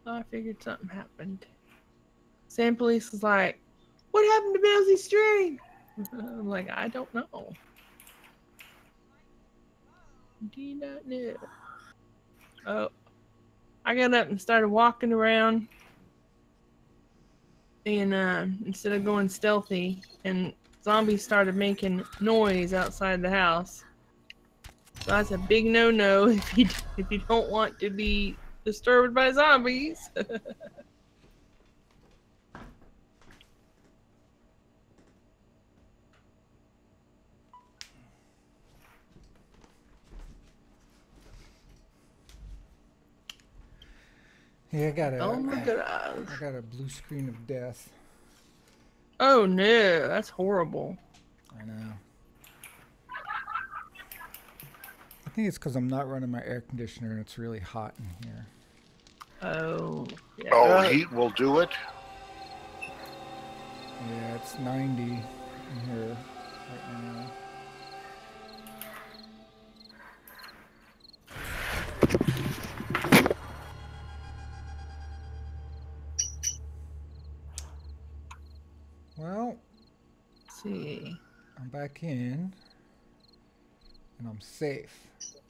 I figured something happened. Sand Police was like, what happened to Billsy's string? I'm like, I don't know. Do you not know? Oh, I got up and started walking around. And instead of going stealthy, and zombies started making noise outside the house. So that's a big no-no if you don't want to be disturbed by zombies. Yeah, Oh my gosh. I got a blue screen of death. Oh no, that's horrible. I know. I think it's because I'm not running my air conditioner and it's really hot in here. Oh, yeah. Oh, heat will do it? Yeah, it's 90 in here right now. Well, Let's see. I'm back in and I'm safe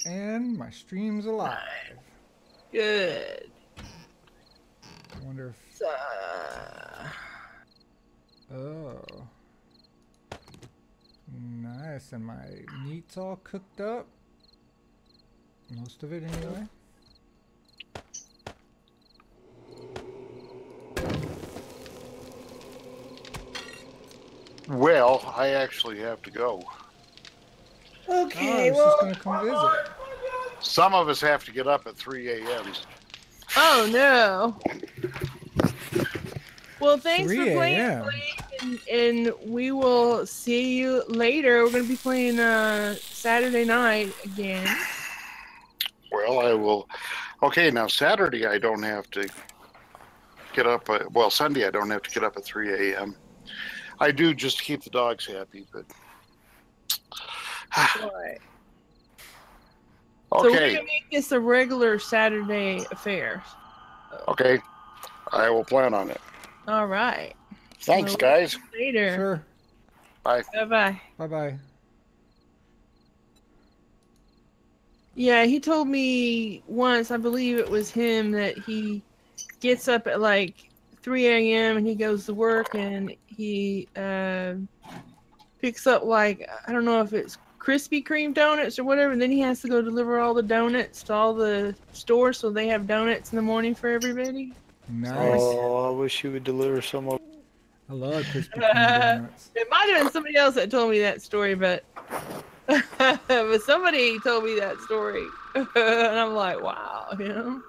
and my stream's alive. Good. I wonder if... Oh. Nice, and my meat's all cooked up. Most of it anyway. Well, I actually have to go. Okay, I was just gonna come visit. Some of us have to get up at 3 a.m. Oh no. Well, thanks for 3 playing, a.m. and we will see you later. We're going to be playing Saturday night again. Well, I will. Okay, now Saturday I don't have to get up. Well, Sunday I don't have to get up at 3 a.m. I do just to keep the dogs happy, but. Right. Okay. So we're going to make this a regular Saturday affair. Okay. I will plan on it. All right. Thanks, Well, guys. Later. Sure. Bye. Bye-bye. Bye-bye. Yeah, he told me once, I believe it was him, that he gets up at like 3 a.m. and he goes to work and he picks up like, I don't know if it's Krispy Kreme donuts or whatever, and then he has to go deliver all the donuts to all the stores so they have donuts in the morning for everybody. Nice. Oh, I wish you would deliver some of. I love Krispy Kreme donuts. It might have been somebody else that told me that story, but but somebody told me that story. And I'm like, wow, you know?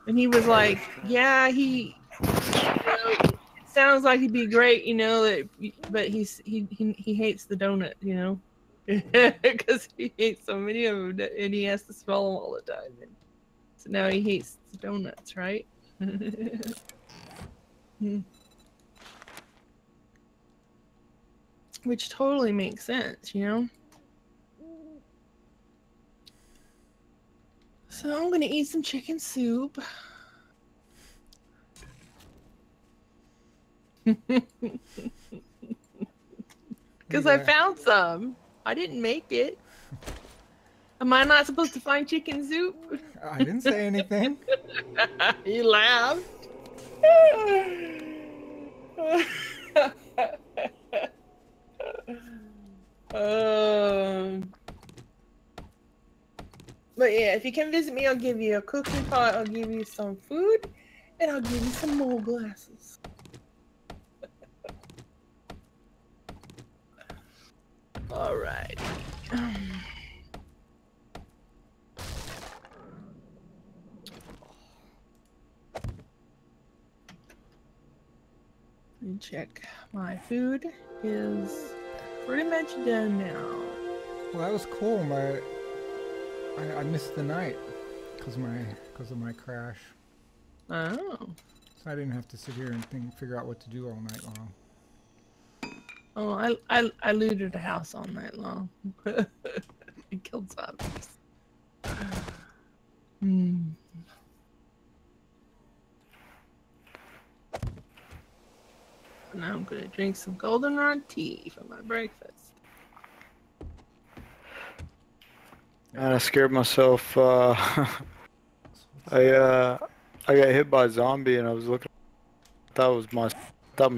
And he was like, yeah, he, it sounds like he'd be great, you know, but he hates the donut, you know, because he hates so many of them and he has to smell them all the time. And so now he hates the donuts, right? Which totally makes sense, you know? So I'm gonna eat some chicken soup. Because I found some. I didn't make it. Am I not supposed to find chicken soup? I didn't say anything. You laughed. But yeah, if you come visit me, I'll give you a cooking pot, I'll give you some food, and I'll give you some more glasses. Alright. Let me check. My food is pretty much done now. Well, that was cool. I missed the night because of my crash. Oh. So I didn't have to sit here and figure out what to do all night long. Oh, I looted a house all night long. And killed zombies. And I'm gonna drink some goldenrod tea for my breakfast. And I scared myself. I got hit by a zombie, and I was looking. Thought my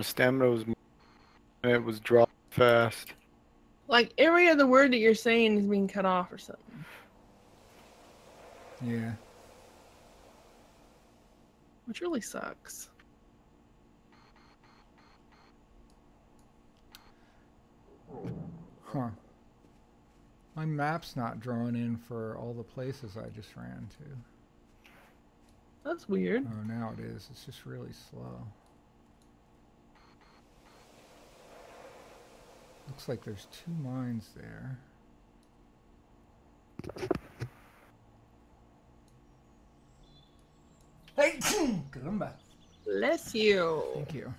stamina was, and it was dropped fast. Like every other word that you're saying is being cut off or something. Yeah. Which really sucks. Huh. My map's not drawing in for all the places I just ran to. That's weird. Oh, now it is. It's just really slow. Looks like there's 2 mines there. Hey, caramba. Bless you. Thank you.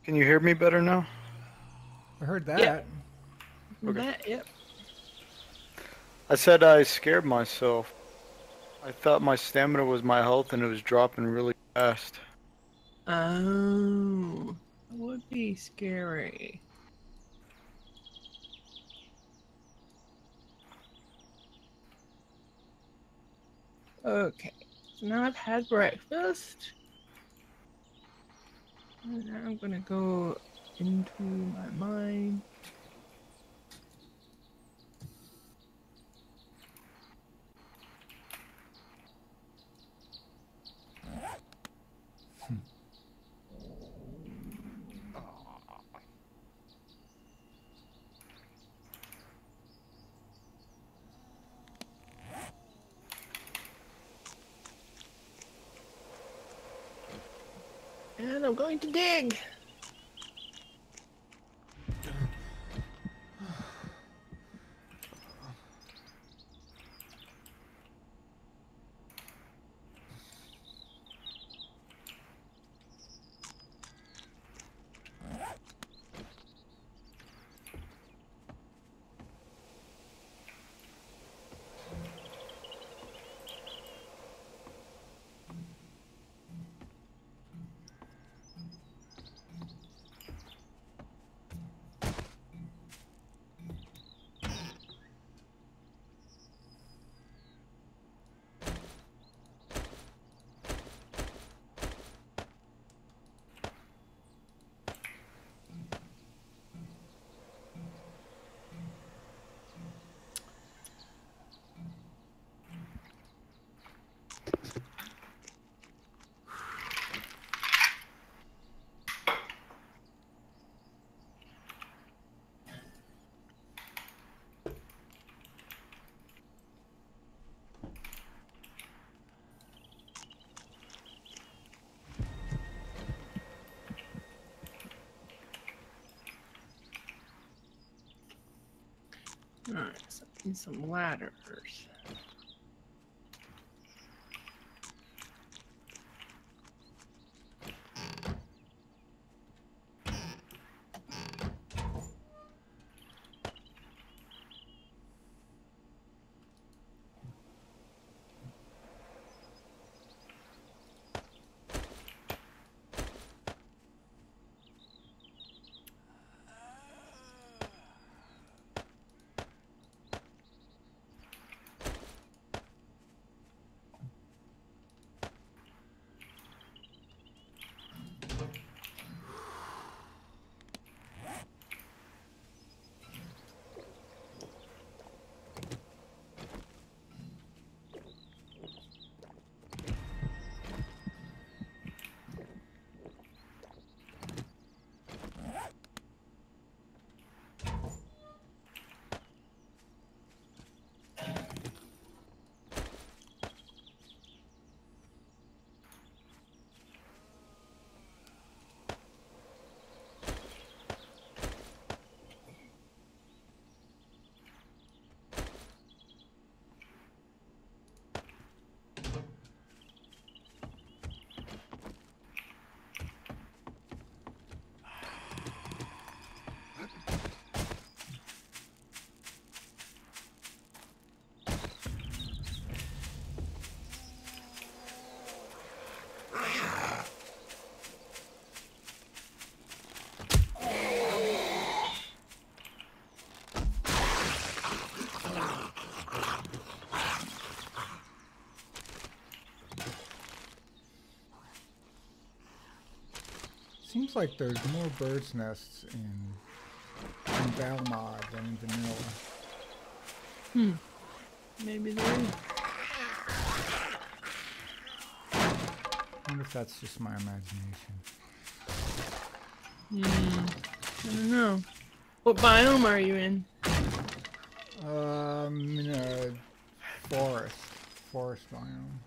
Can you hear me better now? I heard that. Yep. Okay. Yep. I said I scared myself. I thought my stamina was my health, and it was dropping really fast. Oh, that would be scary. Okay, so now I've had breakfast. And now I'm gonna go into my mine. And I'm going to dig. Alright, so I need some ladders. Seems like there's more birds' nests in Valmod than in vanilla. Maybe there is. I wonder if that's just my imagination. I don't know. What biome are you in? In a forest biome.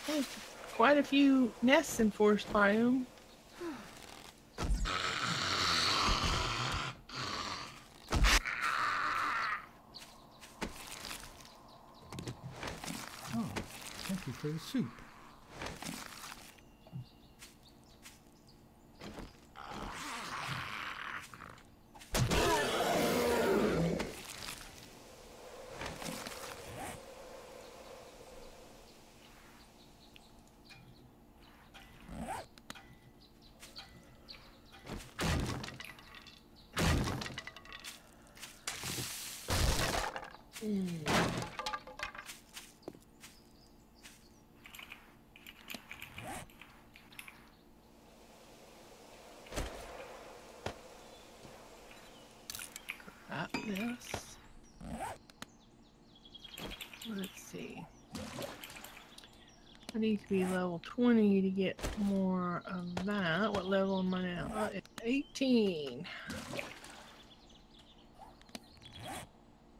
There's quite a few nests in forest biome. Oh, thank you for the soup. Got this. Let's see. I need to be level 20 to get more of that. What level am I now? It's 18.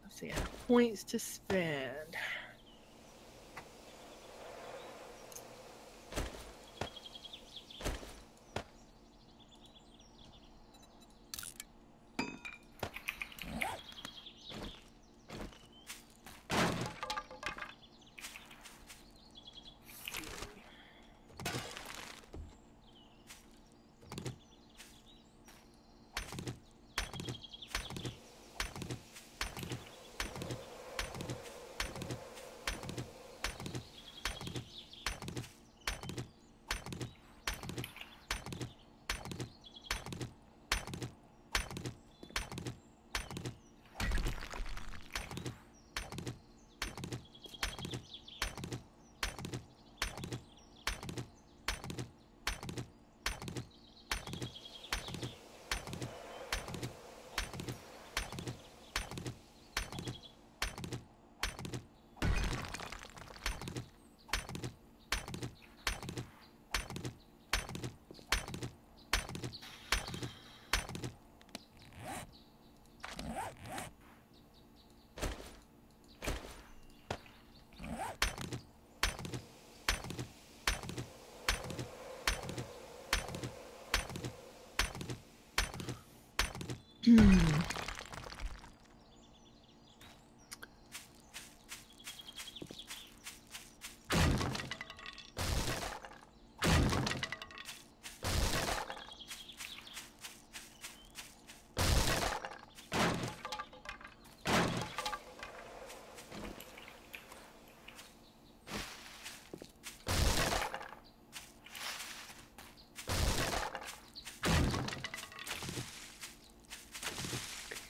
Let's see, I have points to spend.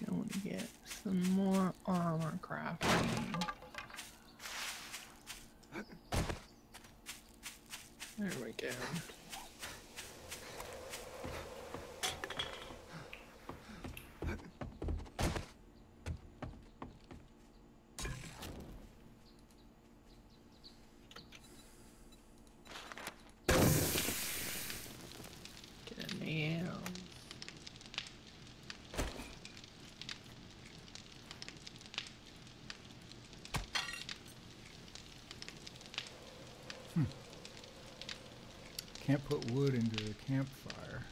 I want to get some more armor crafting. There we go. Get a nail. Can't put wood into the campfire.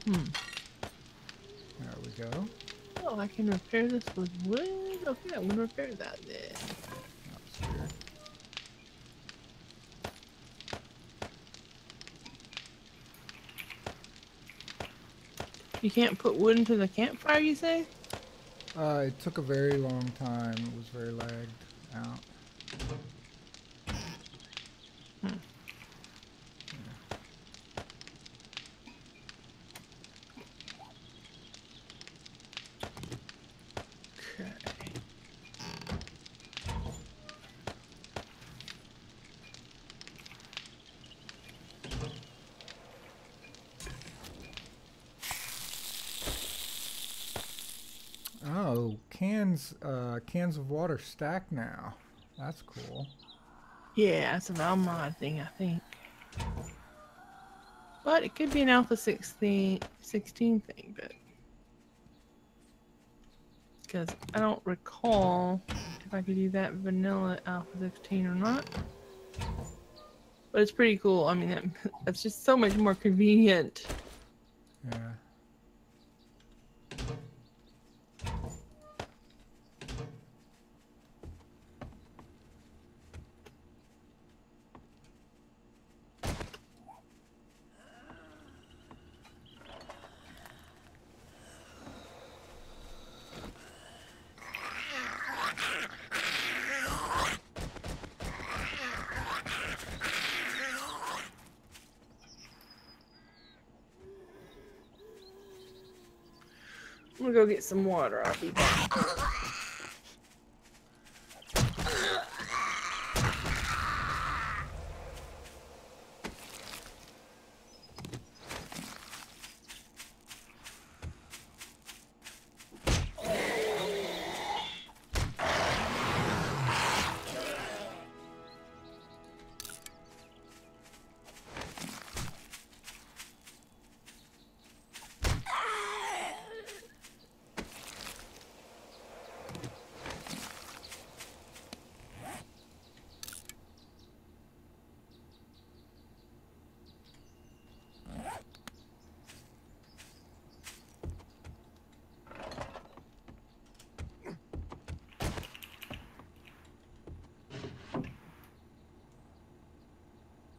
There we go. Oh, I can repair this with wood? Okay, I'm gonna repair that then. That was weird. You can't put wood into the campfire, you say? It took a very long time. It was very lagged out. Oh, cans of water stack now. That's cool. Yeah, it's a Valmod thing, I think. But it could be an Alpha 16 thing, but because I don't recall if I could do that vanilla Alpha 16 or not. But it's pretty cool. I mean, that's just so much more convenient. Yeah. I'm gonna go get some water. I'll be back.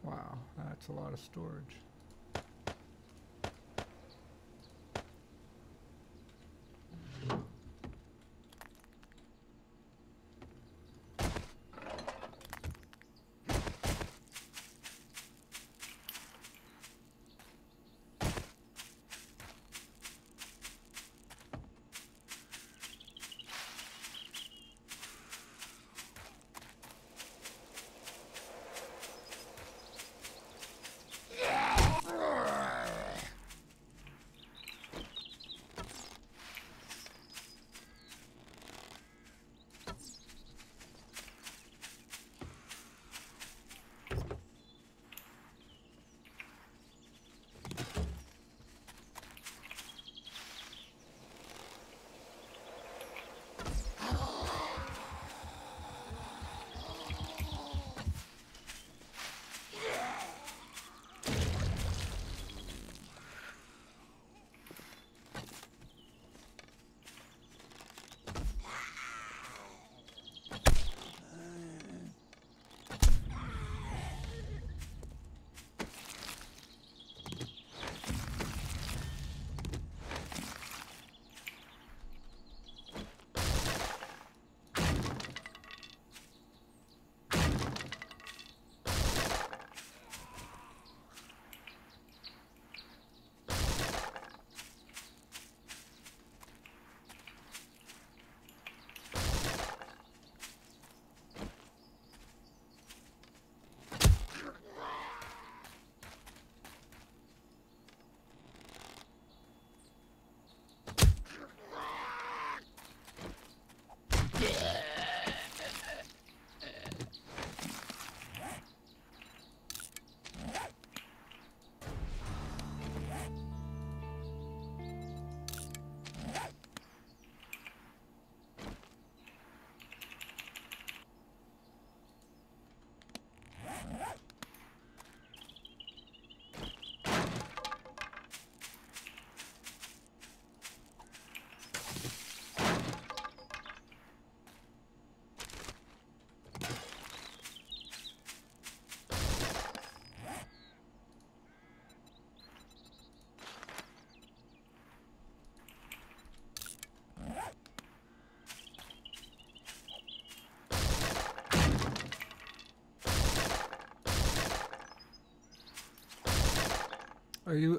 Wow, that's a lot of storage.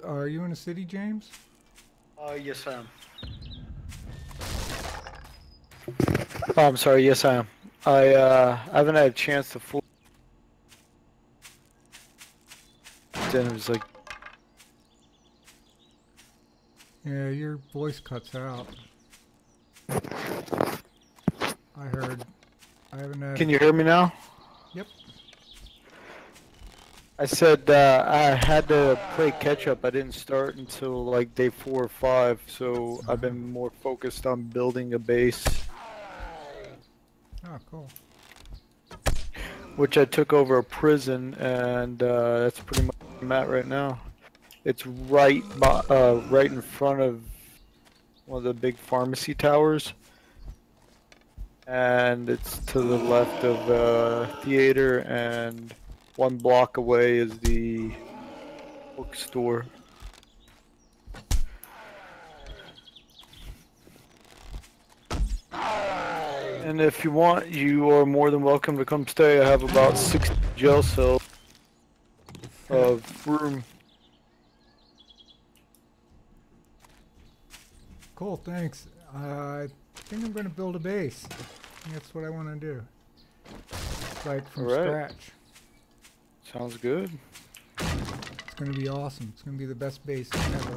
Are you in a city, James? Yes, I am. Oh, I'm sorry. Yes, I am. I haven't had a chance to fool. Then it was like, Yeah, your voice cuts out. I haven't had. Can you hear me now? Yep. I said I had to play catch up. I didn't start until like day 4 or 5, so I've been more focused on building a base, Oh, cool. which I took over a prison, and that's pretty much where I'm at right now. It's right in front of one of the big pharmacy towers, and it's to the left of the theater, and 1 block away is the bookstore. And if you want, you are more than welcome to come stay. I have about 60 jail cells of room. Cool, thanks. I think I'm going to build a base. I think that's what I want to do. Like from Alright. scratch. Sounds good. It's going to be awesome. It's going to be the best base ever.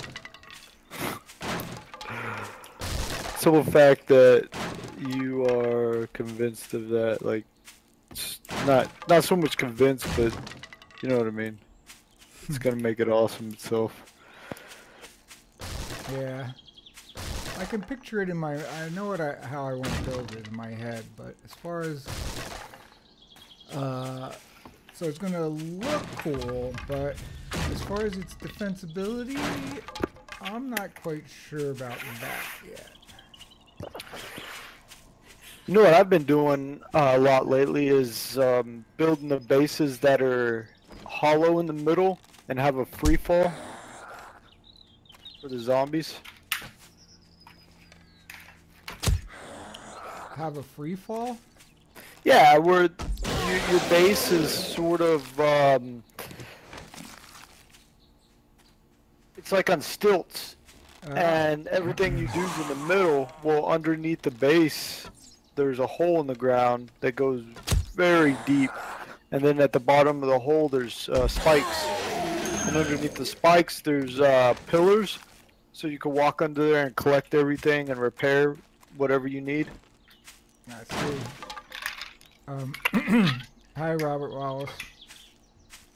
So the fact that you are convinced of that, like, it's not so much convinced, but you know what I mean. It's gonna make it awesome itself. Yeah. I can picture it in my... I know how I want to build it in my head, but as far as... so it's going to look cool, but as far as its defensibility, I'm not quite sure about that yet. You know what I've been doing a lot lately is building the bases that are hollow in the middle and have a free fall for the zombies. Have a free fall? Yeah, where your base is sort of it's like on stilts, and everything you do is in the middle. Well, underneath the base, there's a hole in the ground that goes very deep, and then at the bottom of the hole there's spikes, and underneath the spikes there's pillars, so you can walk under there and collect everything and repair whatever you need. I see. Hi, Robert Wallace.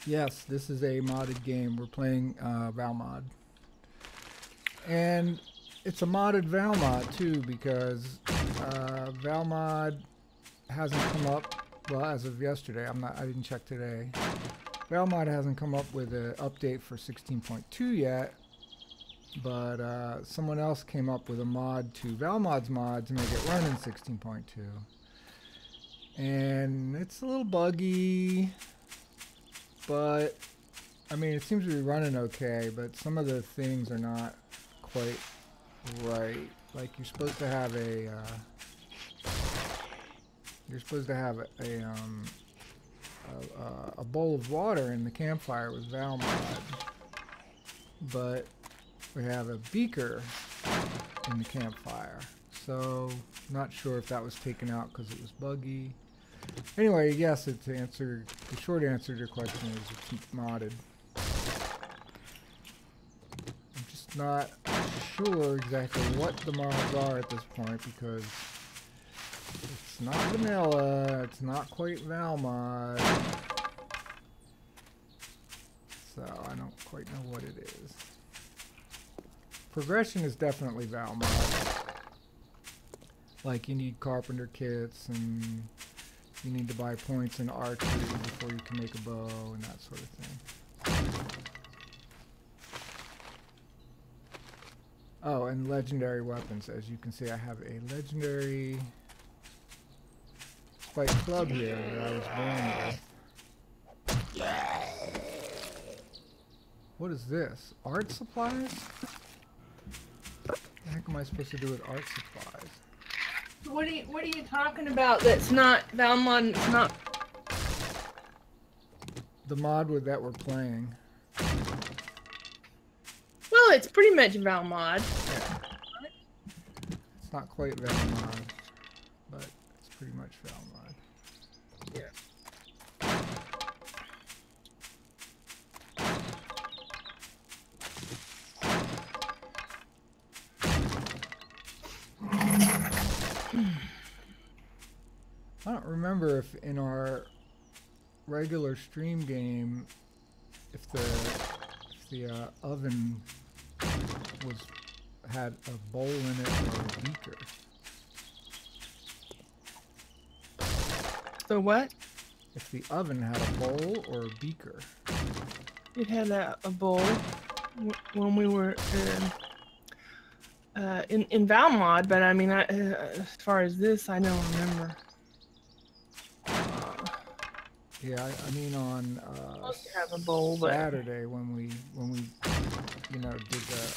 Yes, this is a modded game. We're playing Valmod. And it's a modded Valmod, too, because Valmod hasn't come up, well, as of yesterday. I didn't check today. Valmod hasn't come up with an update for 16.2 yet, but someone else came up with a mod to Valmod's mod to make it run in 16.2. And it's a little buggy, but I mean, it seems to be running okay, but some of the things are not quite right. Like you're supposed to have a a bowl of water in the campfire with Valmod, but we have a beaker in the campfire. So not sure if that was taken out because it was buggy. Anyway, yes, the short answer to your question is it's modded. I'm just not sure exactly what the mods are at this point because it's not vanilla, it's not quite Valmod. So I don't quite know what it is. Progression is definitely Valmod. Like you need carpenter kits and you need to buy points in archery before you can make a bow and that sort of thing. Oh, and legendary weapons. As you can see, I have a legendary spike club here that I was born with. What is this? Art supplies? What the heck am I supposed to do with art supplies? What are you talking about that's not Valmod and it's not... The mod with that we're playing. Well, it's pretty much Valmod. Yeah. It's not quite Valmod, but it's pretty much Valmod. Yeah. I don't remember if in our regular stream game, if the oven had a bowl in it or a beaker. So what? If the oven had a bowl or a beaker. It had a bowl when we were in Valmod, but I mean, as far as this, I don't remember. Yeah, I mean on Supposed to have a bowl, but Saturday when we did the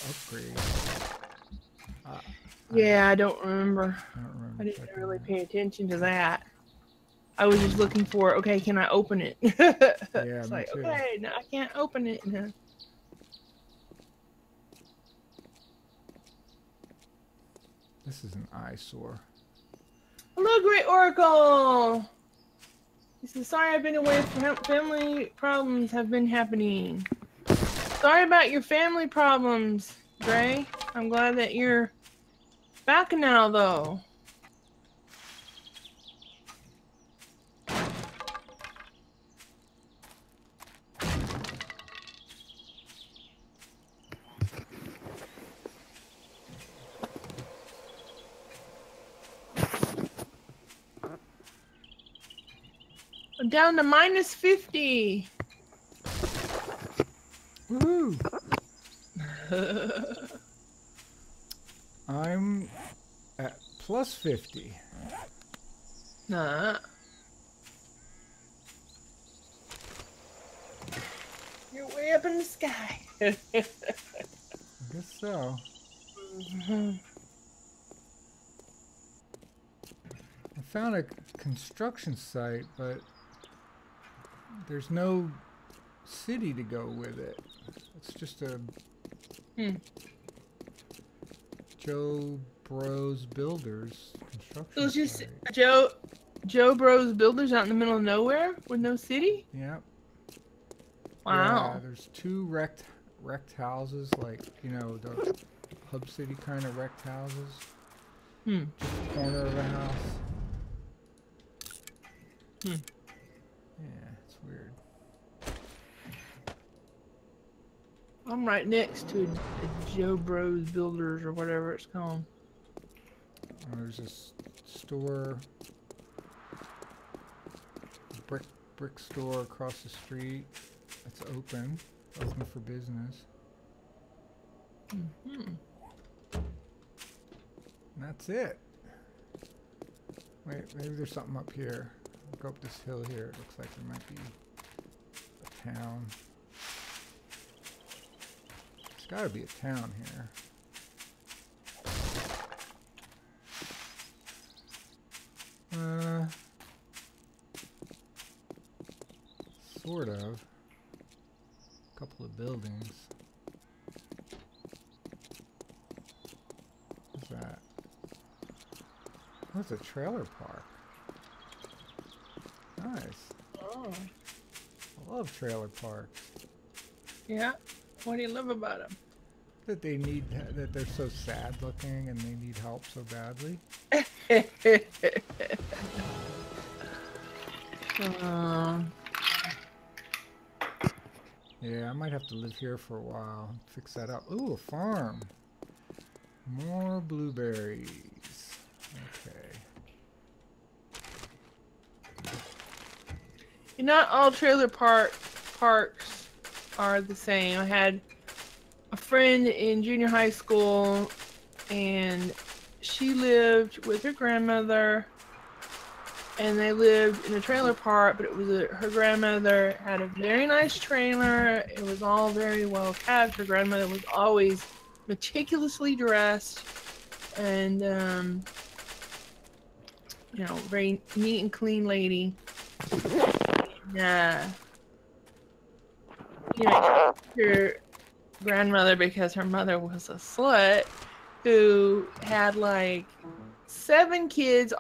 upgrade. yeah, I don't remember. I don't remember. I didn't checking really that. pay attention to that. I was just looking for, okay, can I open it? Yeah, It's me like, too. okay, no, I can't open it. No. This is an eyesore. Hello, Great Oracle. He says, sorry I've been away from family problems have been happening. Sorry about your family problems, Gray. I'm glad that you're back now, though. I'm down to minus 50. Woo! I'm at plus 50. Nah. You're way up in the sky. I guess so. I found a construction site, but there's no city to go with it. It's just a Joe Bros Builders construction So it's just site. Joe Bros Builders out in the middle of nowhere with no city? Yep. Wow. Yeah, there's two wrecked houses, like, the Hub City kind of wrecked houses. Just the corner of a house. Yeah, it's weird. I'm right next to Joe Bros Builders or whatever it's called. There's this store, brick store across the street. It's open for business. And that's it. Wait, maybe there's something up here. I'll go up this hill here. It looks like there might be a town. There's got to be a town here. Sort of. A couple of buildings. What's that? Oh, it's a trailer park. Nice. Oh. I love trailer parks. Yeah. What do you love about them? That they're so sad looking and they need help so badly. Yeah, I might have to live here for a while. Fix that up. Ooh, a farm. More blueberries. Okay. Not all trailer parks are the same. I had a friend in junior high school, and she lived with her grandmother, and they lived in a trailer park, but it was her grandmother had a very nice trailer. It was all very well kept. Her grandmother was always meticulously dressed and, very neat and clean lady. And, her grandmother, because her mother was a slut who had like 7 kids,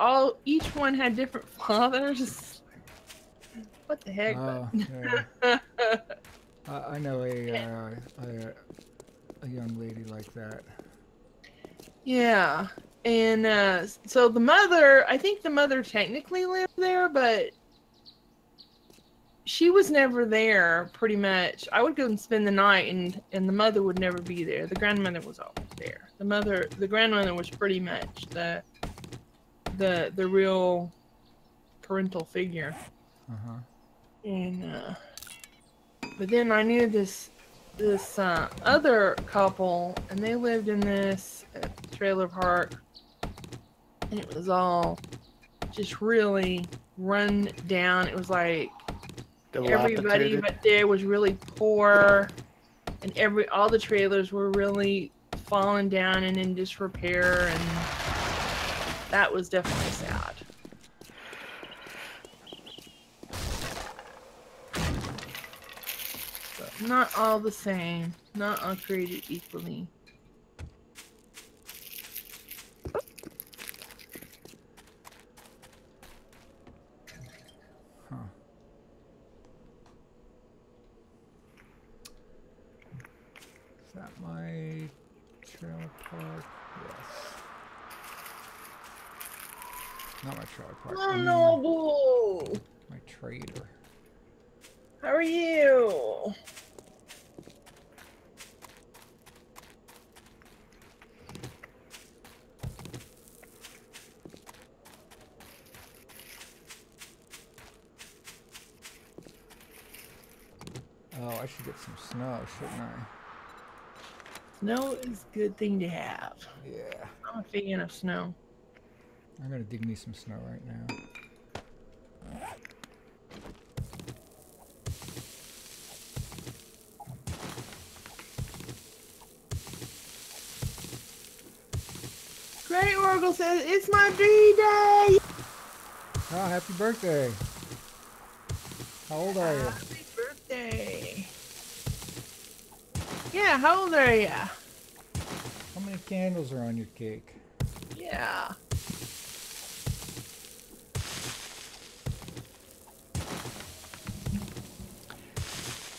each one had different fathers. What the heck? Yeah. I know a young lady like that. Yeah, And so the mother, I think the mother technically lived there, but she was never there, pretty much. I would go and spend the night, and the mother would never be there. The grandmother was always there. The grandmother was pretty much the real parental figure. Uh-huh. And but then I knew this other couple, and they lived in this trailer park, and it was all just really run down. It was like everybody but there was really poor, and all the trailers were really falling down and in disrepair, and that was definitely sad. But not all the same. Not all created equally. Huh. Is that my trailer park? Yes. Not my trailer park. Oh, Noble! My trailer. How are you? Oh, I should get some snow, shouldn't I? Snow is a good thing to have. Yeah. I'm a fan of snow. I'm gonna dig me some snow right now. Great Oracle says, it's my birthday! Oh, happy birthday. How old are you? Happy birthday. Yeah, how old are ya? How many candles are on your cake? Yeah.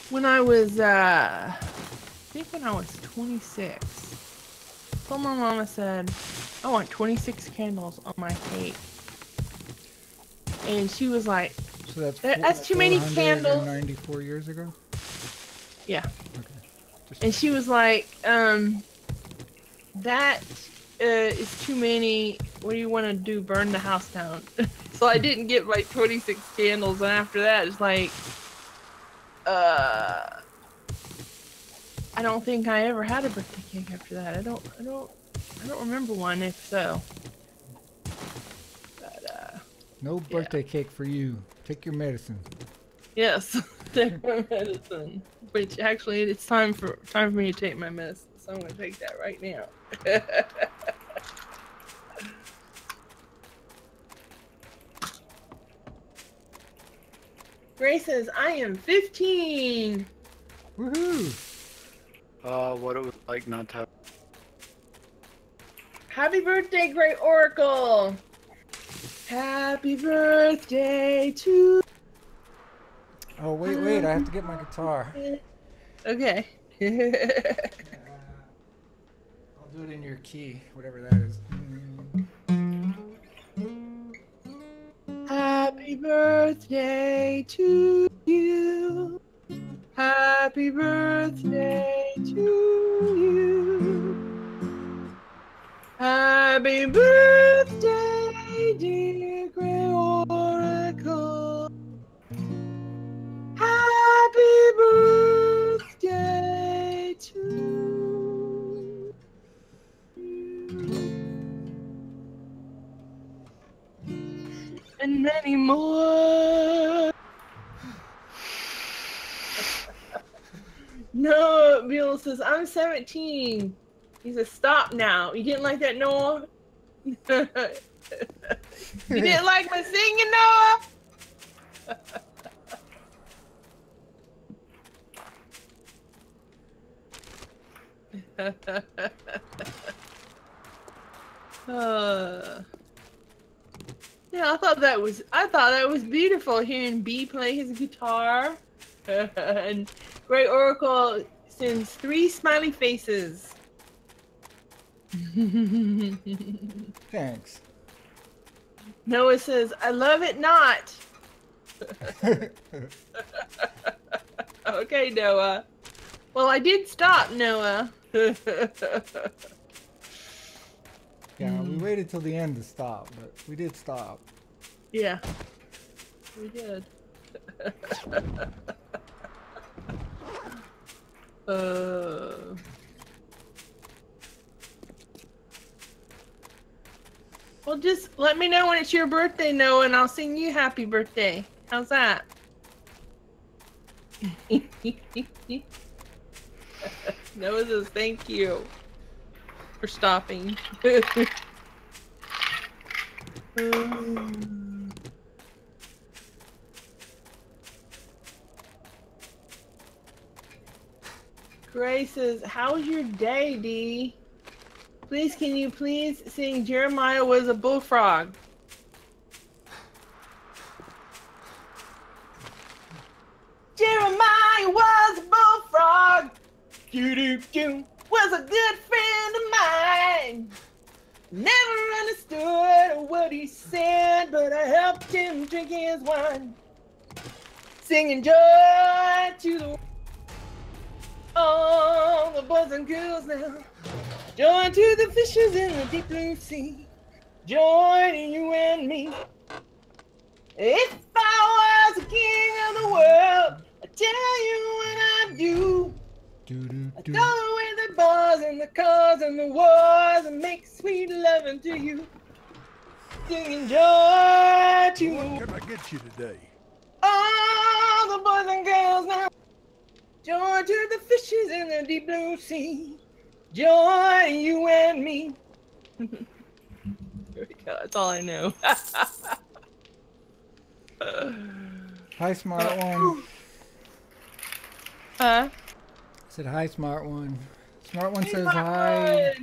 When I was, I think when I was 26, so my mama said, I want 26 candles on my cake. And she was like, So that's too many candles. 94 years ago? Yeah. Okay. And she was like, that is too many. What do you want to do? Burn the house down? So I didn't get like 26 candles, and after that, it's like, I don't think I ever had a birthday cake after that. I don't remember one, if so. But no birthday cake for you. Take your medicine. yes, take my medicine. Which actually, it's time for me to take my medicine. So I'm gonna take that right now. Grace says, I am 15. Woohoo! What it was like not to have. Happy birthday, Great Oracle. Happy birthday to. Oh, wait, I have to get my guitar. Okay. I'll do it in your key, whatever that is. Happy birthday to you. Happy birthday to you. Happy birthday, dear Great Oracle. Happy birthday to you. And many more. No, Bill says, I'm 17. He says, stop now. You didn't like that, Noah? You didn't like my singing, Noah? Yeah, I thought that was beautiful hearing B play his guitar. And Great Oracle sends 3 smiley faces. Thanks. Noah says, I love it not. Okay, Noah. Well, I did stop, Noah. Yeah, we waited till the end to stop, but we did stop. Yeah, we did. Well, just let me know when it's your birthday, Noah, and I'll sing you happy birthday. How's that? Noah says thank you for stopping. Gray says, how's your day, Dee? Please, can you please sing Jeremiah Was a Bullfrog? Jeremiah was a bullfrog. Doo-doo-doo. Was a good friend of mine. Never understood what he said, but I helped him drink his wine. Singing joy to the all the boys and girls now. Joy to the fishes in the deep blue sea. Joy to you and me. If I was a king of the world, I'd tell you what I do. I'd go away the bars and the cars and the wars and make sweet loving to you. Singing joy to What can I get you today? all the boys and girls now. Joy to the fishes in the deep blue sea. Joy, you and me. There we go. That's all I know. Hi, smart one. Huh? I said hi, smart one. Smart one says hi.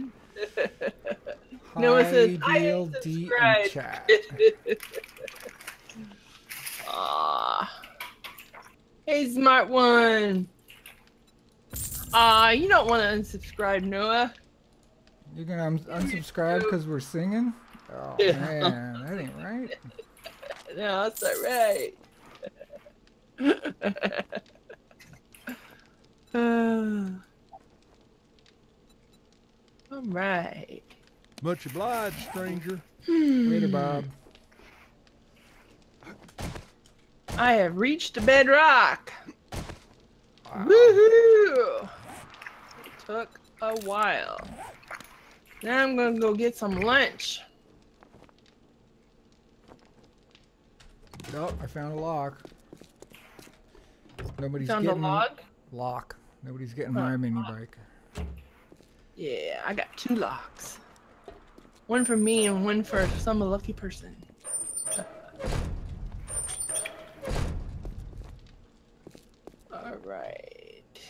Noah says, hi, I DLD in subscribe. chat. Hey, smart one. You don't want to unsubscribe, Noah. You're gonna unsubscribe because we're singing? Oh man, that ain't right. No, that's not right. All right. Much obliged, stranger. Later, Bob. I have reached the bedrock. Wow. Woohoo! It took a while. Now I'm gonna go get some lunch. Oh, I found a lock. Nobody's Found a getting log? lock. Nobody's getting my mini bike. Yeah, I got 2 locks. One for me and one for some lucky person. Alright.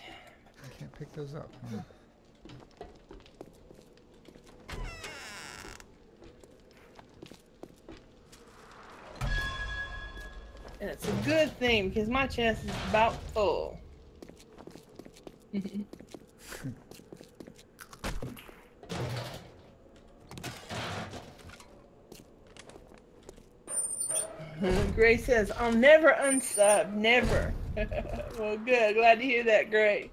I can't pick those up. Huh? And it's a good thing because my chest is about full. Gray says, I'll never unsub, never. Well, good. Glad to hear that, Gray.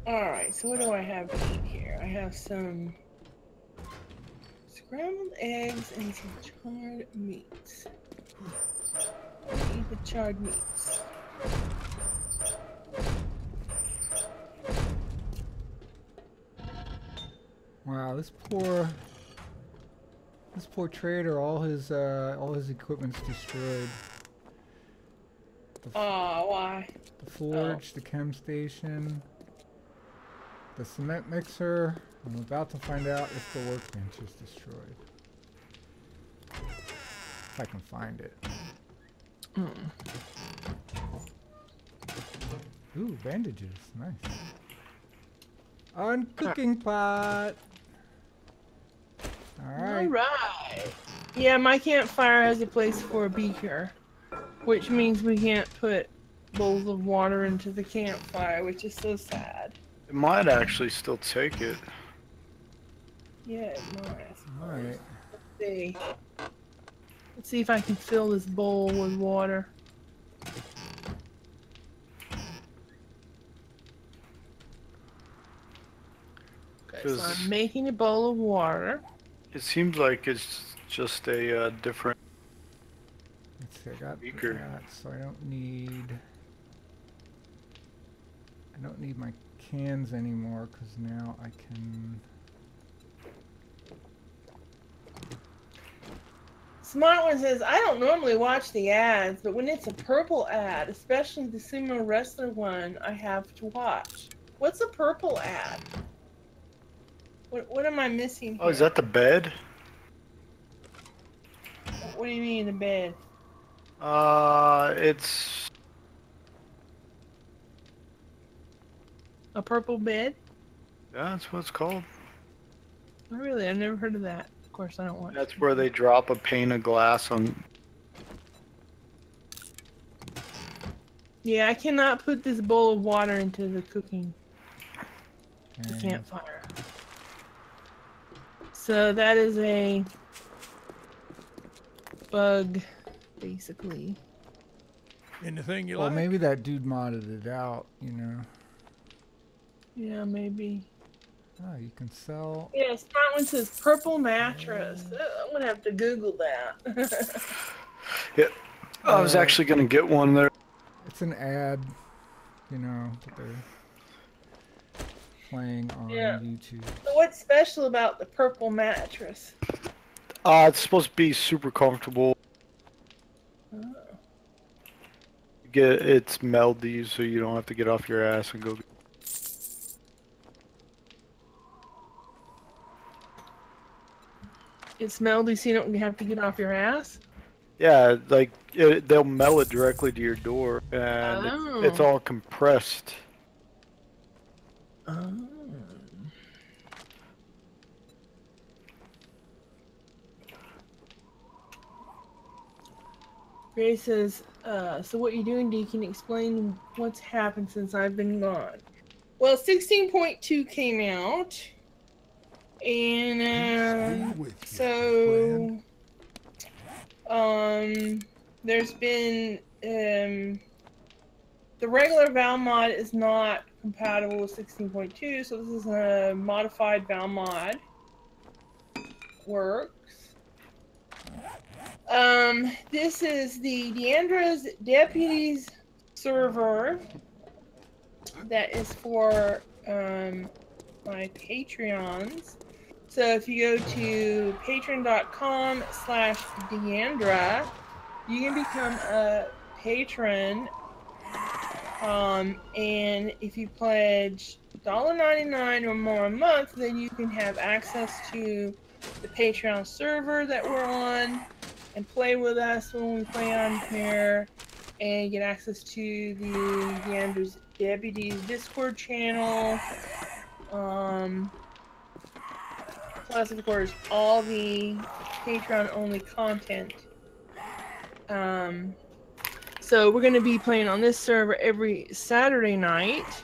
Alright, so what do I have to eat here? I have some scrambled eggs and some charred meats. Eat the charred meats. Wow, this poor trader, all his equipment's destroyed. Oh, why? The forge, the chem station, the cement mixer. I'm about to find out if the workbench is destroyed. If I can find it. Ooh, bandages. Nice. On cooking pot. Alright. Alright. Yeah, my campfire has a place for a beaker, which means we can't put bowls of water into the campfire, which is so sad. It might actually still take it. Yeah, it might. Alright. See. Let's see if I can fill this bowl with water. Okay, so I'm making a bowl of water. It seems like it's just a different. Let's see, I got Beaker. that, so I don't need my cans anymore because now I can. Smart One says, I don't normally watch the ads, but when it's a purple ad, especially the sumo wrestler one, I have to watch. What's a purple ad? What am I missing here? Oh, is that the bed? What do you mean, the bed? It's A purple bed? yeah, that's what it's called. Oh, really? I've never heard of that. Of course, I don't watch. That's where they drop a pane of glass on. Yeah, I cannot put this bowl of water into the cooking. The And campfire. So that is a bug, basically. Anything you well, like? maybe that dude modded it out, you know. Yeah, maybe. Oh, you can sell. Yeah, Smart One says purple mattress. I'm gonna have to Google that. Yeah, I was actually gonna get one there. It's an ad, you know, that they're playing on Yeah. YouTube. So what's special about the purple mattress? It's supposed to be super comfortable. Oh. It's meldy, so you don't have to get off your ass and go. It's melody, so you don't have to get off your ass? Yeah, like they'll mail it directly to your door, and it's Oh. all compressed. Oh. Ray says, so what you doing, Deacon? Explain what's happened since I've been gone. Well, 16.2 came out, and With you, so there's been the regular Valmod is not compatible with 16.2, so this is a modified Valmod. Works. This is the Dianndra's Deputies server that is for my Patreons. So if you go to patreon.com/Dianddra, you can become a patron. And if you pledge $1.99 or more a month, then you can have access to the Patreon server that we're on and play with us when we play on here, and get access to the Dianndra's Deputies Discord channel. Plus, of course, all the Patreon-only content. So we're going to be playing on this server every Saturday night,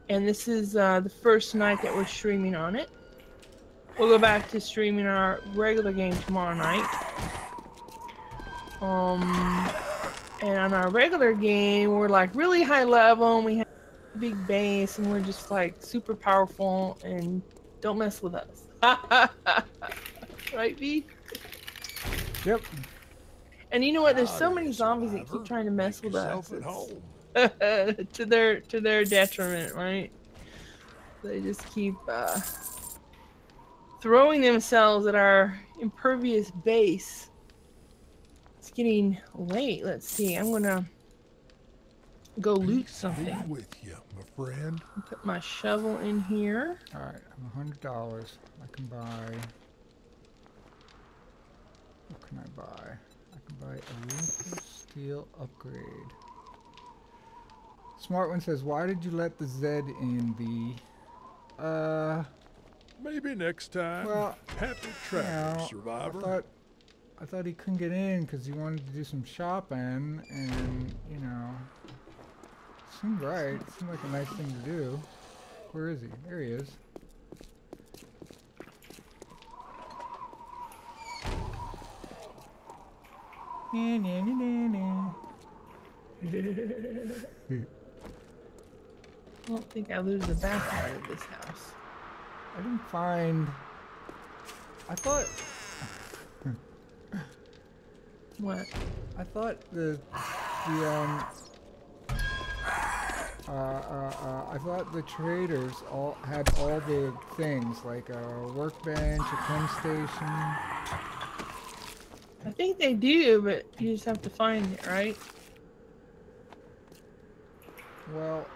and this is the first night that we're streaming on it. We'll go back to streaming our regular game tomorrow night. And on our regular game, we're like really high level, and we have a big base, and we're just like super powerful, and don't mess with us. Right, V? Yep. And you know what? There's so many zombies that keep trying to mess with us. At home. To their detriment, right? They just keep throwing themselves at our impervious base. It's getting late. Let's see. I'm gonna go loot something. Be with you, my friend. Put my shovel in here. All right, I'm $100. I can buy. What can I buy? I can buy a Olympus steel upgrade. Smart One says, "Why did you let the Z in, B?" Maybe next time. Well, Happy you travel, know, survivor. I thought he couldn't get in because he wanted to do some shopping, and you know. Seemed right. Seemed like a nice thing to do. Where is he? There he is. I don't think I lose the back part of this house. didn't find... I thought... What? I thought I thought the traders all had all the things, like a workbench, a chem station. I think they do, but you just have to find it, right? Well,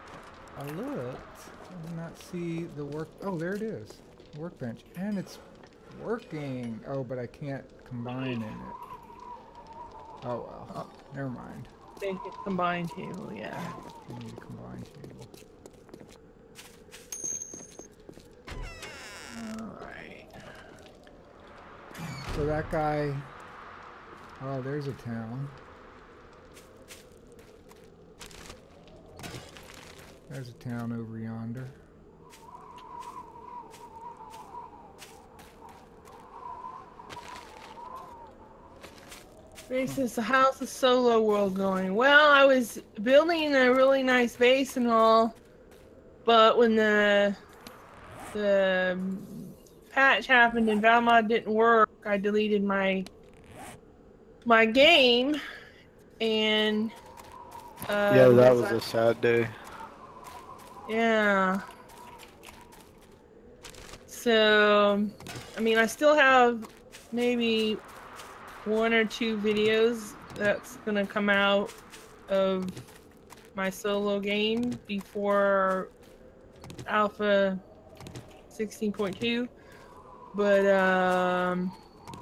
I looked. I did not see the work. Oh, there it is. Workbench. And it's working. Oh, but I can't combine in it. Oh, well. Oh. Never mind. Make it combined table, yeah. I need a combined table. Alright. So that guy... Oh, there's a town. There's a town over yonder. Grace says, how's the solo world going? Well, I was building a really nice base and all, but when the patch happened and Valmod didn't work, I deleted my game, and yeah, that was a sad day. Yeah. So, I mean, I still have maybe 1 or 2 videos that's gonna come out of my solo game before Alpha 16.2, but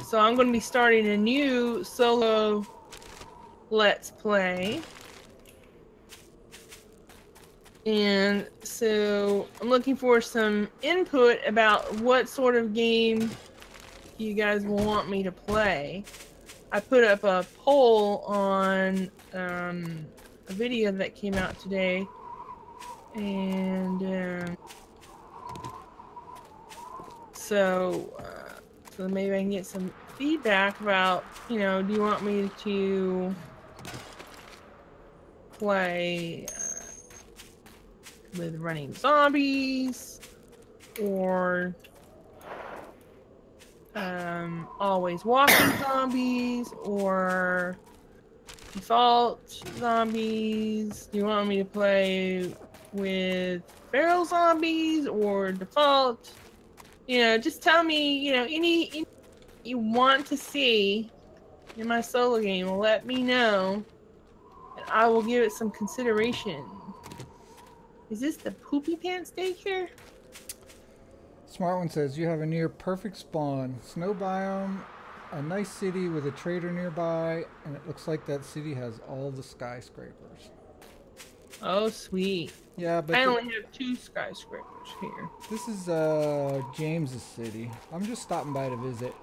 so I'm gonna be starting a new solo Let's Play, and so I'm looking for some input about what sort of game you guys will want me to play. I put up a poll on a video that came out today, and so maybe I can get some feedback about, you know, do you want me to play with running zombies, or always walking zombies, or default zombies? Do you want me to play with feral zombies or default? You know, just tell me, you know, any you want to see in my solo game. Let me know, and I will give it some consideration. Is this the Poopy Pants daycare? Smart One says, you have a near perfect spawn. Snow biome, a nice city with a trader nearby, and it looks like that city has all the skyscrapers. Oh, sweet. Yeah, but I only have 2 skyscrapers here. this is James's city. I'm just stopping by to visit.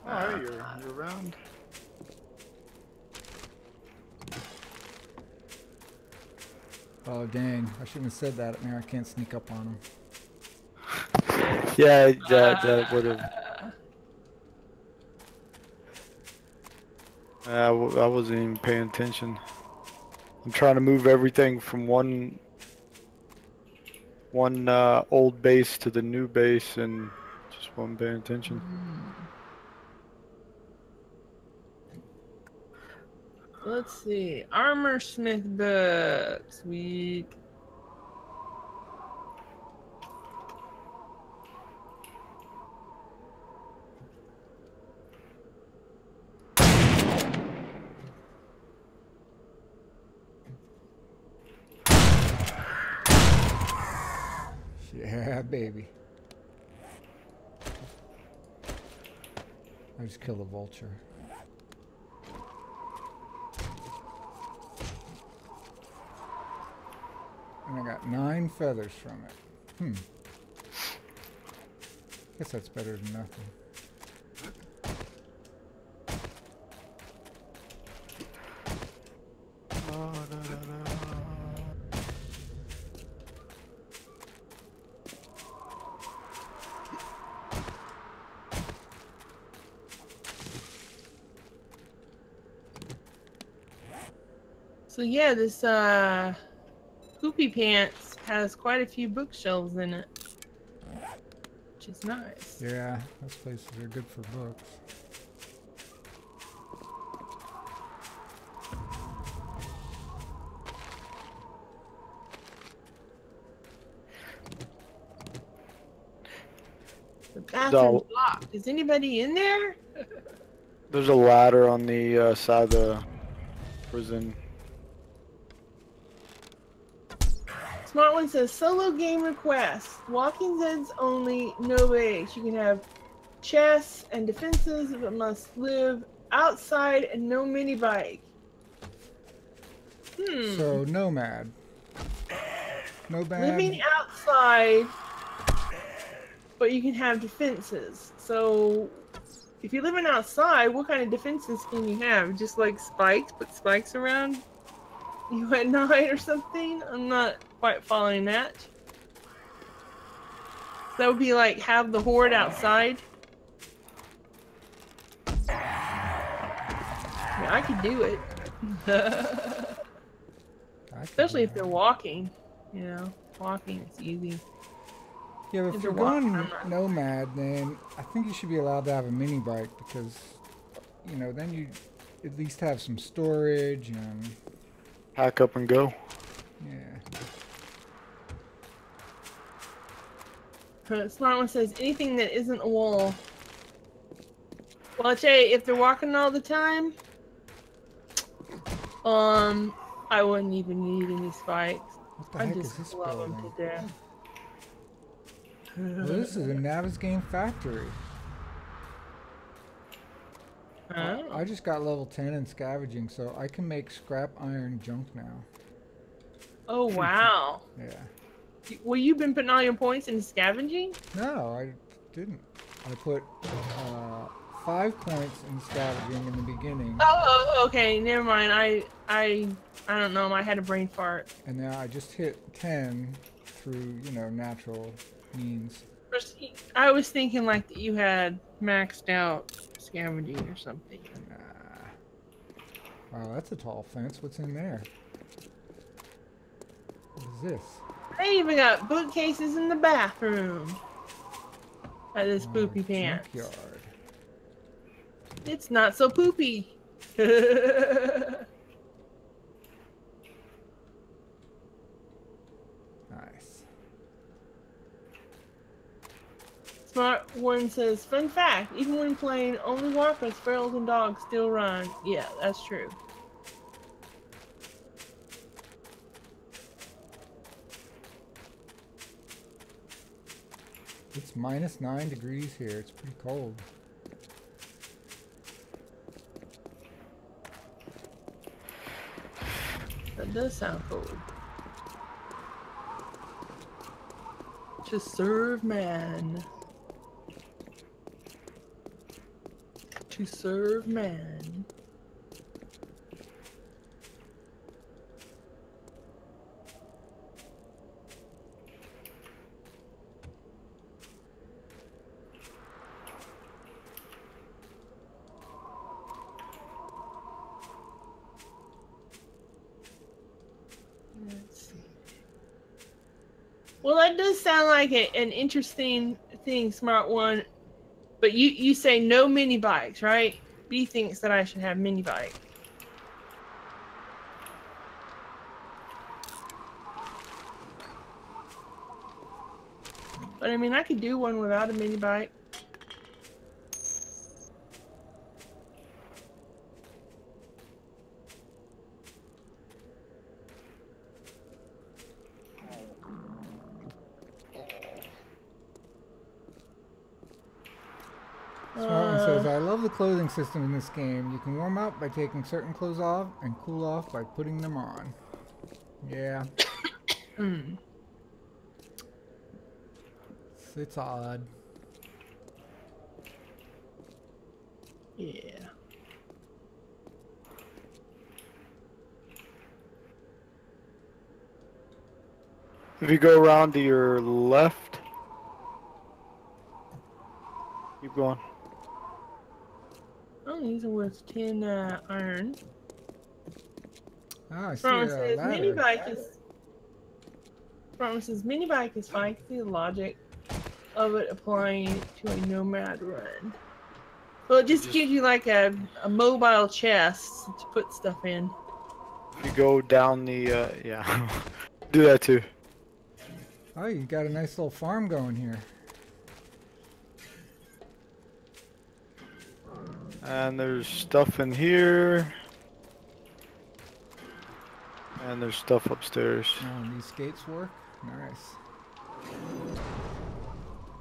Oh, you're around. Oh, dang. I shouldn't have said that. Now I can't sneak up on him. Yeah, that would have. I wasn't even paying attention. I'm trying to move everything from one old base to the new base, and just wasn't paying attention. Let's see. Armor Smith book. Sweet. Yeah, baby. I just killed a vulture. And I got 9 feathers from it. Guess that's better than nothing. So yeah, this Poopy Pants has quite a few bookshelves in it, which is nice. Yeah, those places are good for books. The bathroom's locked. Is anybody in there? There's a ladder on the side of the prison. Smart One says solo game request. Walking Dead's only, no base. You can have chess and defenses, but must live outside and no mini bike. So Nomad. Living outside, but you can have defenses. So if you're living outside, what kind of defenses can you have? Just like spikes, put spikes around you at night or something? I'm not quite following that. That would be like have the horde outside. Yeah, I could do it. Especially if they're walking. You know, walking is easy. Yeah, but if you're going Nomad, then I think you should be allowed to have a mini bike because, you know, then you at least have some storage and... Pack up and go. Yeah. Smart One says anything that isn't a wall. Well, I tell you, if they're walking all the time, I wouldn't even need any spikes. What the heck is this building? Them to death. Well, this is a Navis Game Factory. I just got level 10 in scavenging, so I can make scrap iron junk now. Oh, wow. Yeah. Well, you've been putting all your points in scavenging? No, I didn't. I put 5 points in scavenging in the beginning. Oh, okay. Never mind. I don't know. I had a brain fart. And now I just hit 10 through, you know, natural means. I was thinking like that you had maxed out scavenging or something. Nah. Wow, that's a tall fence. What's in there? What is this? They even got bookcases in the bathroom. At this Poopy Pants. Junkyard. It's not so poopy. Nice. Smart One says, fun fact, even when playing only walkers, ferals and dogs still run. Yeah, that's true. It's minus 9 degrees here. It's pretty cold. That does sound cold. To serve man. To serve man. Let's see. Well, that does sound like an interesting thing, Smart One. But you say no mini bikes, right? B thinks that I should have mini bike. But I mean, I could do one without a mini bike. Smart One says, I love the clothing system in this game. You can warm up by taking certain clothes off and cool off by putting them on. Yeah. It's odd. Yeah. If you go around to your left, keep going. Oh, these are worth 10 iron. Ah, I see From a says mini ladder. bike is. From says mini bike is fine. I can see the logic of it applying to a nomad run. Well, it just gives you like a mobile chest to put stuff in. You go down the, yeah. Do that too. Oh, you got a nice little farm going here. And there's stuff in here. And there's stuff upstairs. Oh, and these skates work? Nice.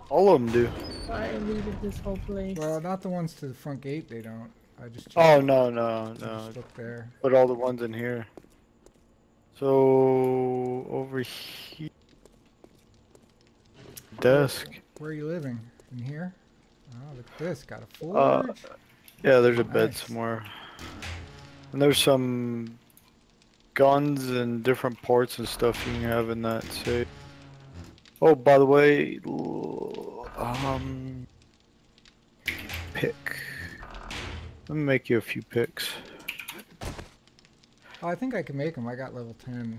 All of them do. I looted this whole place. Well, not the ones to the front gate, they don't. I just checked. Oh, no. Just look there. Put all the ones in here. So, over here. Desk. Where are you living? In here? Oh, look at this. Got a forge. Yeah, there's a bed Nice. somewhere. And there's some guns and different parts and stuff you can have in that safe. Oh, by the way, pick. Let me make you a few picks. Oh, I think I can make them. I got level 10.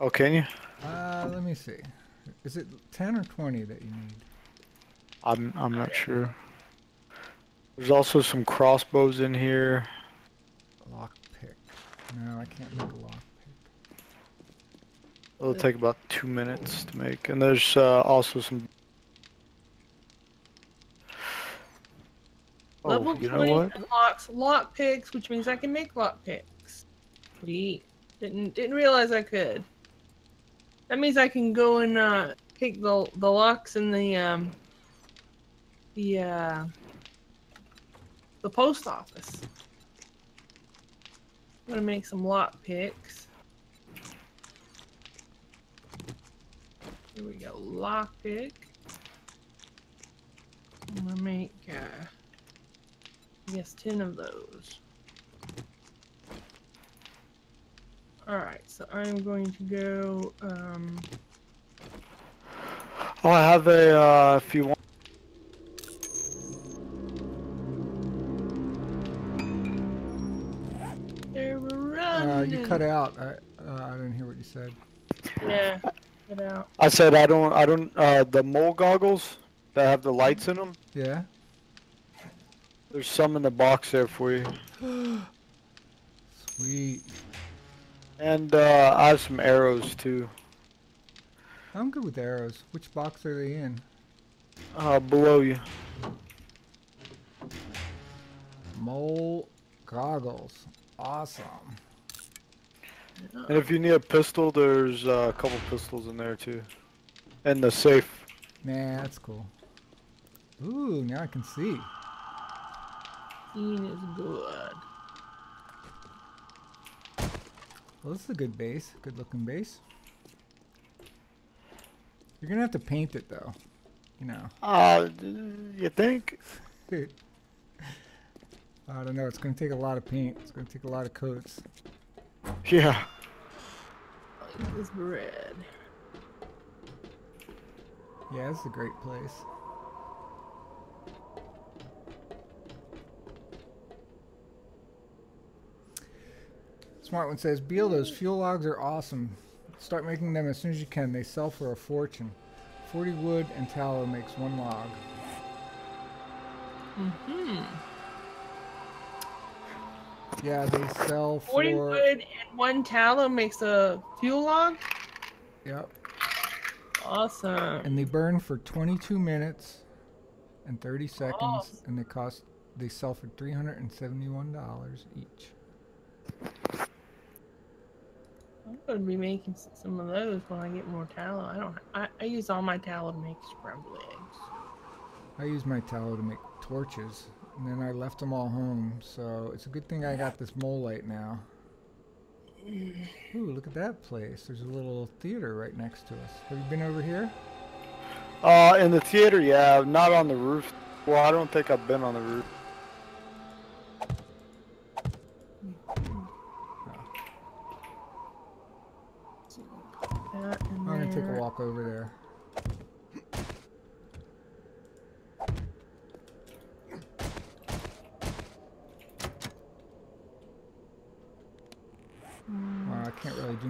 Oh, can you? Let me see. Is it 10 or 20 that you need? I'm not sure. There's also some crossbows in here. Lockpick. No, I can't make a lockpick. It'll take about 2 minutes to make. And there's also some. Level Oh, you know 20 what? unlocks lock picks, which means I can make lock picks. Sweet. Didn't realize I could. That means I can go and pick the locks in the post office. I'm gonna make some lock picks. Here we go, lock pick. I'm gonna make I guess 10 of those. Alright, so I'm going to go, Oh, I have a, if you want. there we're running. You cut out. I didn't hear what you said. Yeah, get out. I said I don't, the mole goggles that have the lights in them, Yeah? there's some in the box there for you. Sweet. And, I have some arrows too. I'm good with arrows. Which box are they in? Below you. Mole goggles. Awesome. And if you need a pistol, there's a couple pistols in there too. And the safe. Man, that's cool. Ooh, now I can see. Seeing is good. Well, this is a good base. Good looking base. You're gonna have to paint it though. You know. You think? I don't know. It's gonna take a lot of paint. It's gonna take a lot of coats. Yeah. Eat this bread. Yeah, this is a great place. Smart one says, Beal, those fuel logs are awesome. Start making them as soon as you can. They sell for a fortune. 40 wood and tallow makes 1 log. Mm-hmm. Yeah, they sell for... 40 wood and 1 tallow makes a fuel log? Yep. Awesome. And they burn for 22 minutes and 30 seconds. Awesome. And they sell for $371 each. I'm gonna be making some of those when I get more tallow. I use all my tallow to make scrambled eggs. I use my tallow to make torches, and then I left them all home, so it's a good thing I got this mole light now. Ooh, look at that place. There's a little theater right next to us. Have you been over here? In the theater, yeah, not on the roof. Well, I don't think I've been on the roof. I'm gonna take a walk over there.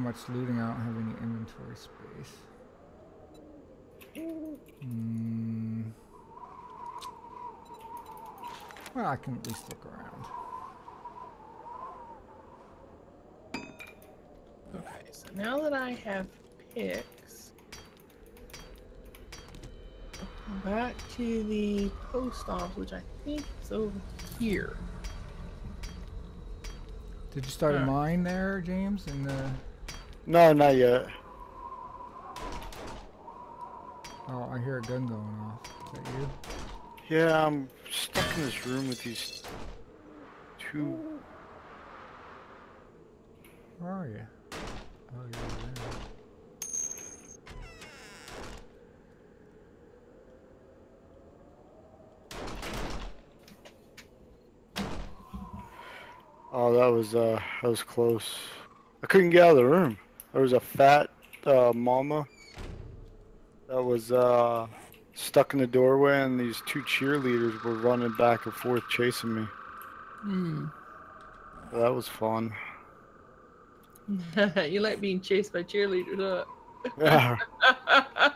much looting. I don't have any inventory space. Well, I can at least look around. Okay, so now that I have picks, I'll go back to the post office, which I think is over here. Did you start a mine there, James? In the... No, not yet. Oh, I hear a gun going off. Is that you? Yeah, I'm stuck in this room with these two. Where are you? Oh, you're over there. Oh, that was close. I couldn't get out of the room. There was a fat mama that was stuck in the doorway, and these two cheerleaders were running back and forth chasing me. Hmm. That was fun. You like being chased by cheerleaders, Yeah. huh?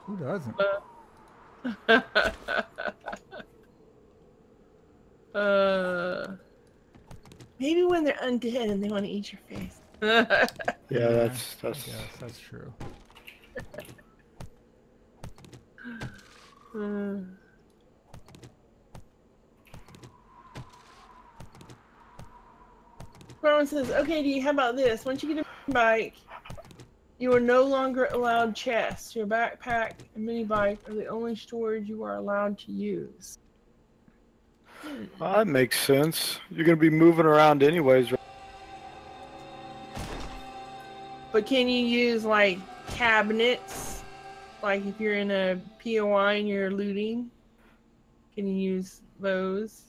Who doesn't? Maybe when they're undead and they want to eat your face. Yeah, that's Yes, that's true. Ron says, okay, D, how about this? Once you get a bike, you are no longer allowed chests. Your backpack and mini bike are the only storage you are allowed to use. that makes sense. You're gonna be moving around anyways, right? But can you use, like, cabinets? Like, if you're in a POI and you're looting, can you use those?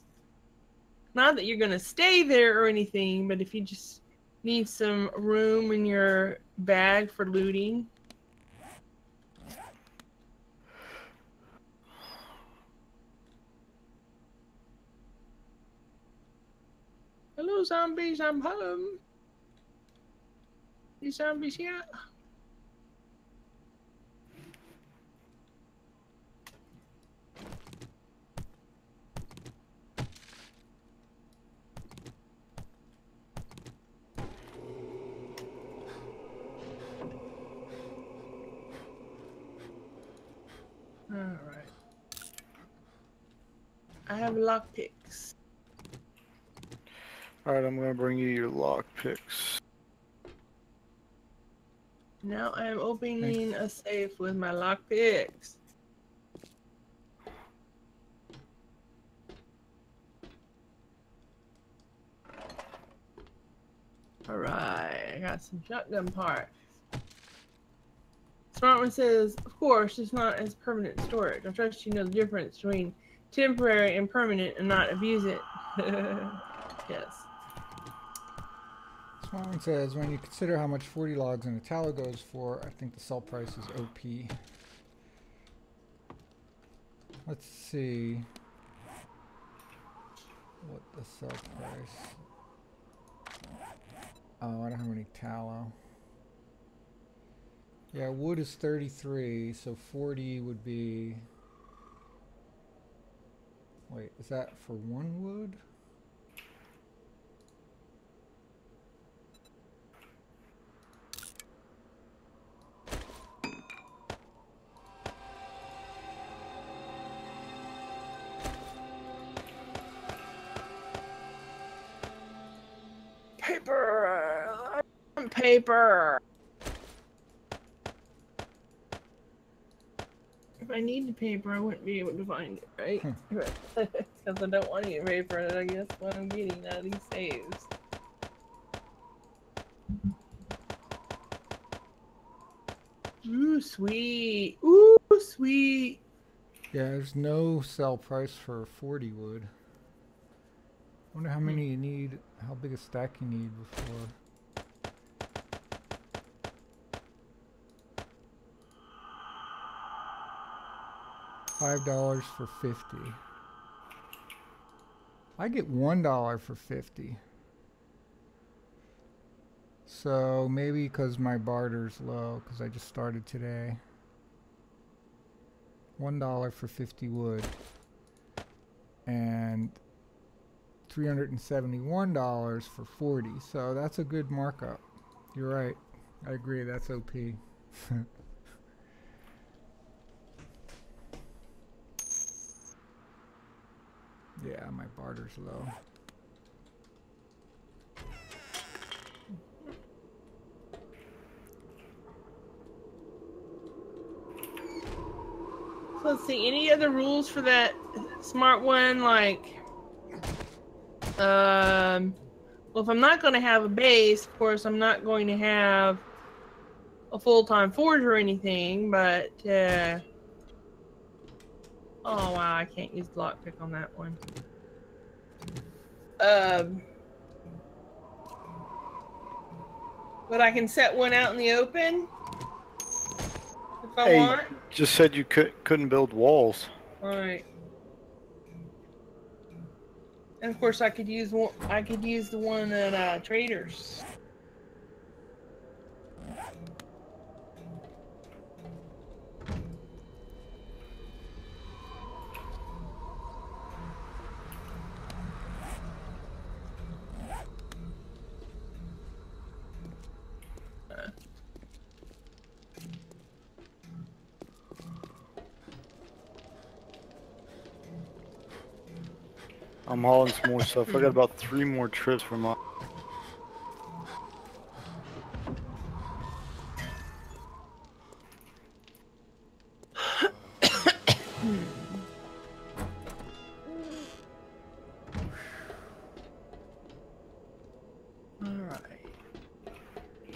Not that you're going to stay there or anything, but if you just need some room in your bag for looting. Hello, zombies, I'm home. These zombies here? Alright. I have lockpicks. Alright, I'm gonna bring you your lock picks. Now I am opening a safe with my lockpicks. Alright, I got some shotgun parts. Smart one says, of course, it's not as permanent storage. I trust you know the difference between temporary and permanent and not abuse it. Yes. Smart one says, when you consider how much 40 logs in a tallow goes for, I think the sell price is OP. Let's see what the sell price. Oh, I don't have any tallow. Yeah, wood is 33, so 40 would be... Wait, is that for one wood? Paper! Paper! If I needed paper, I wouldn't be able to find it, right? Because I don't want any paper, and I guess what I'm getting out of these saves. Ooh, sweet. Ooh, sweet. Yeah, there's no sell price for 40 wood. I wonder how many you need, how big a stack you need before. $5 for 50. I get $1 for 50. So maybe because my barter's low, because I just started today. $1 for 50 wood. And $371 for 40. So that's a good markup. You're right. I agree. That's OP. Yeah, my barter's low. So let's see, any other rules for that smart one? Like, well, if I'm not going to have a base, of course, I'm not going to have a full-time forge or anything, but, oh, wow, I can't use the lockpick on that one. But I can set one out in the open if I want. Just said you couldn't build walls. All right. And of course, I could use one. I could use the one at Traders. I'm hauling some more stuff. I got about 3 more trips for my.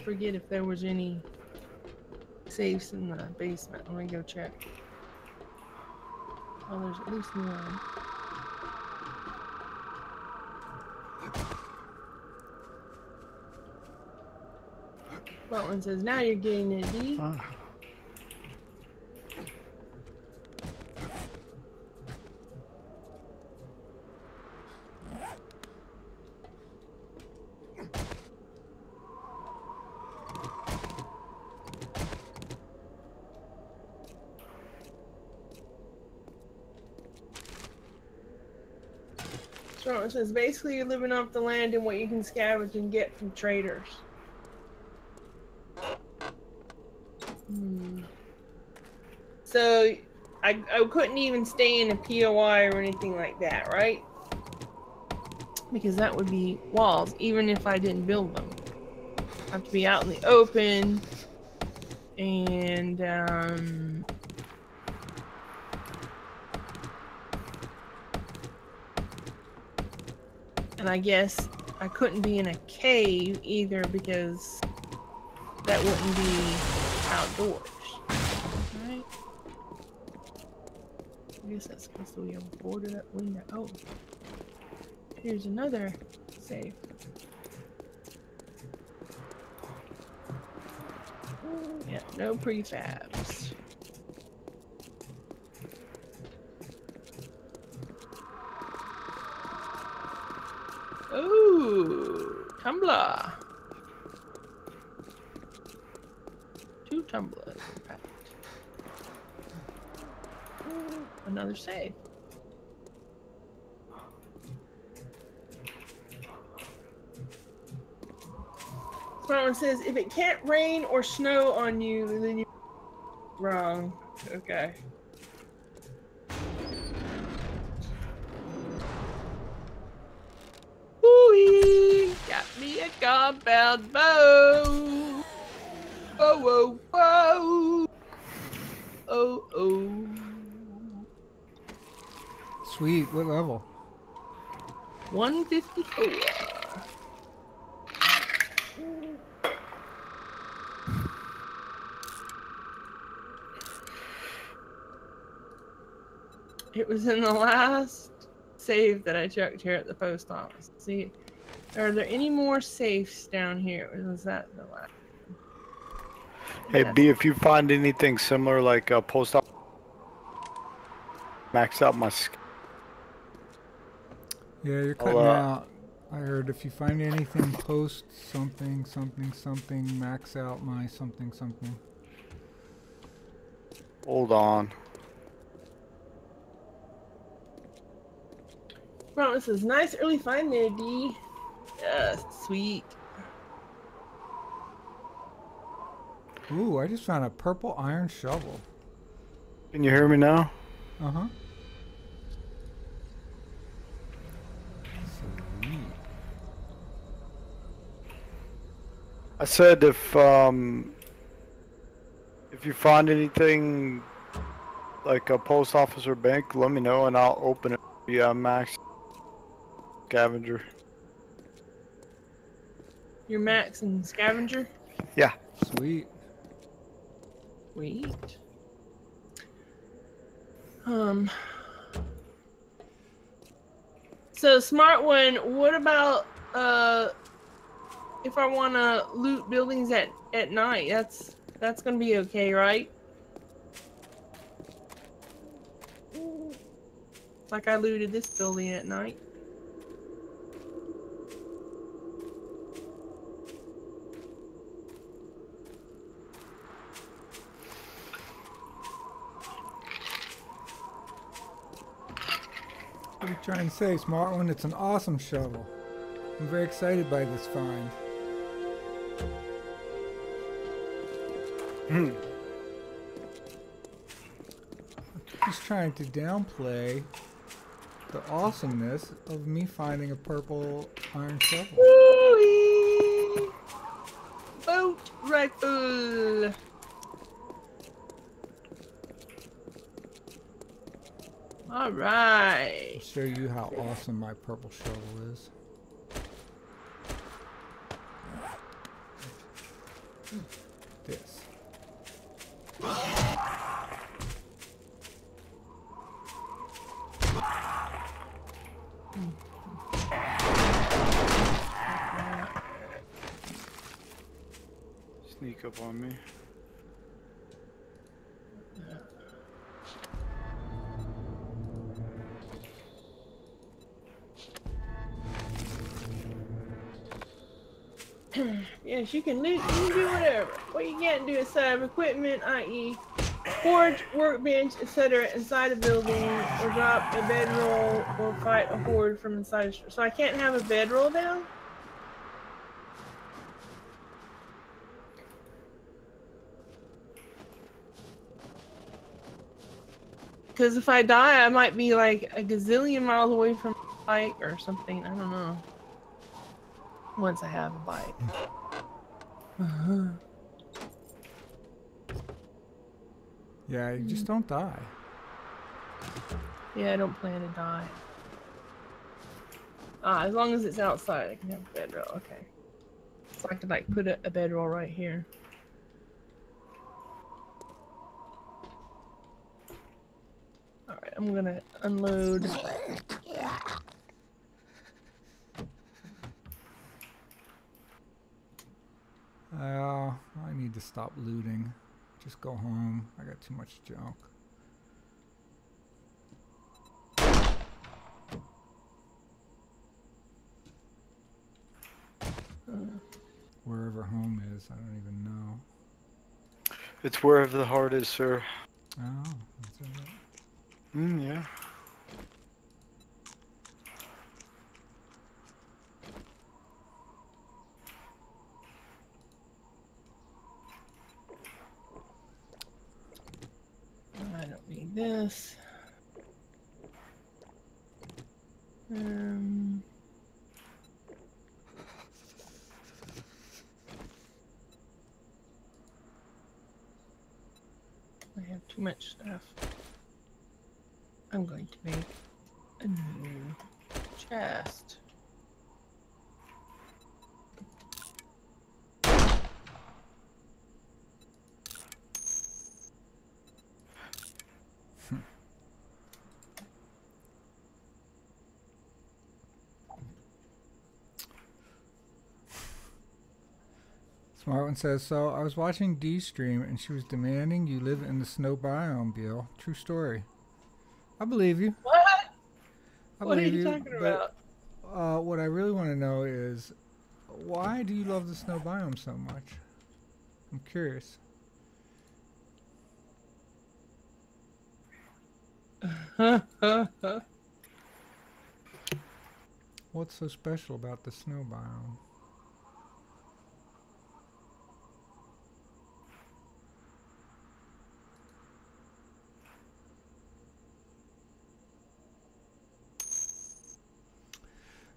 Forget if there was any safes in the basement. Let me go check. Oh, there's at least one. One says, now you're getting it, D. So it says basically you're living off the land and what you can scavenge and get from traders. So I couldn't even stay in a POI or anything like that, right? Because that would be walls, even if I didn't build them. I have to be out in the open, and I guess I couldn't be in a cave either because that wouldn't be outdoors. Right? I guess that's supposed to be a boarded up window. Oh, here's another safe. Yeah, no prefabs. Ooh, tumbler. 2 tumblers. Another save. Someone says, if it can't rain or snow on you, then you're wrong. Okay. Ooh-wee! Got me a compound bow. Whoa, whoa, whoa. Oh, oh. Sweet. What level? 154. It was in the last save that I checked here at the post office. See, are there any more safes down here? Or was that the last? Hey, B, if you find anything similar like a post office, max out my. Yeah, you're cutting out. I heard if you find anything, post something, something, something, max out my something, something. Hold on. Well, this is nice early find there, D. Yeah, sweet. Ooh, I just found a purple iron shovel. Can you hear me now? Uh-huh. Sweet. I said if you find anything like a post office or bank, let me know and I'll open it. Yeah, Max Scavenger. Your Max and Scavenger? Yeah. Sweet. Sweet. So smart one, what about if I want to loot buildings at night? That's gonna be okay, right? Like I looted this building at night. What are you trying to say, smart one? It's an awesome shovel. I'm very excited by this find. Just trying to downplay the awesomeness of me finding a purple iron shovel. Woo-wee! Boat rifle. All right. I'll show you how awesome my purple shovel is. This. Sneak up on me. Yes, you can loot, you can do whatever. What you can't do is set up equipment, i.e. forge, workbench, etc. inside a building, or drop a bedroll, or fight a horde from inside a store. So I can't have a bedroll down? Because if I die, I might be like a gazillion miles away from a bike or something. I don't know. Once I have a bike. Yeah, you just don't die. Yeah, I don't plan to die. Ah, as long as it's outside, I can have a bedroll. Okay. So I could like put a bedroll right here. Alright, I'm gonna unload. I need to stop looting. Just go home. I got too much junk. Wherever home is, I don't even know. It's wherever the heart is, sir. Oh, that's it. Yeah. I don't need this. I have too much stuff. I'm going to make a new chest. Smart one says, so I was watching Dee's stream and she was demanding you live in the snow biome, Bill. True story. I believe you. What? I What are believe you talking but about? what I really want to know is, why do you love the snow biome so much? I'm curious. What's so special about the snow biome?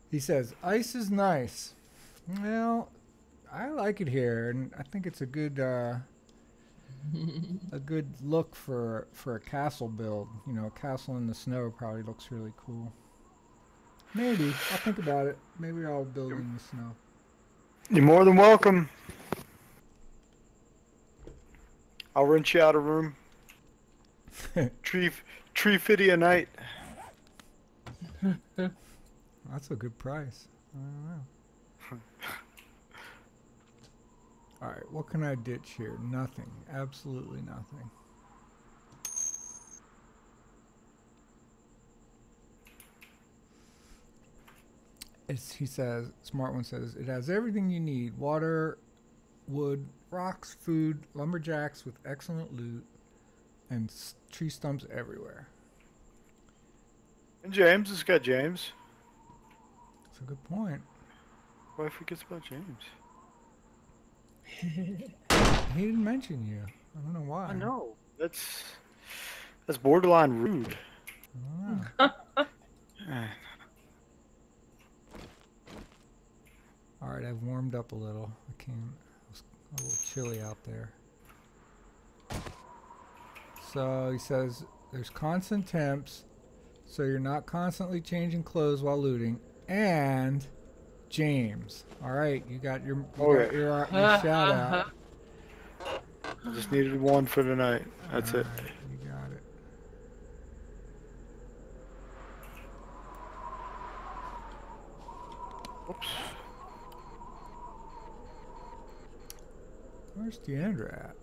He says, ice is nice. Well, I like it here, and I think it's a good look for a castle build. You know, a castle in the snow probably looks really cool. Maybe. I'll think about it. Maybe I'll build in the snow. You're more than welcome. I'll rent you out a room. Tree fitty a night. That's a good price. I don't know. Alright, what can I ditch here? Nothing. Absolutely nothing. He says, Smart One says, it has everything you need. Water, wood, rocks, food, lumberjacks with excellent loot, and tree stumps everywhere. And James, it's got James. That's a good point. Why forgets about James? He didn't mention you. I don't know why. I know. That's borderline rude. I don't know. Alright, I've warmed up a little. It was a little chilly out there. So he says there's constant temps, so you're not constantly changing clothes while looting. And James. Alright, you got your shout out. I just needed one for tonight. That's it. You got it. Oops. Where's Dianddra at?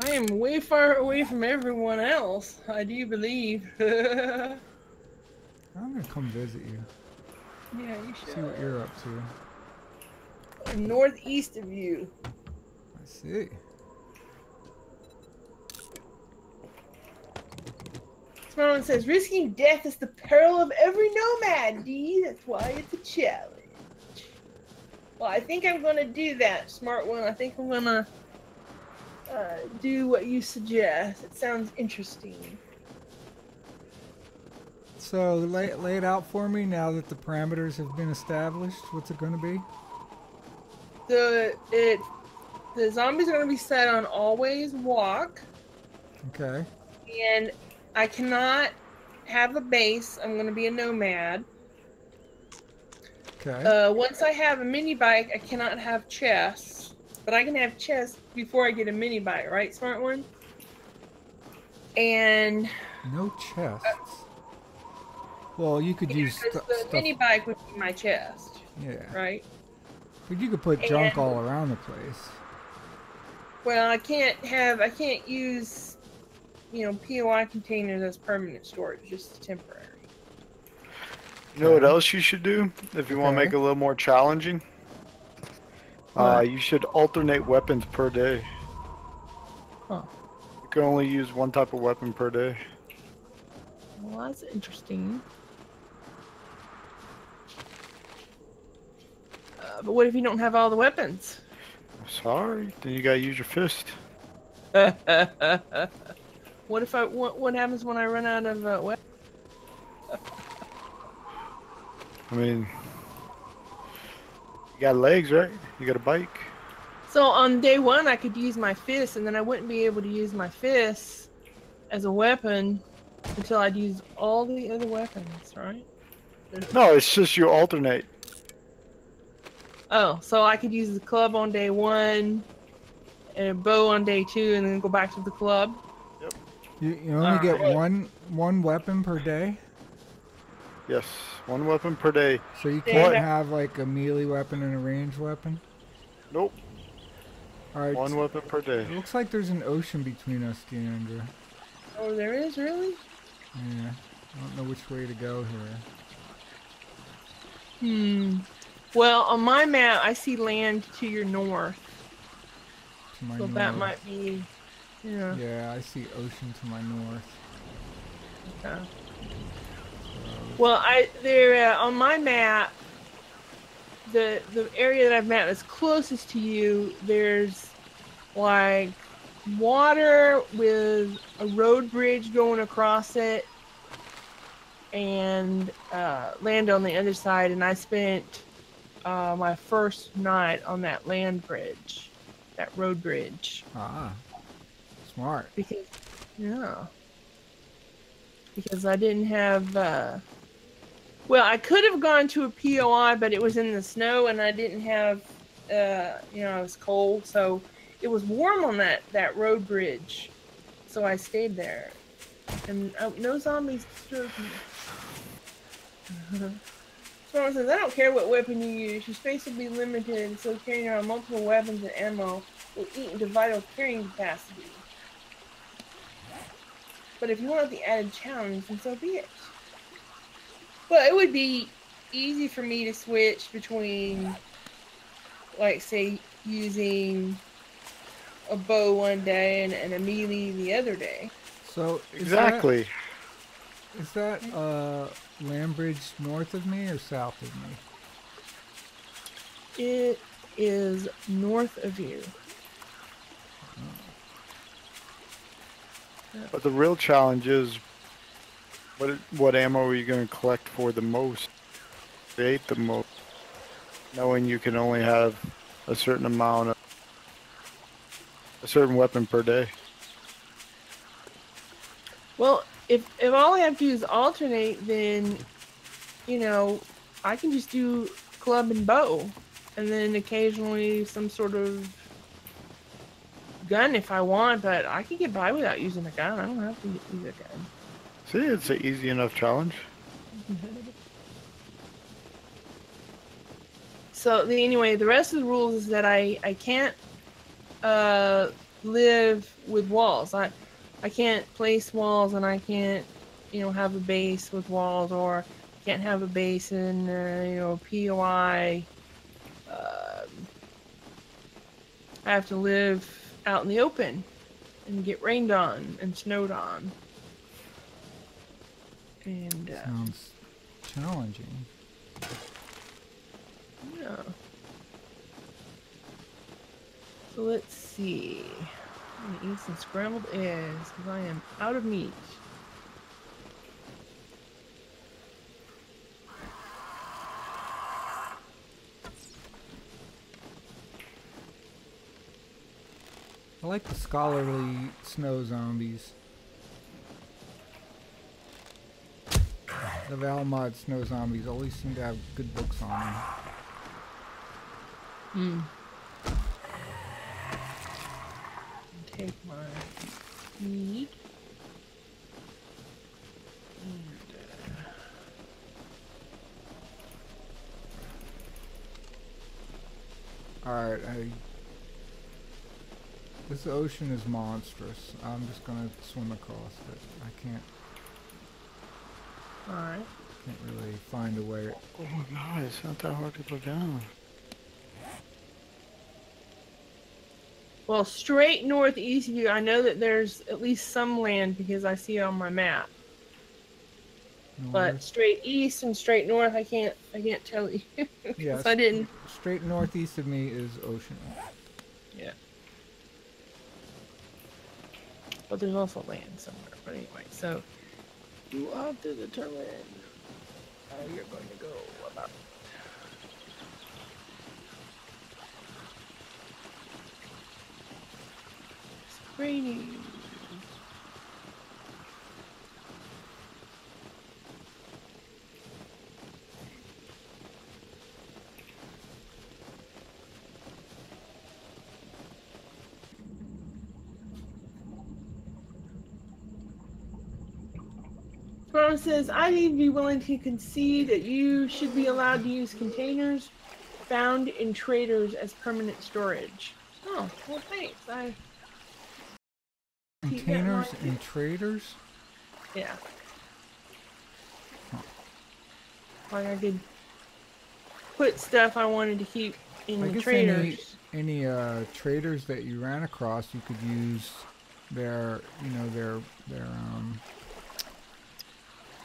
I am way far away from everyone else, I do believe. I'm gonna come visit you. Yeah, you should. See what you're up to. I'm northeast of you. I see. Someone says, risking death is the peril of every nomad, D. That's why it's a challenge. Well, I think I'm going to do that, Smart One. I think I'm going to do what you suggest. It sounds interesting. So lay it out for me now that the parameters have been established. What's it going to be? The zombies are going to be set on always walk. Okay. And I cannot have a base. I'm going to be a nomad. Okay. Once I have a mini bike, I cannot have chests. But I can have chests before I get a mini bike, right, Smart One? And no chests. Well, you could use the stuff. mini bike would be my chest. Yeah. Right. But you could put junk all around the place. Well, I can't use, POI containers as permanent storage, just temporary. You know what else you should do if you want to make it a little more challenging? You should alternate weapons per day. Huh. You can only use one type of weapon per day. Well, that's interesting. But what if you don't have all the weapons? Sorry, then you gotta use your fist. What if what happens when I run out of weapons? I mean, you got legs, right? You got a bike. So on day one, I could use my fist, and then I wouldn't be able to use my fist as a weapon until I'd used all the other weapons, right? No, it's just you alternate. Oh, so I could use the club on day one, and a bow on day two, and then go back to the club? Yep. You only get one weapon per day? Yes, one weapon per day. So you can't have like a melee weapon and a ranged weapon? Nope. Alright. One weapon per day. It looks like there's an ocean between us, Dianddra. Oh, there is, really? Yeah. I don't know which way to go here. Well, on my map, I see land to your north. To my So north. that might be, yeah. Yeah, I see ocean to my north. Okay. So, Well, on my map, the area that I've mapped that's closest to you, there's like water with a road bridge going across it, and land on the other side. And I spent my first night on that land bridge, that road bridge. smart. Because I didn't have. Well, I could have gone to a POI, but it was in the snow, and I didn't have. It was cold, so it was warm on that road bridge, so I stayed there, and no zombies disturbed me. Someone says, I don't care what weapon you use, your space will be limited, so carrying around multiple weapons and ammo will eat into vital carrying capacity. But if you want the added challenge, then so be it. Well, it would be easy for me to switch between, like, say, using a bow one day and a melee the other day. So Exactly. Is that land bridge north of me or south of me? It is north of you. But the real challenge is, what ammo are you going to collect for the most? Create the most, knowing you can only have a certain amount of a certain weapon per day. Well, if all I have to do is alternate, then, I can just do club and bow, and then occasionally some sort of gun if I want, but I can get by without using a gun. I don't have to use a gun. See, it's an easy enough challenge. So anyway, the rest of the rules is that I can't live with walls. I can't place walls, and I can't have a base with walls, or can't have a base in POI. I have to live out in the open and get rained on and snowed on. And Sounds challenging. yeah. So let's see. I'm gonna eat some scrambled eggs because I am out of meat. I like the scholarly snow zombies. The Valmod snow zombies always seem to have good books on them. Take my meat. Alright, this ocean is monstrous. I'm just gonna swim across it. I can't Alright. really find a way. Oh my god, it's not that hard to go down. Well, straight northeast of you, I know that there's at least some land because I see it on my map. But North. straight east and straight north, I can't tell you. Yes. I didn't. Straight northeast of me is ocean. Yeah. But there's also land somewhere. But anyway, so you will have to determine how you're going to go about it. It's raining. Ron says, I need to be willing to concede that you should be allowed to use containers found in traders as permanent storage. Oh, well, thanks. Containers and traders? Yeah. Like I could put stuff I wanted to keep in I the guess traders. any traders that you ran across, you could use their, you know, their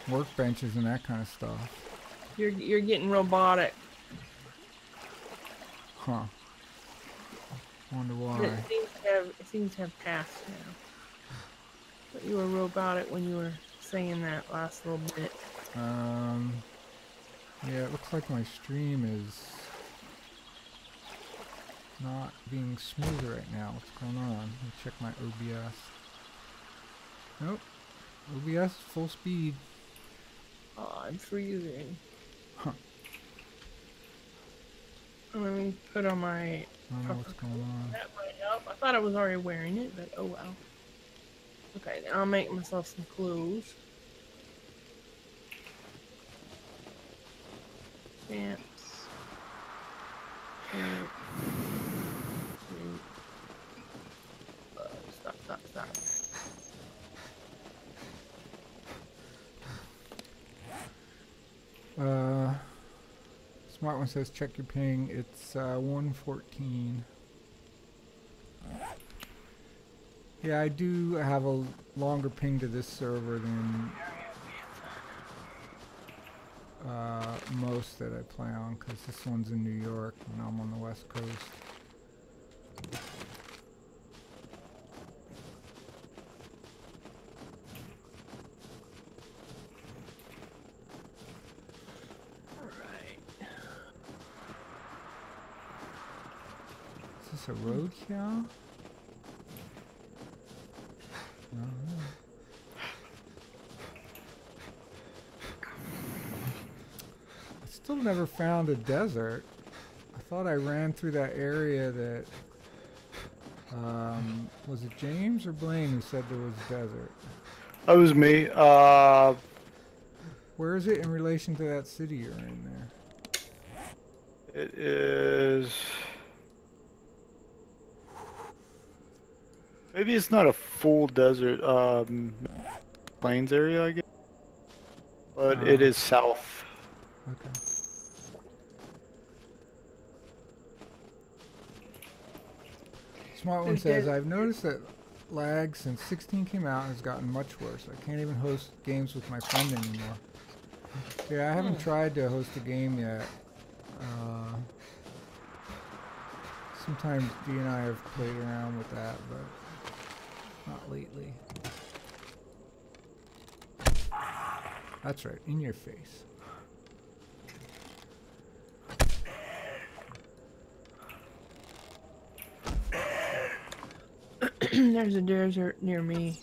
workbenches and that kind of stuff. You're getting robotic. Huh. Wonder But why. it seems to have passed now. But you were robotic when you were saying that last little bit. Yeah, it looks like my stream is not being smooth right now. What's going on? Let me check my OBS. Nope. OBS is full speed. Oh, I'm freezing. Huh. Let me put on my... I don't know what's going on. That might help. I thought I was already wearing it, but oh well. Okay, now I'll make myself some clothes. Stamps. Stop. Smart one says check your ping. It's 114. Yeah, I do have a longer ping to this server than most that I play on, because this one's in New York and I'm on the West Coast. Is this a roadkill? No. I still never found a desert. I thought I ran through that area that was it James or Blaine who said there was a desert? That was me. Where is it in relation to that city you're in there? It is... Maybe it's not a full desert, plains area, I guess. But it is south. Okay. Smart one says, I've noticed that lag since 16 came out has gotten much worse. I can't even host games with my friend anymore. Yeah, I haven't tried to host a game yet. Sometimes Dee and I have played around with that, but not lately. That's right, in your face. There's a desert near me.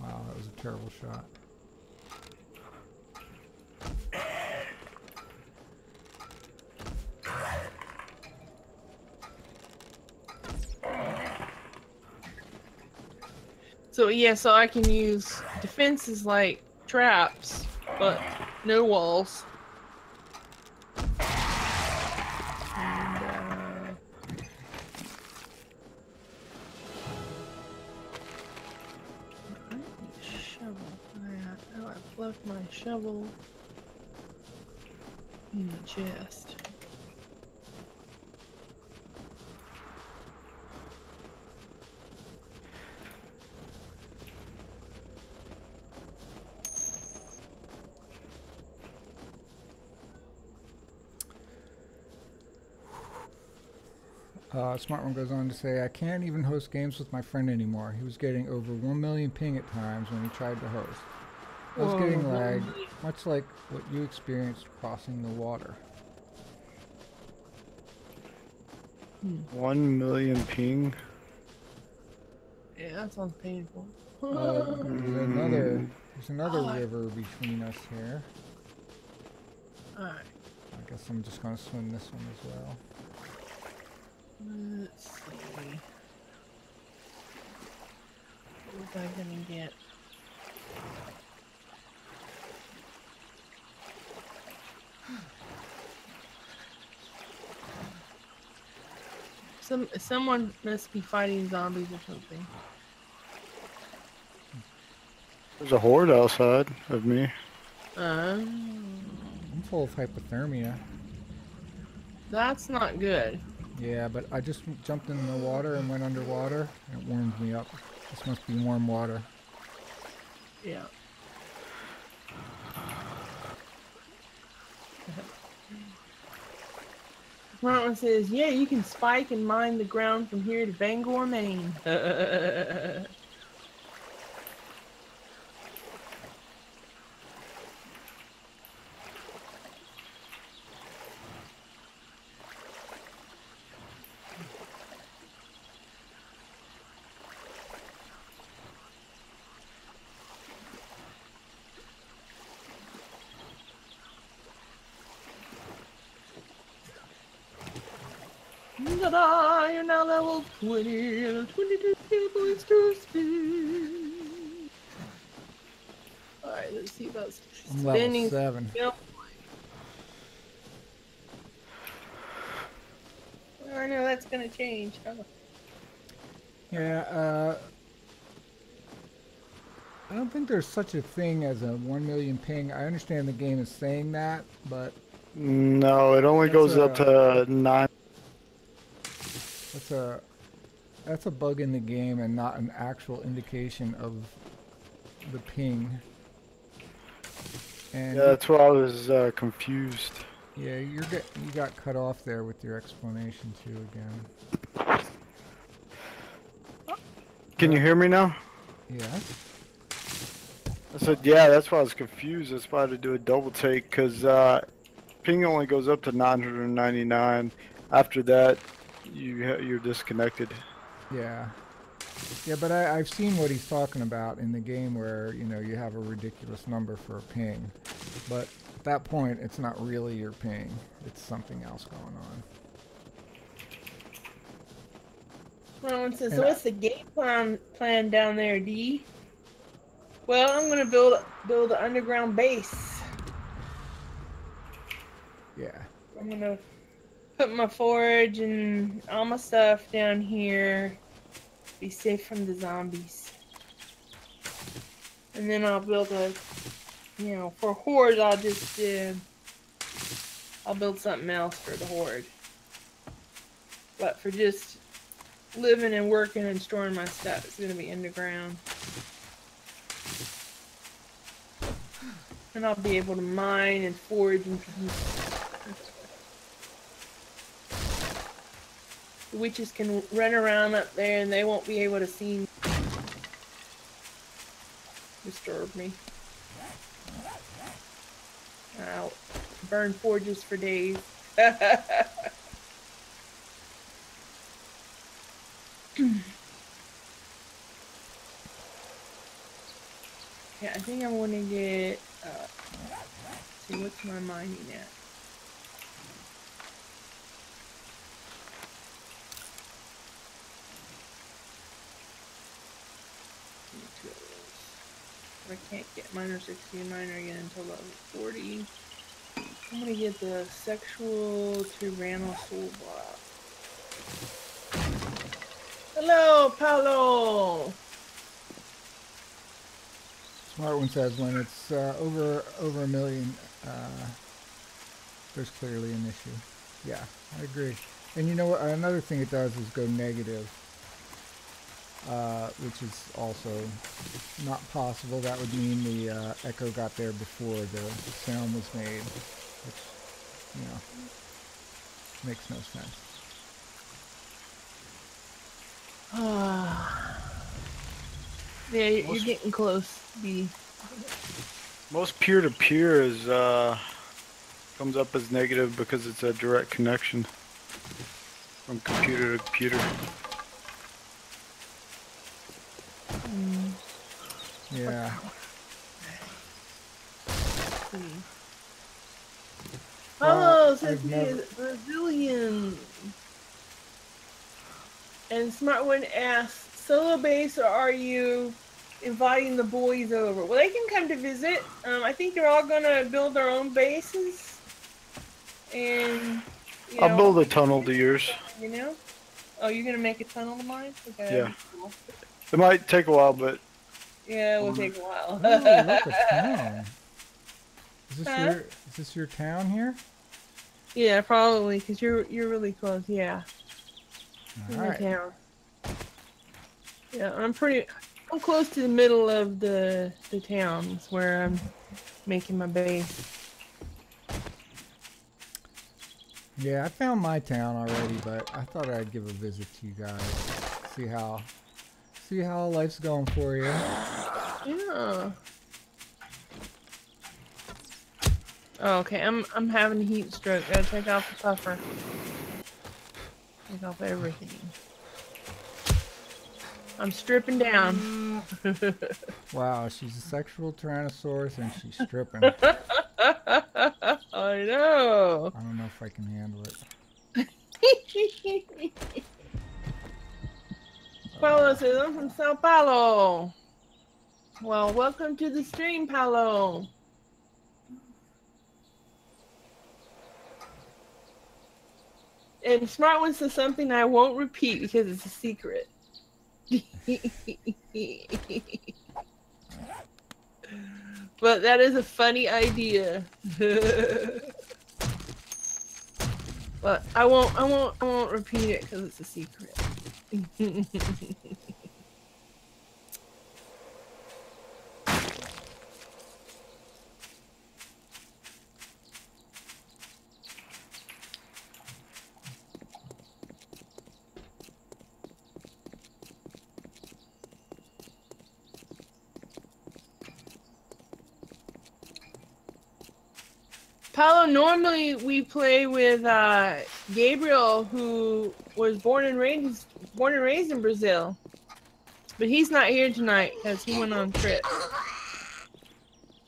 Wow, that was a terrible shot. So yeah, so I can use defenses like traps, but no walls. And, I need a shovel. Oh, I've left my shovel in the chest. Smart one goes on to say, I can't even host games with my friend anymore. He was getting over 1 million ping at times when he tried to host. I was getting lag, much like what you experienced crossing the water. 1 million ping. Yeah, that sounds painful. There's another river between us here. Alright. I guess I'm just going to swim this one as well. Let's see. What was I gonna get? Someone must be fighting zombies or something. There's a horde outside of me. I'm full of hypothermia. That's not good. Yeah, but I just jumped in the water and went underwater, and it warmed me up. This must be warm water. Yeah. Martin says, yeah, you can spike and mine the ground from here to Bangor, Maine. Ta-da! You're now level 20, 22 points to spin. Alright, let's see about I'm level spinning. 7. I know that's gonna change. Oh. Yeah, I don't think there's such a thing as a 1 million ping. I understand the game is saying that, but No, it only goes up to 9. That's a bug in the game and not an actual indication of the ping. And Yeah, that's why I was confused. yeah, you got cut off there with your explanation too again. Can you hear me now? Yeah. I said, yeah, that's why I was confused. That's why I had to do a double take, because ping only goes up to 999. After that, you're disconnected. Yeah. Yeah, but I've seen what he's talking about in the game where, you know, you have a ridiculous number for a ping. But at that point, it's not really your ping. It's something else going on. Ron says, so what's the game plan down there, D? Well, I'm gonna build an underground base. Yeah. I'm gonna put my forage and all my stuff down here. Be safe from the zombies. And then I'll build for horde, I'll just, I'll build something else for the horde. But for just living and working and storing my stuff, it's gonna be underground. And I'll be able to mine and forage and the witches can run around up there and they won't be able to see me. Disturb me. I'll burn forges for days. Yeah, I think I'm gonna get, let's see, what's my mining at? I can't get miner 60 and miner again until level 40. I'm gonna get the sexual tyrannosaur block. Hello, Paolo! Smart one says when it's over a million, there's clearly an issue. Yeah, I agree. And you know what? Another thing it does is go negative, which is also not possible. That would mean the echo got there before the sound was made, which, you know, makes no sense. Yeah, you're getting close, B. Most peer-to-peer is comes up as negative because it's a direct connection from computer to computer. Yeah. Oh, says he is Brazilian. And Smart One asks, solo base or are you inviting the boys over? Well, they can come to visit. I think they're all gonna build their own bases. And I'll build a tunnel to yours. You know? Oh, you're gonna make a tunnel to mine? Okay. Yeah. It might take a while, but Yeah, it will take a while. Oh, look, a town. Huh? Is this your town here? Yeah, probably, because you're really close. Yeah, in the Alright. town. Yeah, I'm close to the middle of the town. It's where I'm making my base. Yeah, I found my town already, but I thought I'd give a visit to you guys. See how life's going for you. Yeah. Oh, okay, I'm having a heat stroke. Gotta take off the puffer. Take off everything. I'm stripping down. Wow, she's a sexual tyrannosaurus and she's stripping. I know. I don't know if I can handle it. Paulo says, I'm from Sao Paulo. Well, welcome to the stream, Paulo. And Smart One says something I won't repeat because it's a secret. But that is a funny idea. But I won't repeat it because it's a secret. Paulo, normally we play with Gabriel, who was born and raised in Brazil, but he's not here tonight because he went on a trip.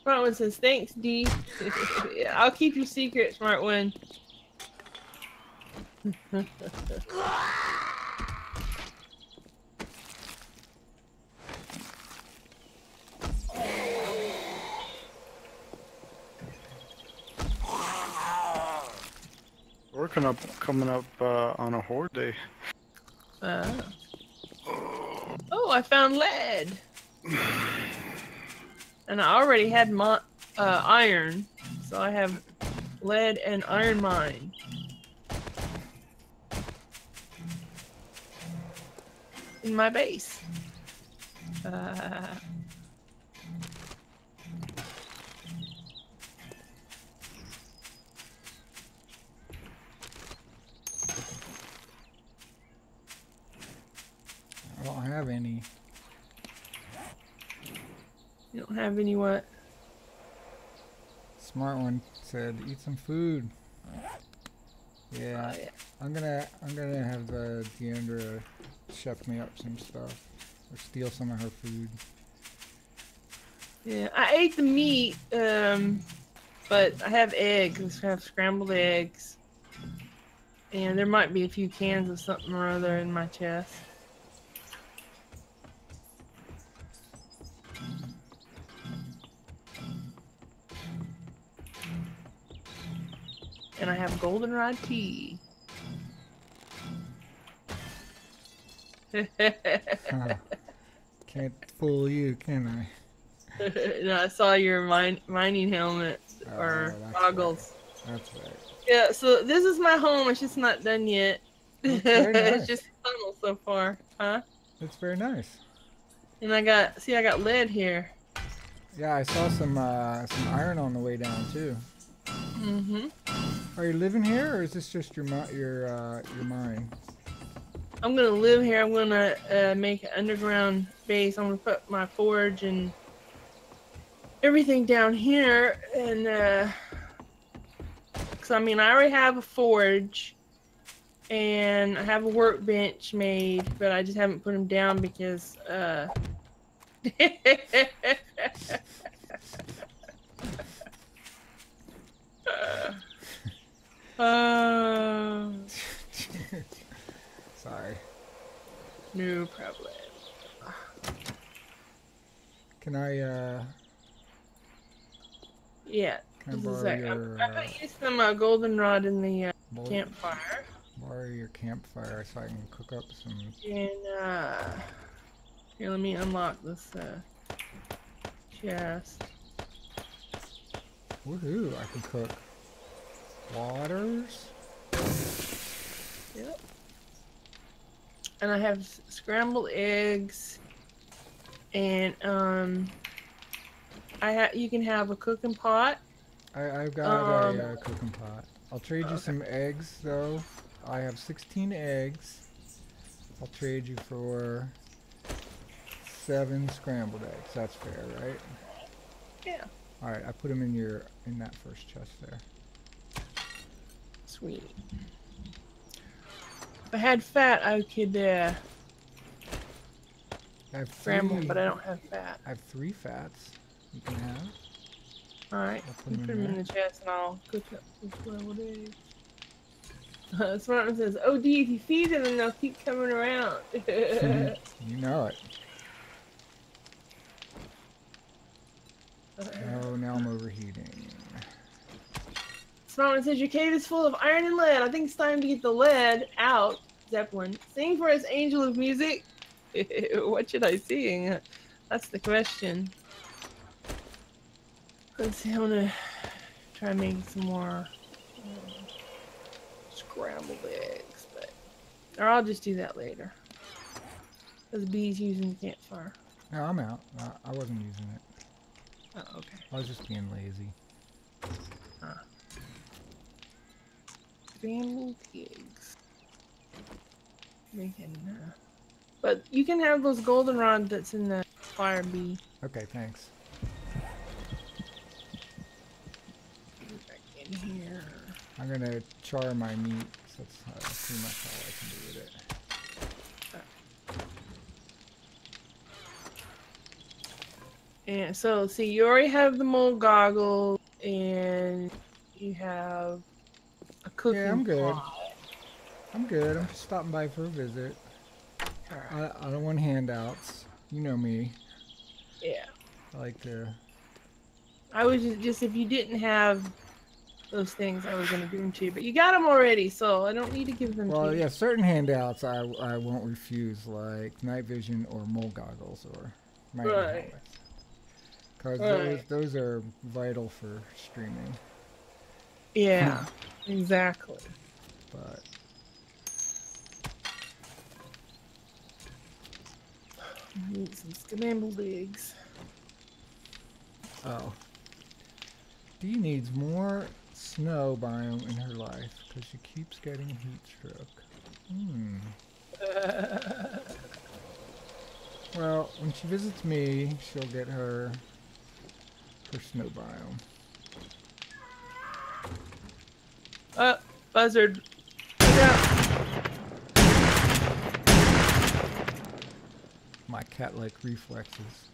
Smart One says, "Thanks, D." Yeah, I'll keep your secret, Smart One. We're coming up on a horde day. Oh, I found lead. And I already had iron, so I have lead and iron mine. In my base. I don't have any. You don't have any what? Smart One said, "Eat some food." Yeah, Oh, yeah. I'm gonna have Dianddra chef me up some stuff or steal some of her food. Yeah, I ate the meat, but I have eggs. I have scrambled eggs. And there might be a few cans of something or other in my chest. And I have goldenrod tea. Can't fool you, can I? No, I saw your mining helmet or that's goggles. Right. That's right. Yeah, so this is my home. It's just not done yet. That's very nice. It's just a tunnel so far, huh? That's very nice. And I got lead here. Yeah, I saw some iron on the way down too. Mm-hmm. Are you living here, or is this just your mine? I'm gonna live here. I'm gonna make an underground base. I'm gonna put my forge and everything down here, and cause I mean I already have a forge, and I have a workbench made, but I just haven't put them down because Sorry. No problem. Can I Yeah. can I Just a borrow sec. your I put you some goldenrod in the campfire. borrow your campfire so I can cook up some? And here, let me unlock this chest. Woohoo! I can cook waters. Yep. And I have scrambled eggs, and you can have a cooking pot. I've got a cooking pot. I'll trade you some eggs though. I have 16 eggs. I'll trade you for 7 scrambled eggs. That's fair, right? Yeah. All right, I put them in that first chest there. Sweet. If I had fat, I could I have scramble, 3. but I don't have fat. I have 3 fats you can have. Alright, I'll put you 'em put in them in there. the chest and I'll cook up the scrambled eggs. Smartman says, "Oh, D, if you feed them, then they'll keep coming around." You know it. Oh, now I'm overheating. Smartman says, "Your cave is full of iron and lead. I think it's time to get the lead out." Zeppelin, sing for us, Angel of Music. What should I sing? That's the question. Let's see, I'm gonna try and make some more scrambled eggs, or I'll just do that later. Because B's using the campfire. No, I'm out. I wasn't using it. Oh, okay. I was just being lazy. Scrambled eggs. But you can have those goldenrod that's in the fire, B. Okay, thanks. Back in here. I'm gonna char my meat. So that's pretty much all I can do with it. And so, see, you already have the mold goggles, and you have a cooking Yeah, I'm good. pot. I'm good. I'm just stopping by for a visit. I don't want handouts. You know me. Yeah. I like to... I was just if you didn't have those things, I was going to give them to you. But you got them already, so I don't need to give them Well, to you. yeah, certain handouts I won't refuse, like night vision or mole goggles or mining Right. helmets. Because Right. those are vital for streaming. Yeah, exactly. But I need some scrambled eggs. oh, Dee needs more snow biome in her life because she keeps getting heat stroke. Well, when she visits me, she'll get her snow biome. Buzzard. Look out. My cat-like reflexes.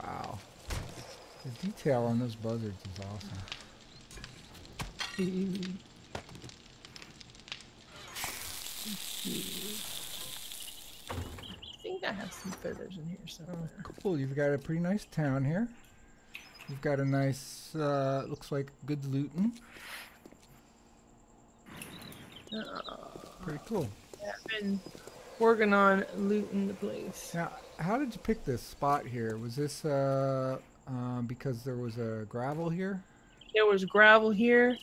Wow. The detail on those buzzards is awesome. I think I have some feathers in here somewhere. Oh, cool. You've got a pretty nice town here. You've got a nice, looks like good looting. Pretty cool. Yeah, I've been working on looting the place. Now, how did you pick this spot here? Was this because there was a gravel here? There was gravel here,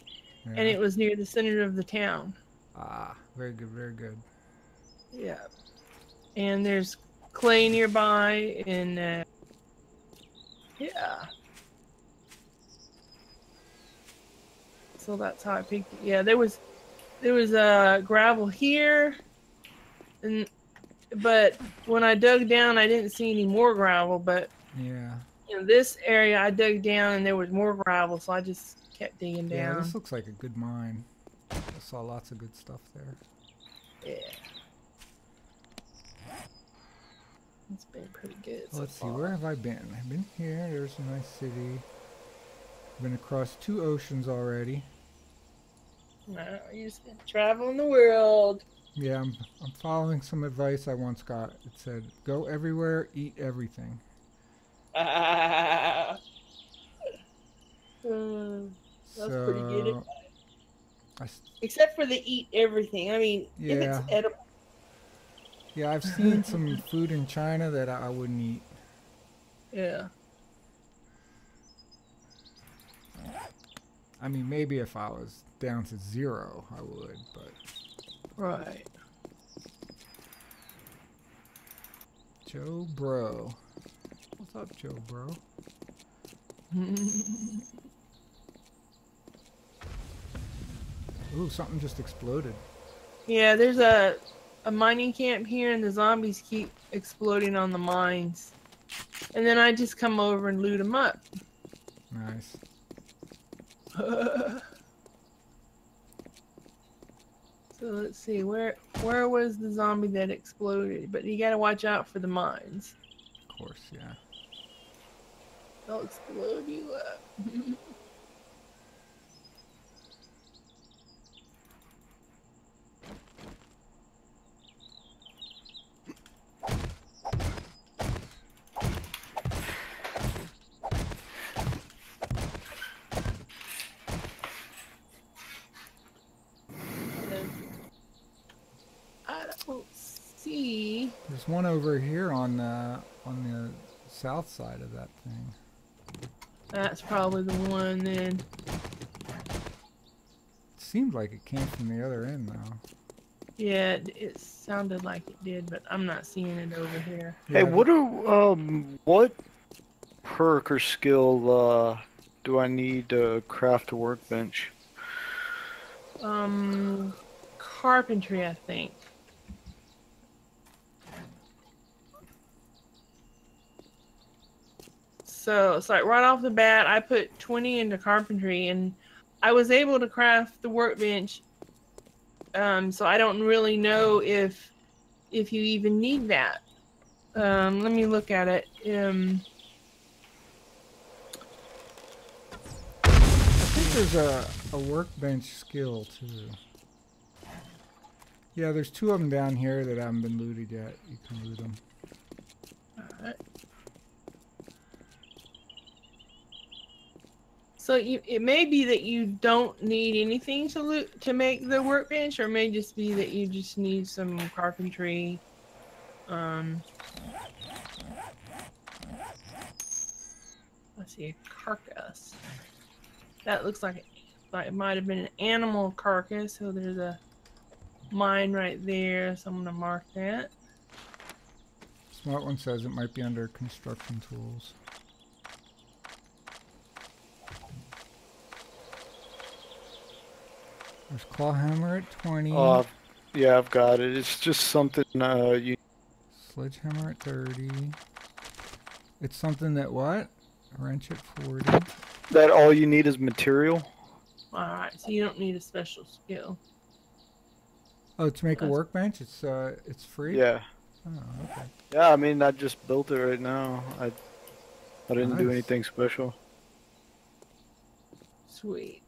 Yeah. and it was near the center of the town. Ah, very good, very good. Yeah. And there's clay nearby, and yeah. So that's how I picked it. Yeah, there was gravel here, but when I dug down, I didn't see any more gravel. But Yeah. in this area, I dug down, and there was more gravel, so I just kept digging Yeah, down. this looks like a good mine. I saw lots of good stuff there. Yeah. It's been pretty good. Well, let's see, so far. where have I been? I've been here. There's a nice city. Been across 2 oceans already. No, you just been traveling the world. Yeah, I'm following some advice I once got. It said, go everywhere, eat everything. That's pretty good. So, Except for the eat everything. I mean, if it's Yeah. edible, Yeah, I've seen some food in China that I wouldn't eat. Yeah. I mean, maybe if I was down to 0, I would, but... Right. Joe Bro. What's up, Joe Bro? Ooh, something just exploded. Yeah, there's a mining camp here, and the zombies keep exploding on the mines. And then I just come over and loot them up. Nice. So let's see, where was the zombie that exploded? But you gotta watch out for the mines. Of course, yeah. They'll explode you up. I don't see. There's one over here on the south side of that thing. That's probably the one then. It seemed like it came from the other end, though. Yeah, it sounded like it did, but I'm not seeing it over here. Yeah, Hey, what perk or skill do I need to craft a workbench? Carpentry, I think. So it's like right off the bat, I put 20 into carpentry, and I was able to craft the workbench. So I don't really know if you even need that. Let me look at it. I think there's a workbench skill too. Yeah, there's 2 of them down here that haven't been looted yet. You can loot them. Alright. So it may be that you don't need anything to loot to make the workbench, or it may just be that you just need some carpentry. Let's see, a carcass. That looks like it might have been an animal carcass. So there's a mine right there. So I'm gonna mark that. Smart one says it might be under construction tools. There's claw hammer at 20. Yeah, I've got it. It's just something you. Sledgehammer at 30. It's something that what? Wrench at 40. That all you need is material. Alright, so you don't need a special skill. Oh, to make a workbench, it's free? Yeah. Oh, okay. Yeah, I mean, I just built it right now. I didn't do Nice. anything special. Sweet.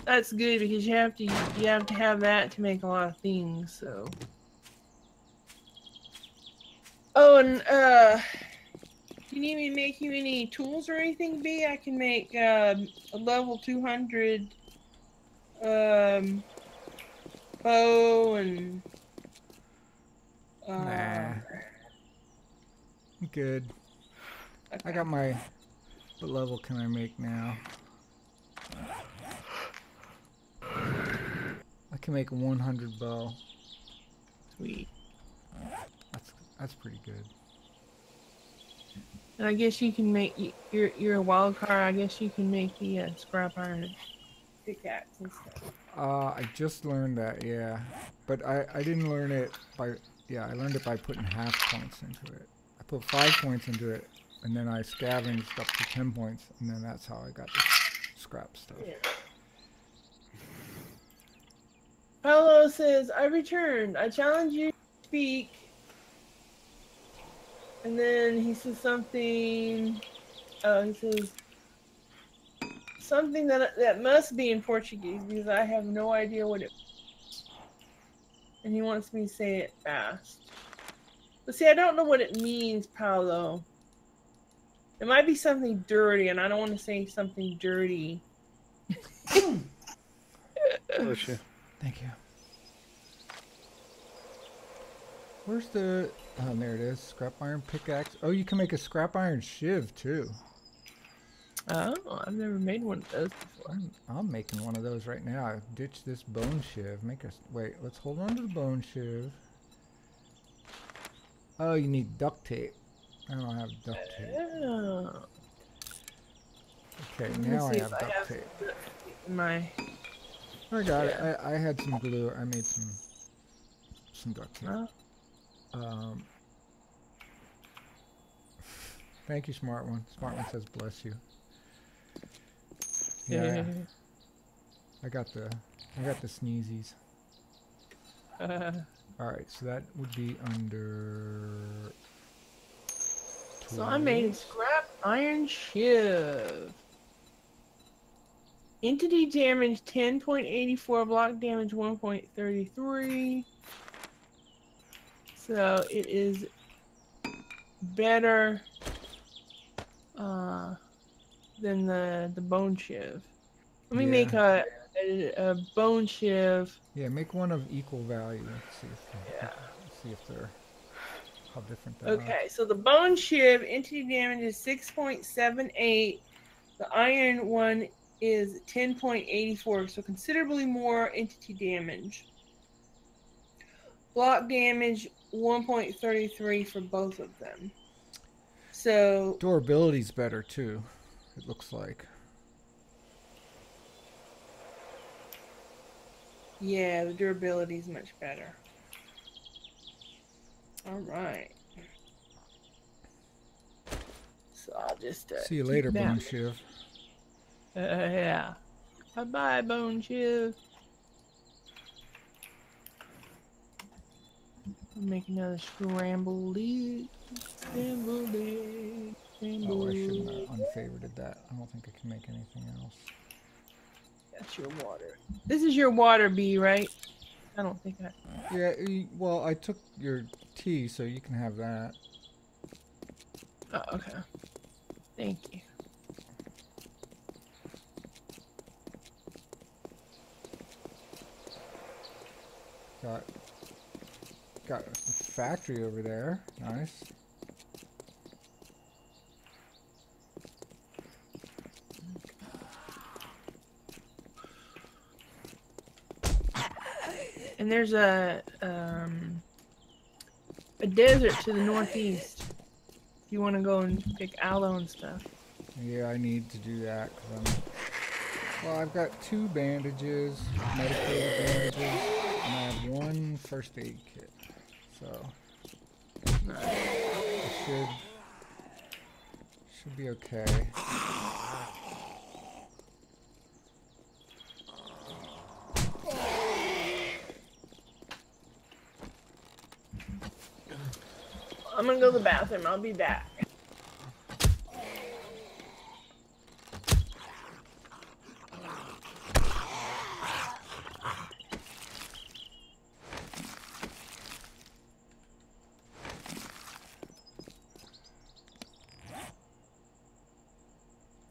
That's good because you have to have that to make a lot of things. So. Oh, and you need me to make you any tools or anything, B? I can make a level 200 bow and Nah. I'm good. okay. I got my... What level can I make now? I can make a 100 bow. Sweet. That's pretty good. And I guess you can make you're a wild card. I guess you can make the scrap iron pickaxe and stuff. I just learned that, yeah. But I didn't learn it by... Yeah, I learned it by putting half points into it. I put 5 points into it, and then I scavenged up to 10 points, and then that's how I got the scrap stuff. Yeah. Paolo says, I returned. I challenge you to speak. And then he says something. Oh, he says something that must be in Portuguese because I have no idea what it is. And he wants me to say it fast. But see, I don't know what it means, Paolo. It might be something dirty, and I don't want to say something dirty. Bless you. Thank you. Where's the... Oh, there it is. Scrap iron pickaxe. Oh, you can make a scrap iron shiv, too. Oh, I've never made one of those before. I'm making one of those right now. Ditch this bone shiv. Make us... Wait, let's hold on to the bone shiv. Oh, you need duct tape. I don't have duct tape. Oh. Okay, Let me now I see have if duct tape. In my... I got it. I had some glue. I made some duct tape. Oh. Thank you, Smart One. Smart One says bless you. Yeah. I got the sneezies. Alright, so that would be under... So I made a scrap iron shiv. Entity damage 10.84, block damage 1.33. So it is better than the bone shiv. Let me make a bone shiv. Yeah, make one of equal value. Let's see if they're how different they are. Okay, so the bone shiv entity damage is 6.78. The iron one is 10.84, so considerably more entity damage. Block damage 1.33 for both of them. So durability's better too, it looks like. Yeah, the durability is much better. All right. So I'll just see you later, Bone Shiv. Yeah. Bye-bye, Bone Shiv. I'll make another scrambled egg. Scrambled egg. Oh, I shouldn't have unfavorited that. I don't think I can make anything else. That's your water. This is your water, B, right? I don't think I... Yeah, well, I took your tea, so you can have that. Oh, okay. Thank you. Got a factory over there. Nice. And there's a desert to the northeast. If you want to go and pick aloe and stuff. Yeah, I need to do that because well, I've got 2 bandages, medicated bandages, and I have 1 first aid kit. So I should be okay. I'm gonna go to the bathroom. I'll be back.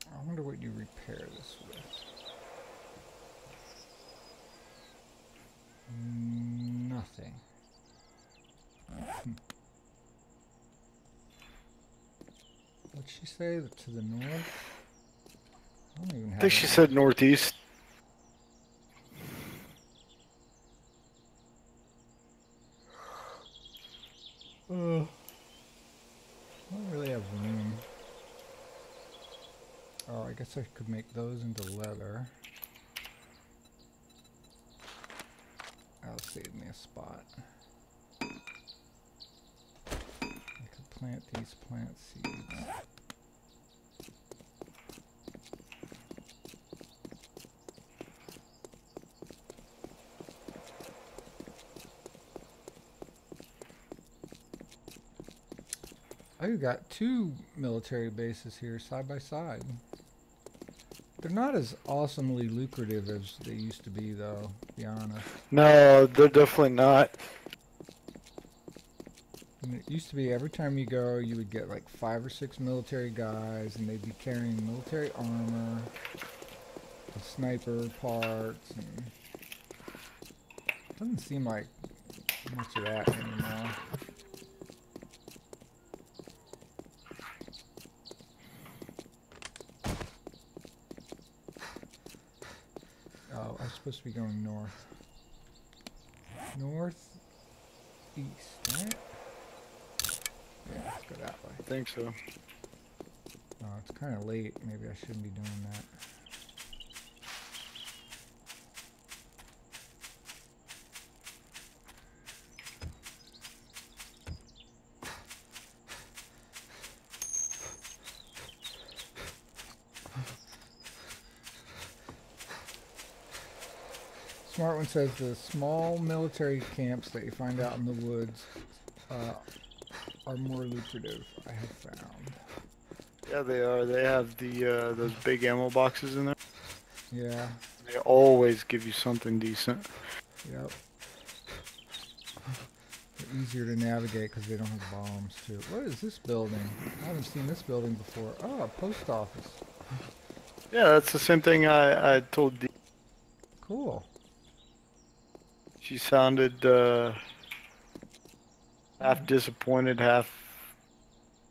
I wonder what you repair this with. Nothing. What'd she say? To the north? I don't even have I think she said northeast. I don't really have room. Oh, I guess I could make those into leather. That'll save me a spot. I could plant these plant seeds. I've got 2 military bases here side by side. They're not as awesomely lucrative as they used to be, though, to be honest. No, they're definitely not. And it used to be every time you go, you would get like 5 or 6 military guys, and they'd be carrying military armor, and sniper parts, and it doesn't seem like much of that anymore. Oh, I'm supposed to be going north. North east, right? Yeah, let's go that way. I think so. Oh, it's kind of late. Maybe I shouldn't be doing that. Smart One says the small military camps that you find out in the woods are more lucrative, I have found. Yeah, they are. They have the those big ammo boxes in there. Yeah, They always give you something decent. yep. They're easier to navigate because they don't have bombs, too. What is this building? I haven't seen this building before. Oh, a post office. Yeah, that's the same thing I told Dee. Cool. She sounded half disappointed, half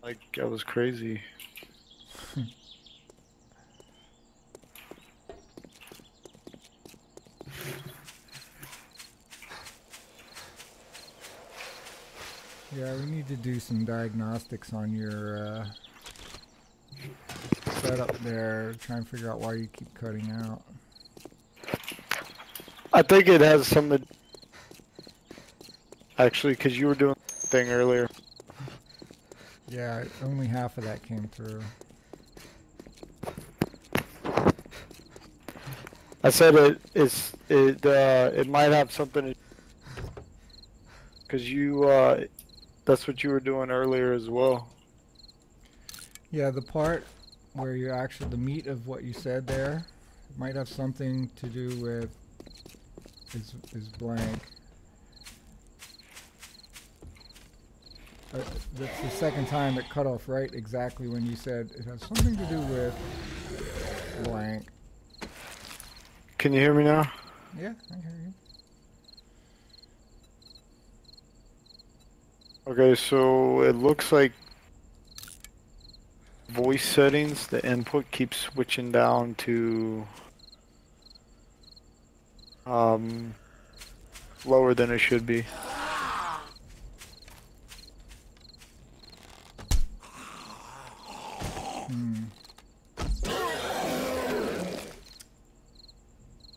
like I was crazy. Yeah, we need to do some diagnostics on your setup there. Try and figure out why you keep cutting out. I think it has something. Actually, because you were doing the thing earlier. Yeah, only half of that came through. I said it might have something because you that's what you were doing earlier as well. Yeah, the part where you actually, the meat of what you said there might have something to do with is blank. That's the second time it cut off right exactly when you said it has something to do with blank. Can you hear me now? Yeah, I hear you. Okay, so it looks like voice settings, the input keeps switching down to lower than it should be.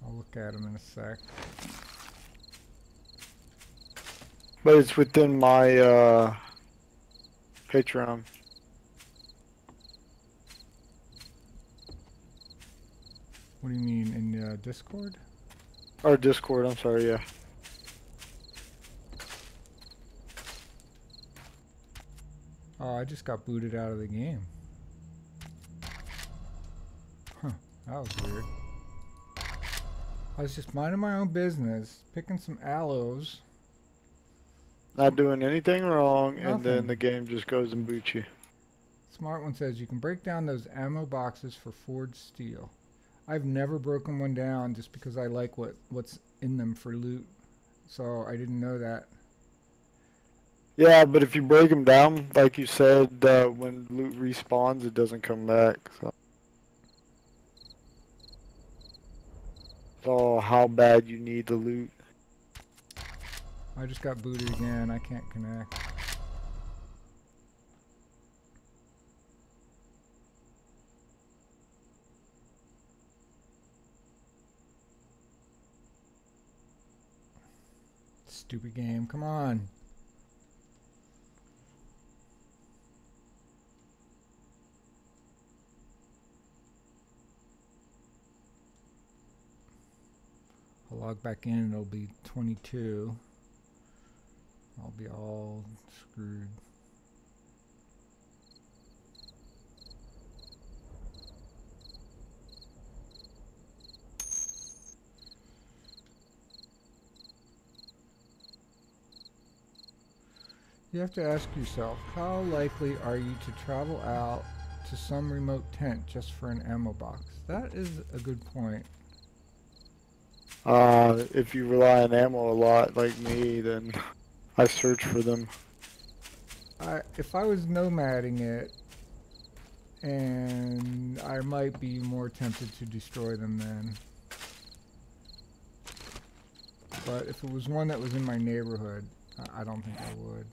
I'll look at them in a sec. But it's within my Patreon. What do you mean, in Discord? Or Discord, I'm sorry, yeah. Oh, I just got booted out of the game. Huh, that was weird. I was just minding my own business, picking some aloes. Not doing anything wrong, and then Nothing. the game just goes and boots you. Smart One says you can break down those ammo boxes for forged steel. I've never broken one down just because I like what's in them for loot. So I didn't know that. Yeah, but if you break them down, like you said, when loot respawns, it doesn't come back. So. So how bad you need the loot. I just got booted again. I can't connect. Stupid game. Come on. I'll log back in and it'll be 22. I'll be all screwed. You have to ask yourself, how likely are you to travel out to some remote tent just for an ammo box? That is a good point. If you rely on ammo a lot like me, then I search for them. If I was nomading it, and I might be more tempted to destroy them then. But if it was one that was in my neighborhood, I don't think I would.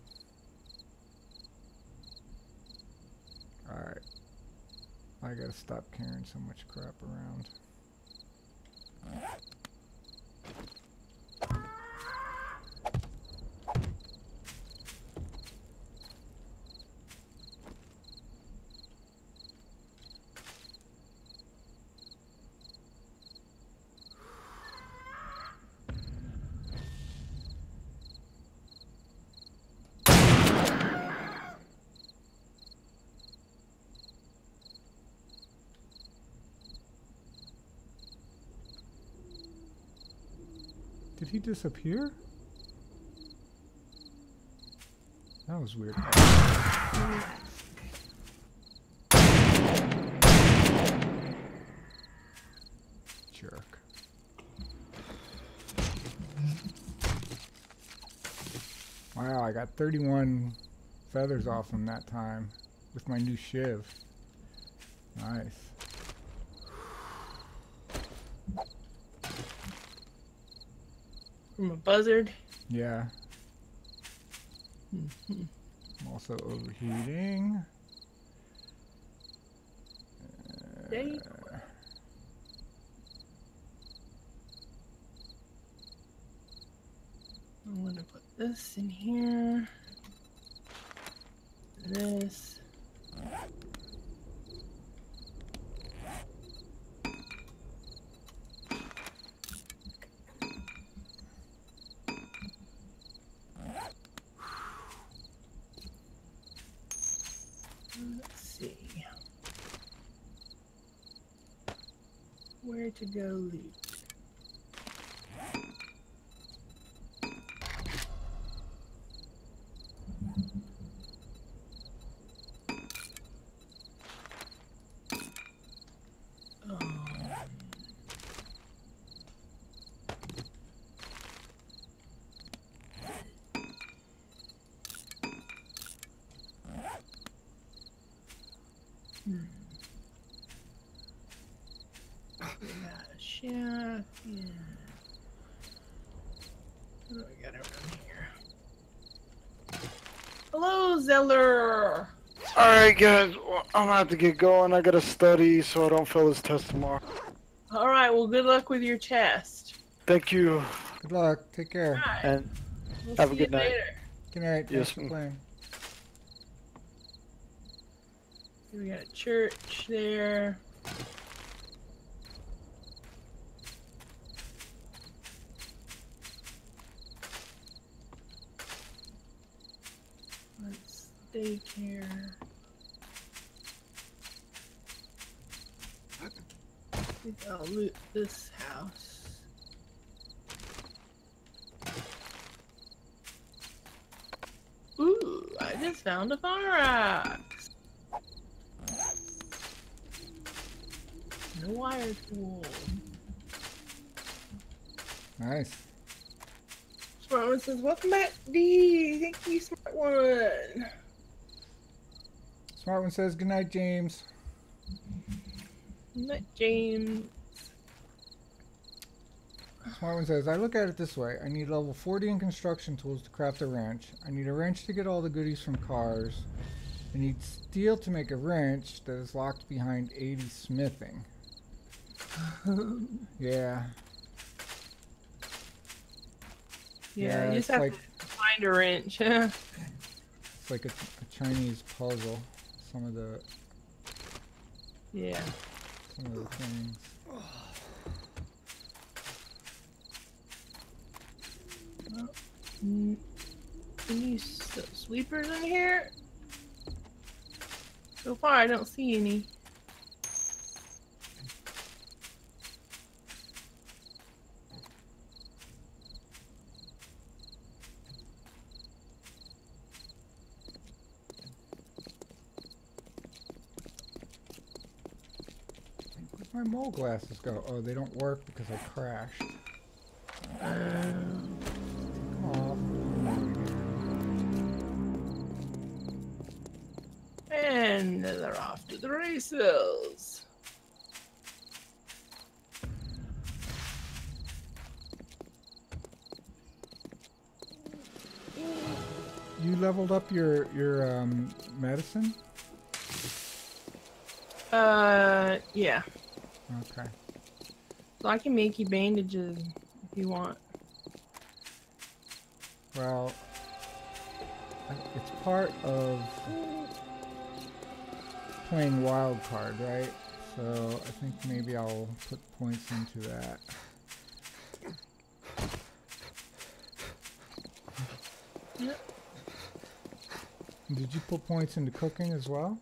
Alright. I gotta stop carrying so much crap around. Did he disappear? That was weird. Jerk. Wow, I got 31 feathers off him that time with my new shiv. Nice. From a buzzard. Yeah. I'm also overheating. Dang. I'm gonna put this in here. This. Let's see. Where to go loot? We got a chef. Yeah. What do we got around here? Hello, Zeller. Alright guys, well, I'm gonna have to get going. I gotta study so I don't fail this test tomorrow. All right. Well, good luck with your chest. Thank you. Good luck. Take care. All right. And We'll have a see good you night. later. Good night. Yes, Thanks for ma'am. playing. We got a church there. Let's daycare. I think I'll loot this house. Ooh, I just found a fire axe. No wire tool. Nice. Smart One says, welcome back, D. Thank you, Smart One. Smart One says, good night, James. Not James. Smart One says, I look at it this way. I need level 40 in construction tools to craft a wrench. I need a wrench to get all the goodies from cars. I need steel to make a wrench that is locked behind 80 smithing. Yeah. Yeah, you just it's have like to find a wrench. it's like a Chinese puzzle. Some of the Yeah. things. Any sweepers in here? So far, I don't see any. Where'd my mole glasses go? Oh, they don't work because I crashed. Take them off. cells. You leveled up your medicine? Yeah. Okay. So I can make you bandages if you want. Well, it's part of playing wild card, right? So I think maybe I'll put points into that. Yep. Did you put points into cooking as well?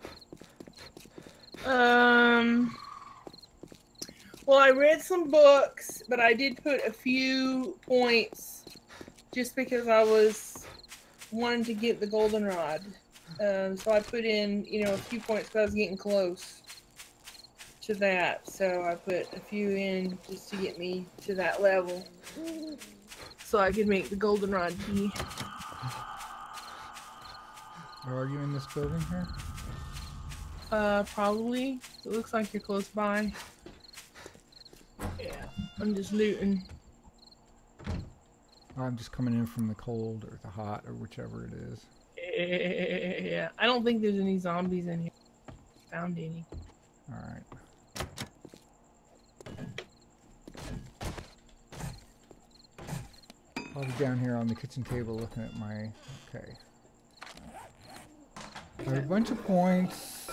Well, I read some books, but I did put a few points just because I was wanting to get the goldenrod. So I put in, a few points because I was getting close to that. So I put a few in just to get me to that level, so I could make the goldenrod key. Or are you in this building here? Probably. It looks like you're close by. Yeah, I'm just looting. I'm just coming in from the cold or the hot or whichever it is. Yeah, I don't think there's any zombies in here. Found any. Alright. I'll be down here on the kitchen table looking at my... Okay. I have a bunch of points.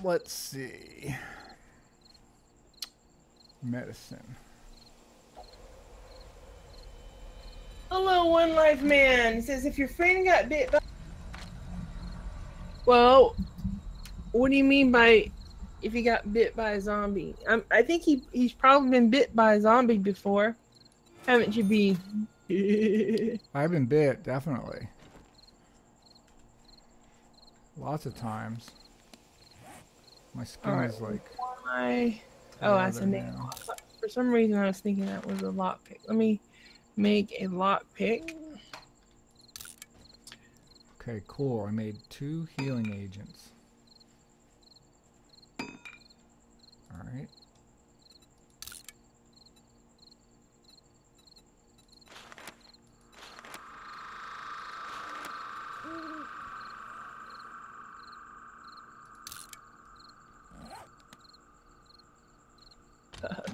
Let's see. Medicine. Hello, One Life Man. It says, if your friend got bit by... Well, what do you mean by if he got bit by a zombie? I think he's probably been bit by a zombie before. Haven't you, B? I've been bit, definitely. Lots of times. My skin is like... Why? Oh, that's a name. For some reason, I was thinking that was a lockpick. Let me make a lockpick. Okay, cool. I made 2 healing agents. Alright.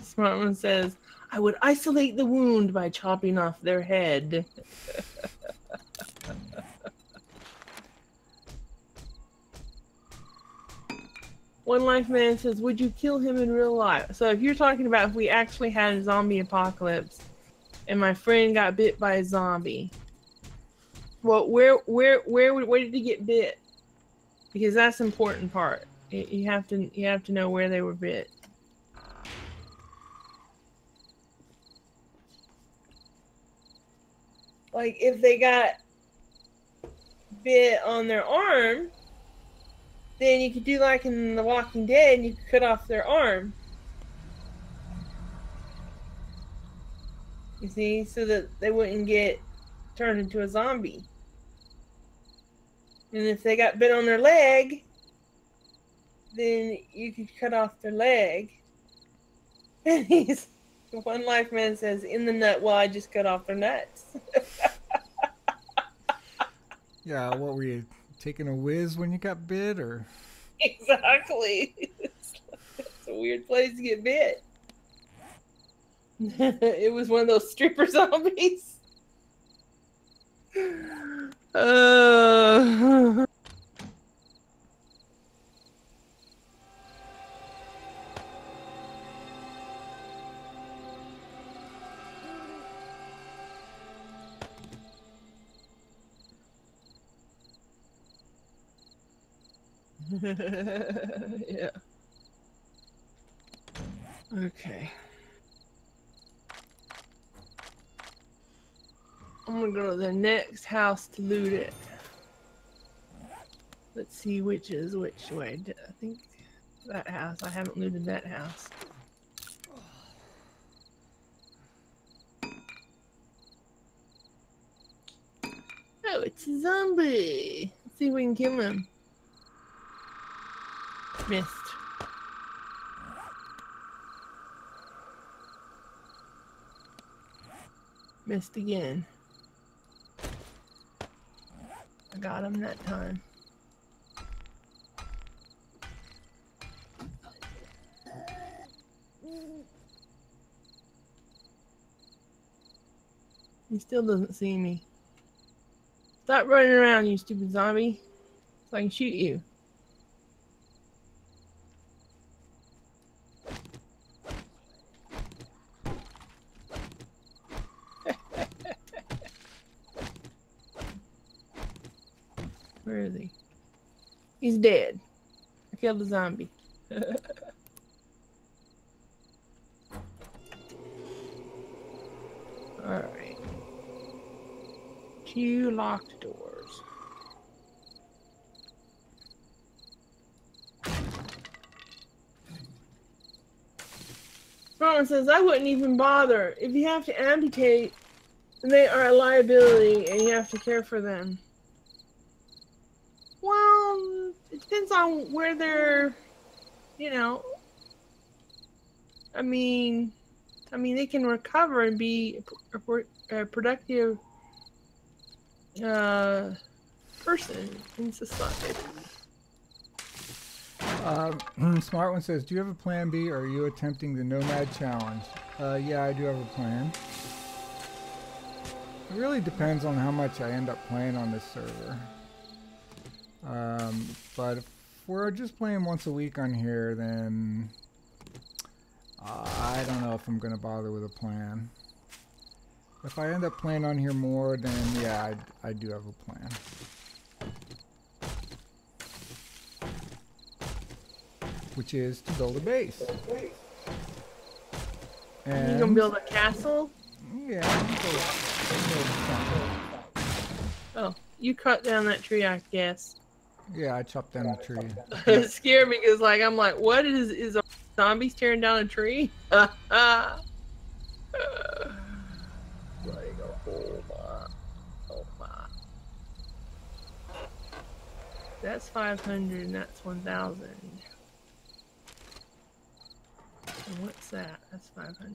Smart one says, I would isolate the wound by chopping off their head. One Life Man says, would you kill him in real life? So if you're talking about if we actually had a zombie apocalypse and my friend got bit by a zombie, well, where did he get bit? Because that's the important part. You have to know where they were bit. Like, if they got bit on their arm, then you could do like in The Walking Dead and you could cut off their arm. You see? So that they wouldn't get turned into a zombie. And if they got bit on their leg, then you could cut off their leg. And One Life Man says, in the nut, well, I just cut off their nuts. Yeah, what were you, taking a whiz when you got bit, or? Exactly. It's a weird place to get bit. It was one of those stripper zombies. Yeah. Okay. I'm gonna go to the next house to loot it. Let's see which is which way. I think that house. I haven't looted that house. Oh, it's a zombie. Let's see if we can kill him. Missed. Missed again. I got him that time. He still doesn't see me. Stop running around, you stupid zombie, so I can shoot you. Where is he? He's dead. I killed the zombie. Alright. 2 locked doors. Rowan says, I wouldn't even bother. If you have to amputate, then they are a liability and you have to care for them. Well, it depends on where they're, you know, I mean, they can recover and be a productive person in society. Smart One says, do you have a plan B, or are you attempting the Nomad Challenge? Yeah, I do have a plan. It really depends on how much I end up playing on this server. But if we're just playing once a week on here, then I don't know if I'm going to bother with a plan. If I end up playing on here more, then yeah, I do have a plan. Which is to build a base. And You gonna build a castle? Yeah, I'm gonna build a Oh, you cut down that tree, I guess. Yeah, I chopped down the tree. It scared me because, like, I'm like, what is zombies tearing down a tree? Like, oh my. That's 500 and that's 1,000. And what's that? That's 500.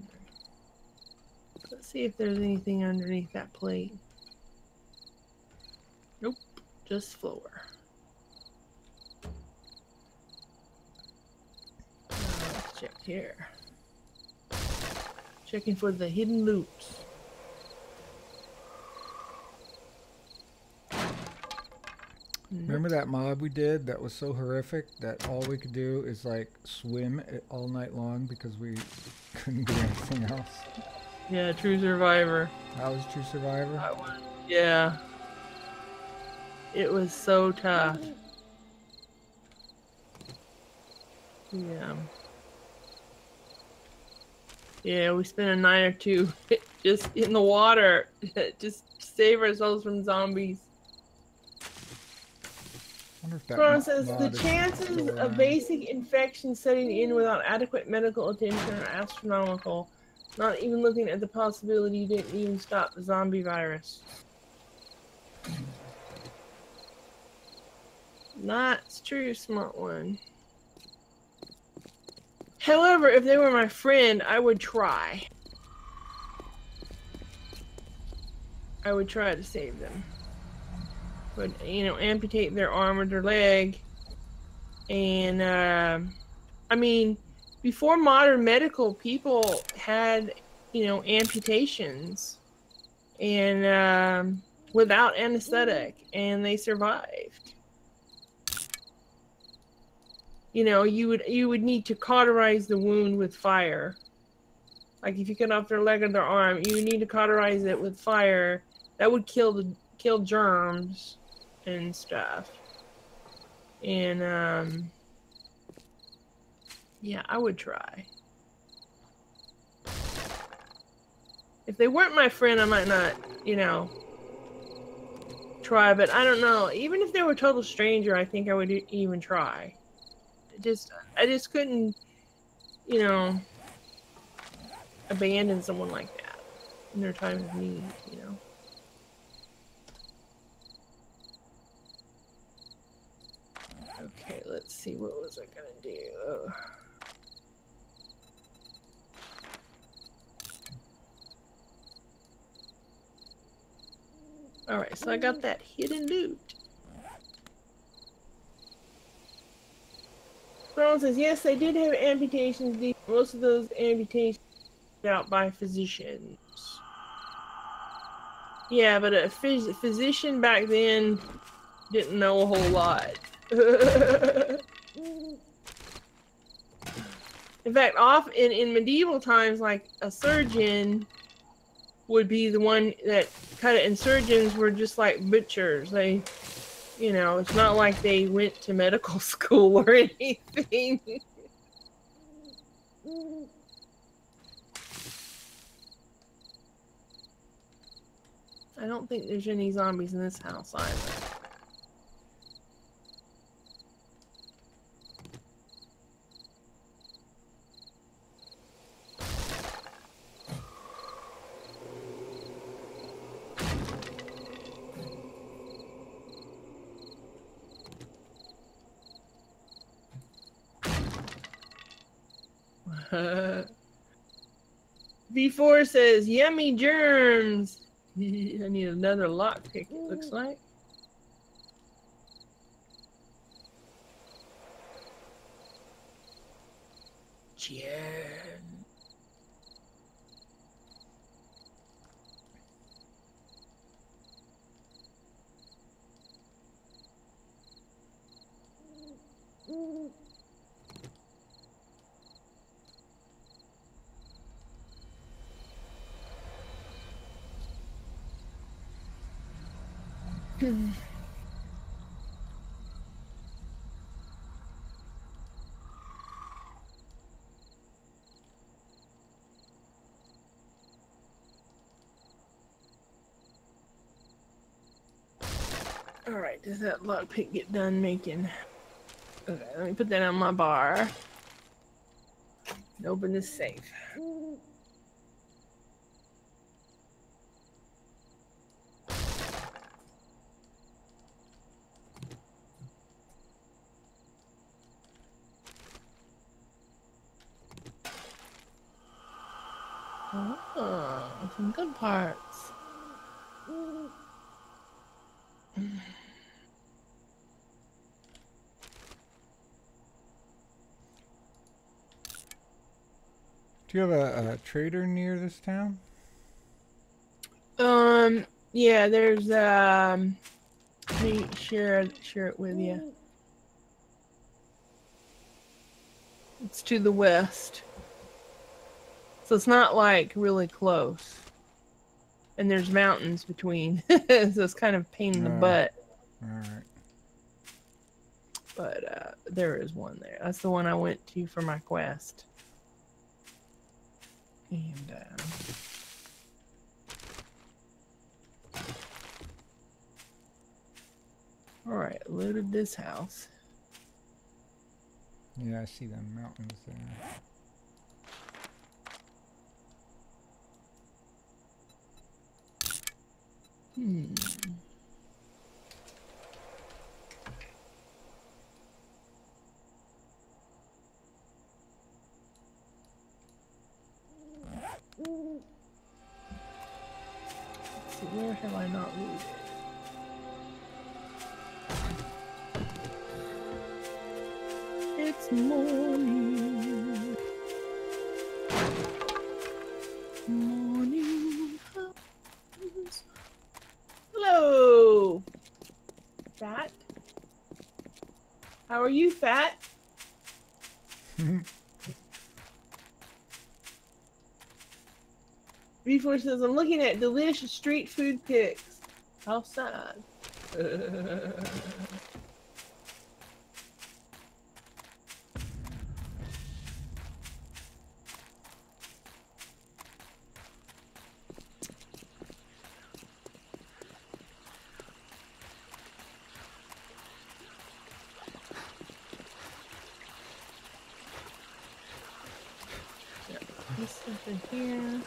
Let's see if there's anything underneath that plate. Nope, just floor. Let's check here. Checking for the hidden loot. Remember that mob we did that was so horrific that all we could do is like swim it all night long because we couldn't do anything else? Yeah, True Survivor. That was True Survivor? Yeah. It was so tough. Yeah. Yeah, we spent a night or two just in the water, just to save ourselves from zombies. Ron says, the chances of basic infection setting in without adequate medical attention are astronomical. Not even looking at the possibility you didn't even stop the zombie virus. That's true, Smart One. However, if they were my friend, I would try. I would try to save them. Would, you know, amputate their arm or their leg. And, I mean, before modern medical, people had, you know, amputations. And, without anesthetic. And they survived. You know, you would need to cauterize the wound with fire. Like if you cut off their leg or their arm, you need to cauterize it with fire. That would kill germs and stuff. And yeah, I would try. If they weren't my friend, I might not, you know, try. But I don't know. Even if they were a total stranger, I think I would even try. I just couldn't, you know, abandon someone like that in their time of need, you know. Okay, let's see, what was I gonna do? Oh. Alright, so I got that hidden loot. Ron says, yes, they did have amputations. Most of those amputations were out by physicians. Yeah, but a physician back then didn't know a whole lot. In fact, in medieval times, like a surgeon would be the one that cut it, and surgeons were just like butchers. They, you know, it's not like they went to medical school or anything. I don't think there's any zombies in this house either. V4 says, yummy germs. I need another lockpick, it looks like. Germ. Alright, does that lockpick get done making? Okay, let me put that on my bar. And open this safe. Oh, some good parts. Do you have a trader near this town? Yeah, there's let me share it with you. It's to the west. So it's not like really close. And there's mountains between. So it's kind of a pain in the butt. Alright. But there is one there. That's the one I went to for my quest. And alright, looted this house. Yeah, I see them mountains there. Let's see, where have I not looted? It's morning. Morning comes. Hello, Fat. How are you, Fat? V4 says, I'm looking at delicious street food pics. How sad. This stuff in here.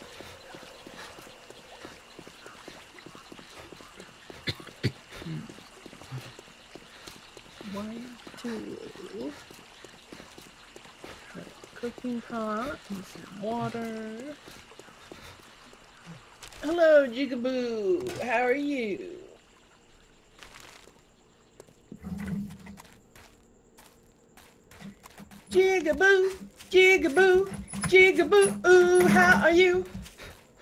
Why? to a cooking pot and some water. Hello, Jigaboo. How are you? Jigaboo, Jigaboo, Jigaboo. Ooh, how are you?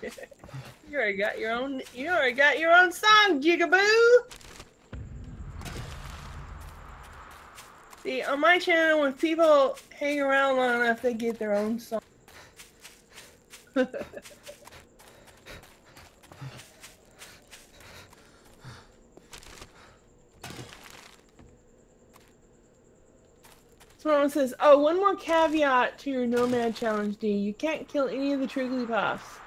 You already got your own. You already got your own song, Jigaboo. See, on my channel, when people hang around long enough, they get their own song. Someone says, "Oh, one more caveat to your Nomad challenge, D. You can't kill any of the Trigglypuffs.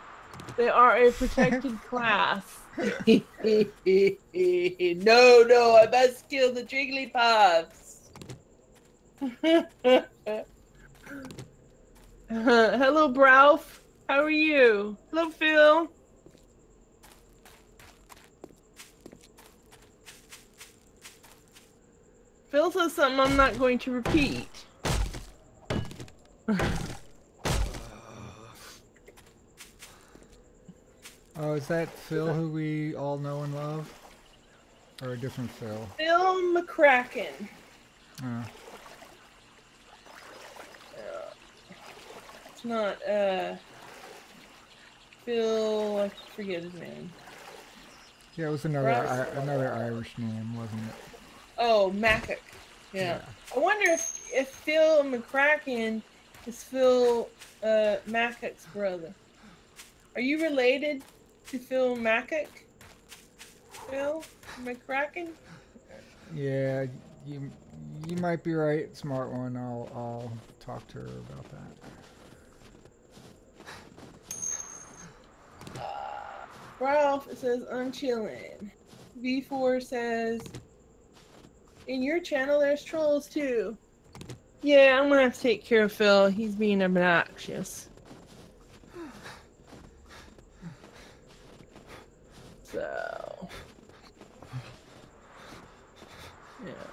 They are a protected class." No, I must kill the Trigglypuffs. Hello, Bralf. How are you? Hello, Phil. Phil says something I'm not going to repeat. Oh, is that Phil who we all know and love? Or a different Phil? Phil McCracken. Oh. It's not, Phil, I forget his name. Yeah, it was another Irish name, wasn't it? Oh, Mackett. Yeah. I wonder if Phil McCracken is Phil Mackett's brother. Are you related to Phil Mackett? Phil McCracken? Yeah, you might be right, smart one. I'll talk to her about that. Ralph says, I'm chilling. V4 says, in your channel there's trolls too. Yeah, I'm gonna have to take care of Phil. He's being obnoxious. So, yeah.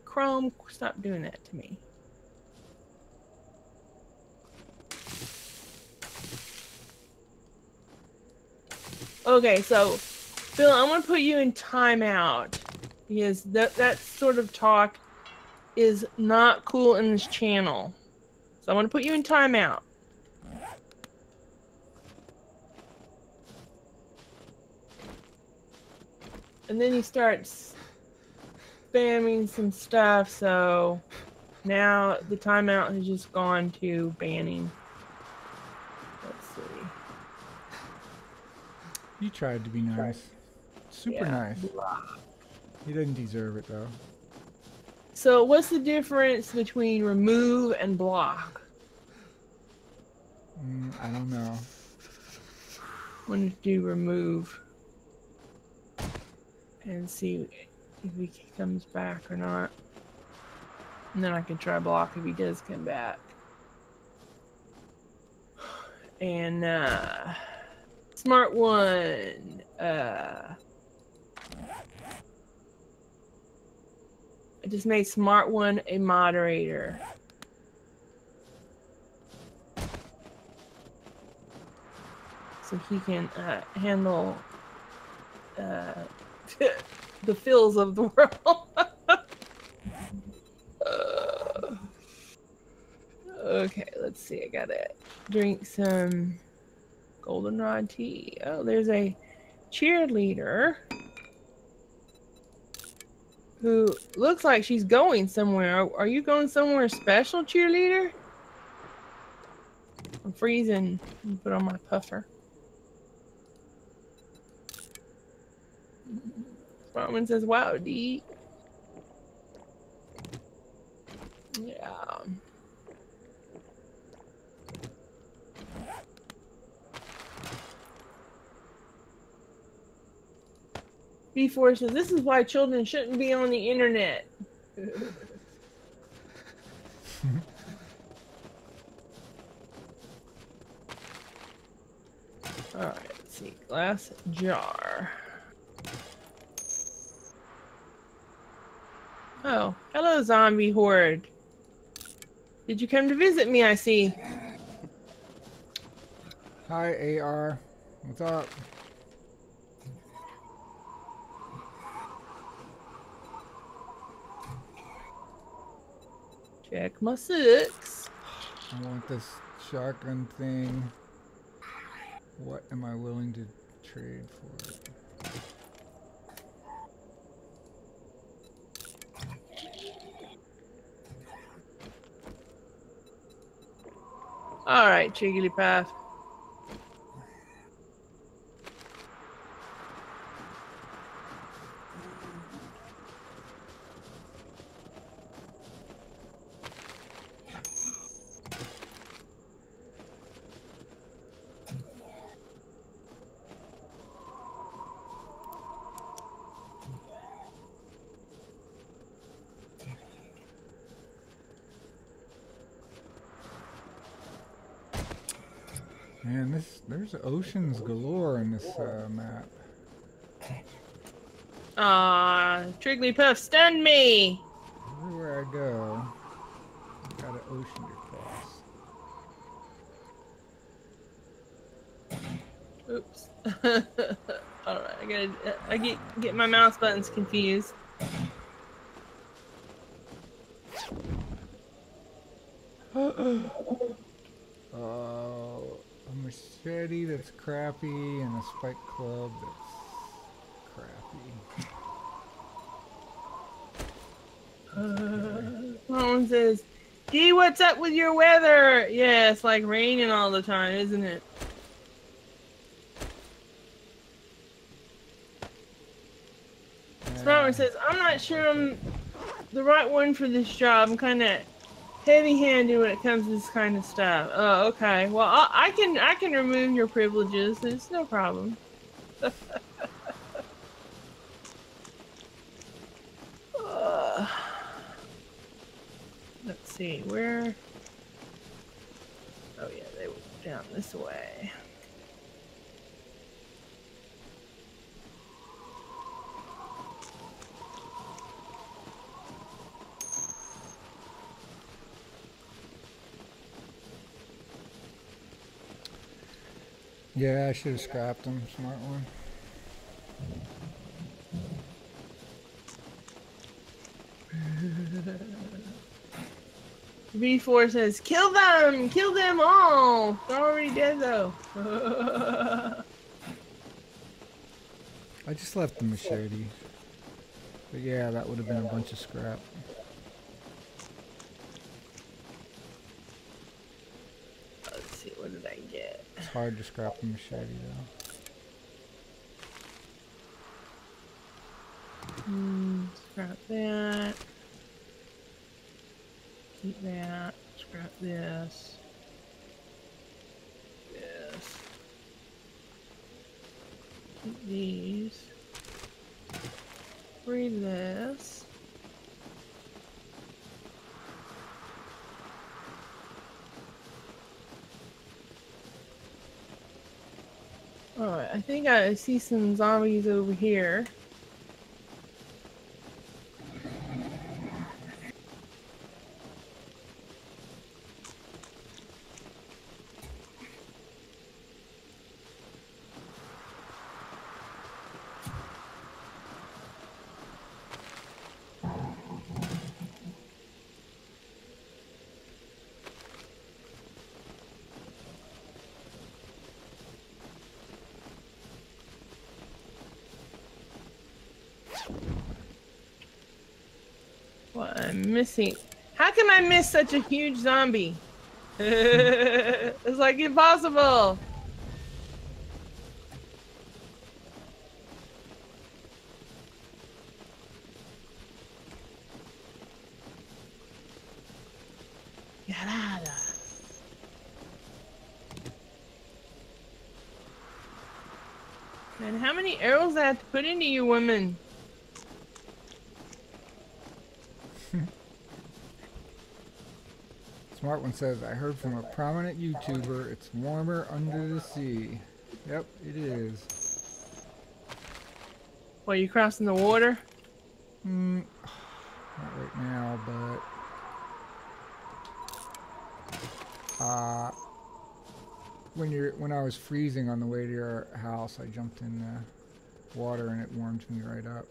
Chrome, stop doing that to me. Okay, so Phil, I'm gonna put you in timeout because that sort of talk is not cool in this channel. So I'm gonna put you in timeout. And then he starts spamming some stuff, so now the timeout has just gone to banning. Let's see. You tried to be nice. Super nice. He didn't deserve it though. So what's the difference between remove and block? I don't know. I'm gonna do remove and see if he comes back or not. And then I can try block if he does come back. And smart one. I just made smart one a moderator. So he can handle the fills of the world. Okay, let's see. I gotta drink some goldenrod tea. Oh, there's a cheerleader who looks like she's going somewhere. Are you going somewhere special, cheerleader? I'm freezing. Put on my puffer. Roman says, wow, D. Yeah. B4 says, this is why children shouldn't be on the internet. Alright, let's see. Glass jar. Oh, hello, zombie horde. Did you come to visit me, I see? Hi, AR. What's up? Check my six. I want this shotgun thing. What am I willing to trade for it? Alright, Jigglypuff. Man, there's oceans galore in this map. Aw, Jigglypuff stunned me! Everywhere I go, I've got an ocean to cross. Oops. Alright, I get my mouse buttons confused. A machete that's crappy and a spike club that's crappy. Someone says, "Gee, what's up with your weather?" Yeah, it's like raining all the time, isn't it? Smartman says, "I'm not sure I'm the right one for this job. I'm kind of heavy-handed when it comes to this kind of stuff." Oh, okay. Well, I can remove your privileges. It's no problem. Let's see where. Oh yeah, they went down this way. Yeah, I should have scrapped them. Smart one. V4 says, "Kill them! Kill them all! They're already dead though." I just left the machete. But yeah, that would have been a bunch of scrap. Let's see, what did I get? It's hard to scrap the machete though. Scrap that. Keep that. Scrap this. This. Keep these. Free this. Alright, I think I see some zombies over here. What I'm missing. How can I miss such a huge zombie? It's like impossible. Yarada. And how many arrows I have to put into you women? Smart one says, I heard from a prominent YouTuber, it's warmer under the sea. Yep, it is. What, you crossing the water? Not right now, but when I was freezing on the way to your house, I jumped in the water and it warmed me right up.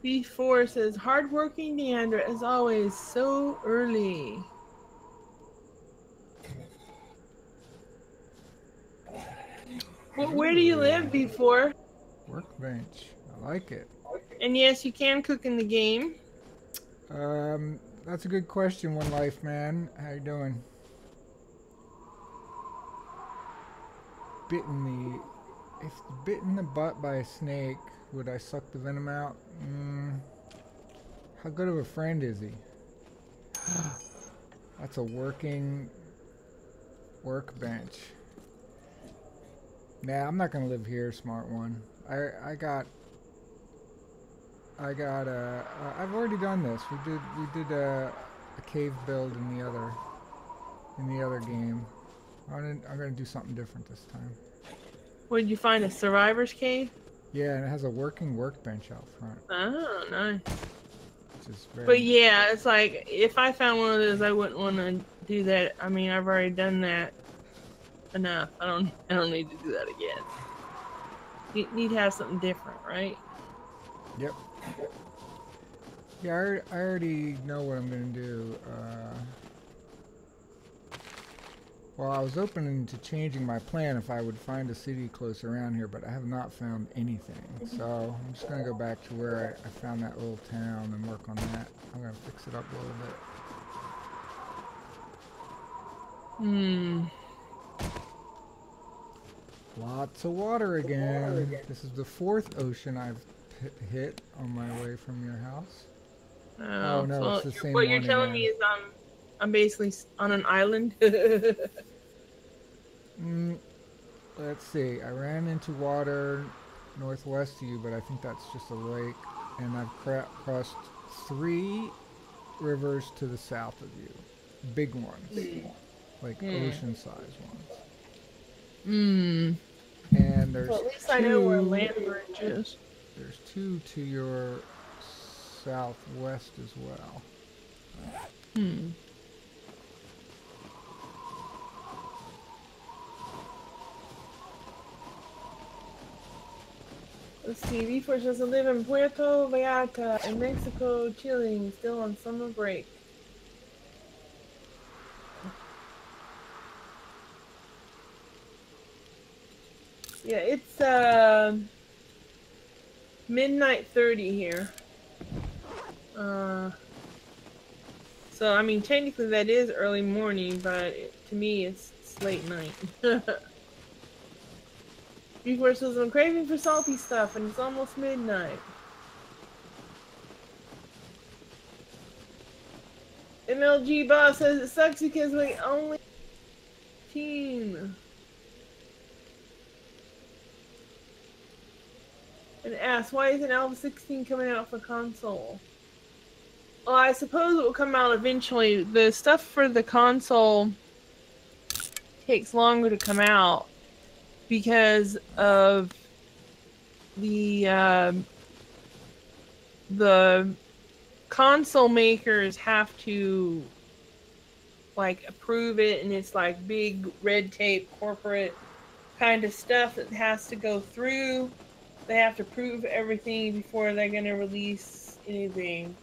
B4 says, hardworking Dianddra as always, so early. Well, where do you live, B4? Workbench. I like it. And yes, you can cook in the game. That's a good question, One Life Man. How you doing? If bit in the butt by a snake, would I suck the venom out? How good of a friend is he? That's a working workbench. Nah, I'm not gonna live here, smart one. I've already done this. We did a cave build in the other game. I'm gonna do something different this time. What did you find, a survivor's cave? Yeah, and it has a working workbench out front. Oh, nice. Which is very But yeah, it's like, if I found one of those, I wouldn't want to do that. I mean, I've already done that enough. I don't need to do that again. You need to have something different, right? Yep. Yeah, I already know what I'm gonna do. Well, I was open to changing my plan if I would find a city close around here, but I have not found anything. So I'm just gonna go back to where I found that little town and work on that. I'm gonna fix it up a little bit. Lots of water again. This is the 4th ocean I've hit on my way from your house. Oh no, so it's the same what one you're telling again. me is I'm basically on an island. Let's see. I ran into water northwest of you, but I think that's just a lake. And I've crossed 3 rivers to the south of you. Big ones. Like ocean-sized ones. And there's well, at least I know where Landbridge is. There's 2 to your southwest as well. Let's see, V4 says to live in Puerto Vallarta in Mexico, chilling, still on summer break. Yeah, it's midnight 30 here. So I mean technically that is early morning, but to me it's late night. V4 says I'm craving for salty stuff and it's almost midnight. MLG boss says it sucks because we only team. And asks, why isn't Alpha 16 coming out for console? Well, I suppose it will come out eventually. The stuff for the console takes longer to come out because of the console makers have to like approve it, and it's like big red tape corporate kind of stuff that has to go through. They have to prove everything before they're gonna release anything.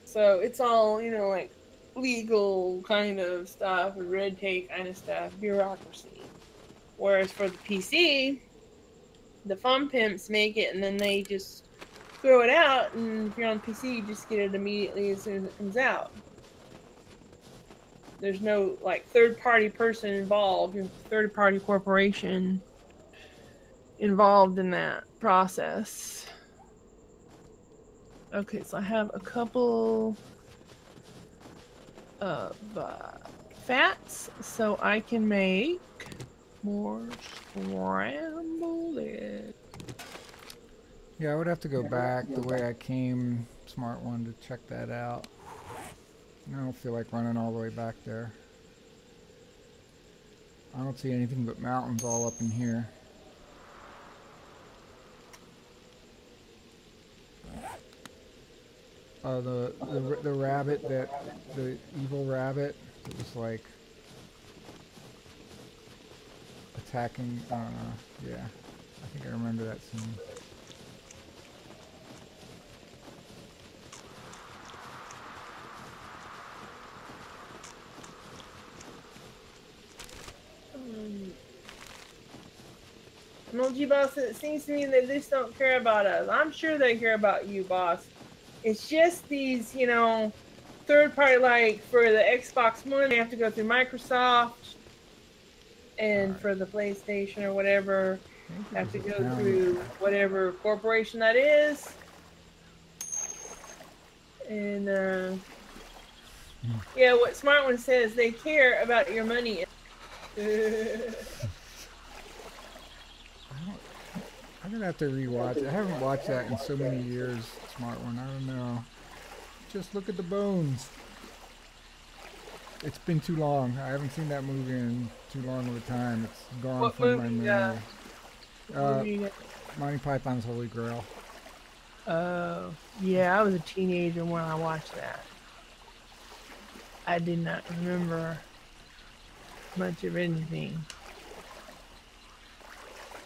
So it's all, you know, like legal kind of stuff, and red tape kind of stuff, bureaucracy. Whereas for the PC, the fun pimps make it and then they just throw it out, and if you're on PC, you just get it immediately as soon as it comes out. There's no like third-party person involved, third-party corporation involved in that process. Okay, so I have a couple of fats, so I can make more scrambled eggs. Yeah, I would have to go back the way I came, smart one, to check that out. I don't feel like running all the way back there. I don't see anything but mountains all up in here. The rabbit, the evil rabbit that was like attacking, yeah, I think I remember that scene. MLG boss, it seems to me they just don't care about us. I'm sure they care about you, boss. It's just these, you know, third party, like for the Xbox One, they have to go through Microsoft, and for the PlayStation or whatever, have to go through whatever corporation that is. And yeah, what Smart One says, they care about your money. I'm gonna have to rewatch it. I haven't watched that in so many years, Smart One. I don't know. Just look at the bones. It's been too long. I haven't seen that movie in too long of a time. It's gone from my memory. Monty Python's Holy Grail. Oh, yeah, I was a teenager when I watched that. I did not remember much of anything.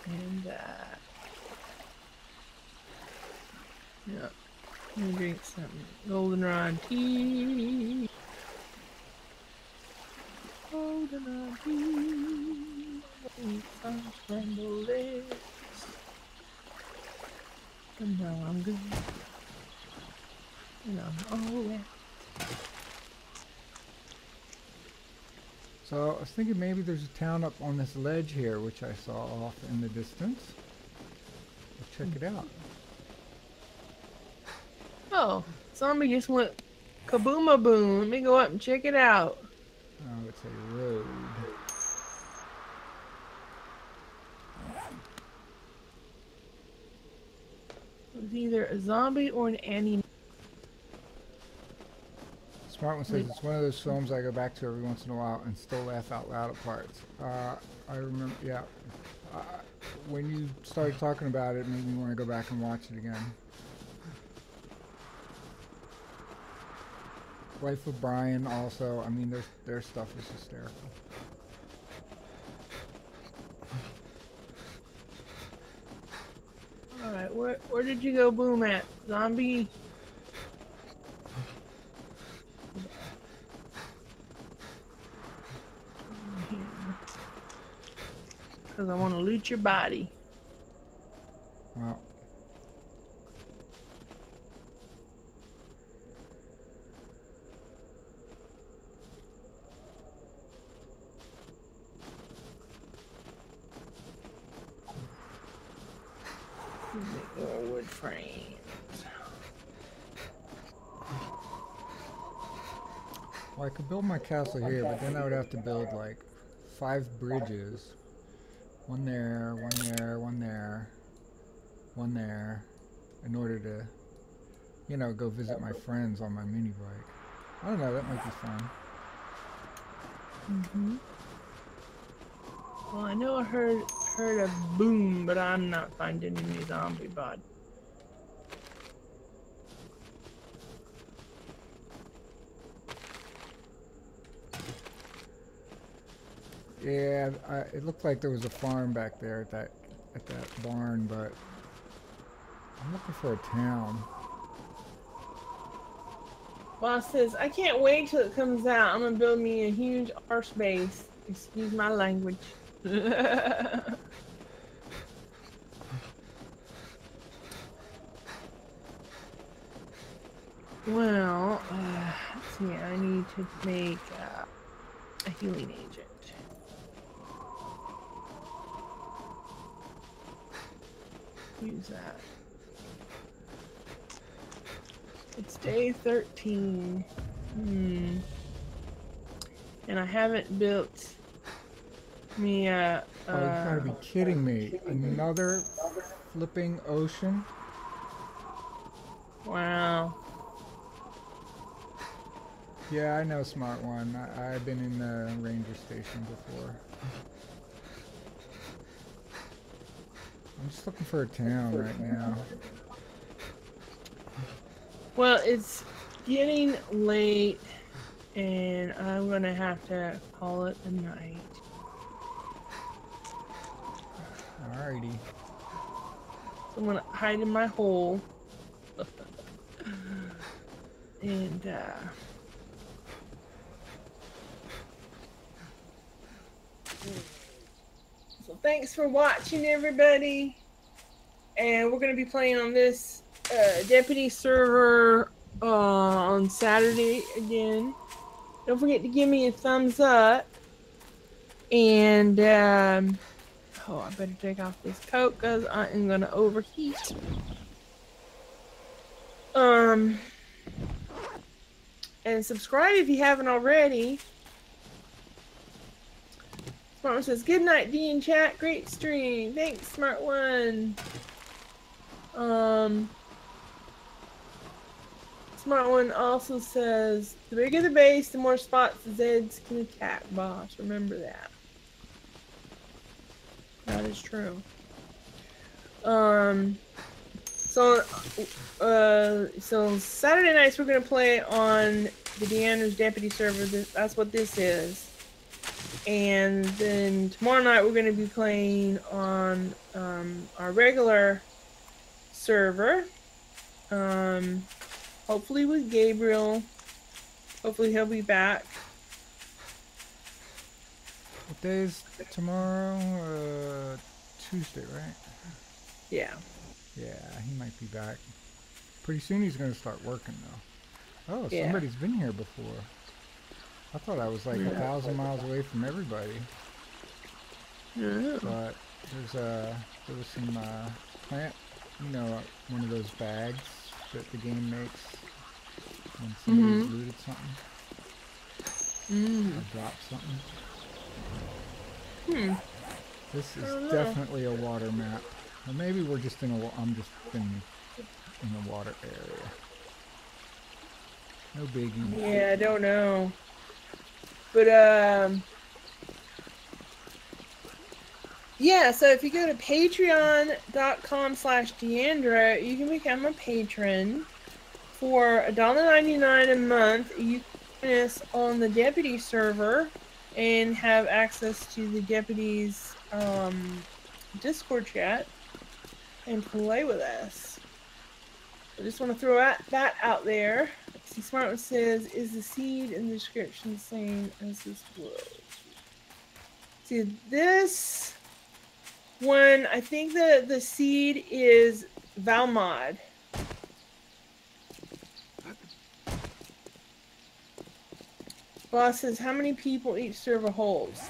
And, yeah, let me drink some goldenrod tea. Goldenrod tea. Some scrambled eggs. And now I'm good. And I'm all wet. So I was thinking maybe there's a town up on this ledge here, which I saw off in the distance. We'll check it out. Oh, zombie just went kaboom-a-boom. Let me go up and check it out. Oh, it's a road. It was either a zombie or an Annie. Smart One says it's one of those films I go back to every once in a while and still laugh out loud at parts. I remember, yeah. When you started talking about it, it made me want to go back and watch it again. Wife of Brian also, I mean, their stuff is hysterical. Alright, where did you go boom at? Zombie? Because I want to loot your body. Well. More wood frames. Well, I could build my castle here, but then I would have to build like 5 bridges. One there, one there, one there, one there, in order to, you know, go visit my friends on my mini bike. I don't know, that might be fun. Mm-hmm. Well, I know I heard a boom, but I'm not finding any zombie body. Yeah, it looked like there was a farm back there at that barn, but I'm looking for a town. Boss says, I can't wait till it comes out. I'm gonna build me a huge arse base. Excuse my language. Well, let's see. I need to make a healing agent. Use that. It's day 13. And I haven't built me a... Oh, you gotta be kidding me. Another flipping ocean? Wow. Yeah, I know, Smart One. I've been in the ranger station before. I'm just looking for a town right now. Well, it's getting late, and I'm gonna have to call it a night. Alrighty. So I'm gonna hide in my hole. And, so thanks for watching, everybody. And we're gonna be playing on this deputy server on Saturday again. Don't forget to give me a thumbs up. And oh, I better take off this coat because I am gonna overheat. And subscribe if you haven't already. Smart One says, good night, D in chat. Great stream. Thanks, Smart One. Smart One also says, the bigger the base, the more spots the Zeds can attack, boss. Remember that. That is true. So Saturday nights we're gonna play on the Diandra's Deputy server. That's what this is. And then tomorrow night we're gonna be playing on our regular server. Hopefully with Gabriel. Hopefully he'll be back. What day is tomorrow? Tuesday, right? Yeah. Yeah, he might be back. Pretty soon he's going to start working, though. Oh, Yeah. somebody's been here before. I thought I was like 1,000 miles away from everybody. Yeah. But there was some plant, you know, one of those bags that the game makes when somebody's looted something. Or dropped something. This is definitely a water map. Or maybe we're just in a, I'm just in a water area. No biggie. Yeah, I don't know. But, yeah, so if you go to patreon.com/Dianddra, you can become a patron. For $1.99 a month, you can join us on the Deputy server and have access to the Deputy's Discord chat and play with us. I just want to throw that out there. See, Smart One says, is the seed in the description the same as this world? See, this one, I think the seed is Valmod. Boss says, how many people each server holds?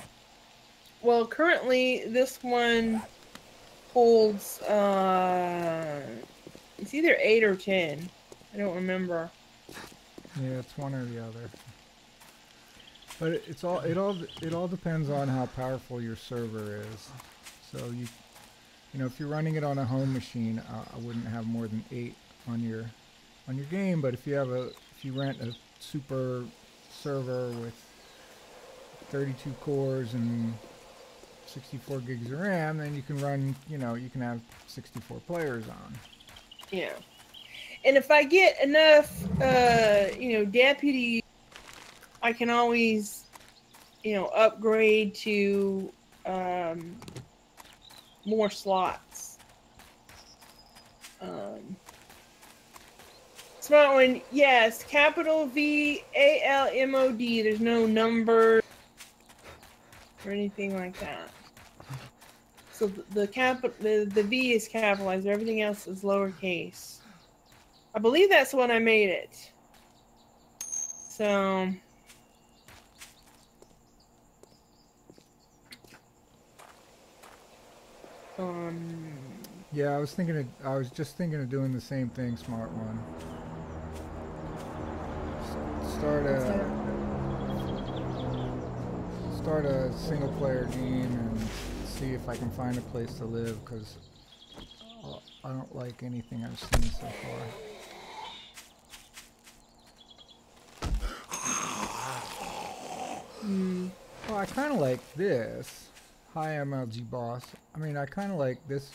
Well, currently, this one holds, it's either 8 or 10. I don't remember. Yeah, it's one or the other. But it all depends on how powerful your server is. So you know, if you're running it on a home machine, I wouldn't have more than 8 on your game. But if you rent a super server with 32 cores and 64 gigs of RAM, then you can run, you know, you can have 64 players on. Yeah. And if I get enough, you know, deputies, I can always, you know, upgrade to more slots. Smart One, yes, capital VALMOD. There's no number or anything like that. So the V is capitalized. Everything else is lowercase. I believe that's when I made it. So. Yeah, I was just thinking of doing the same thing, Smart One. Start a single player game and see if I can find a place to live, because I don't like anything I've seen so far. Well, I kind of like this. Hi, MLG boss. I mean, I kind of like this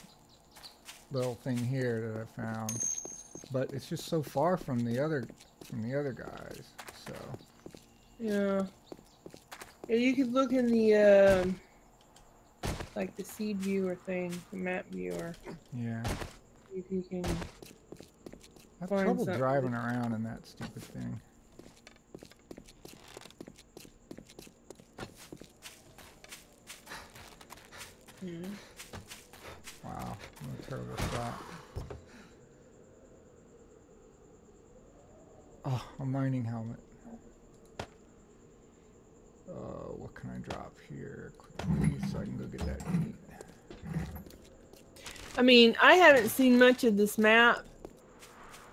little thing here that I found, but it's just so far from the other guys. So Yeah. Yeah, you could look in the like the seed viewer thing, the map viewer. yeah, If you can. I have Find trouble something. driving around in that stupid thing. Wow, what a terrible shot. Oh, a mining helmet. What can I drop here quickly so I can go get that meat? I mean, I haven't seen much of this map.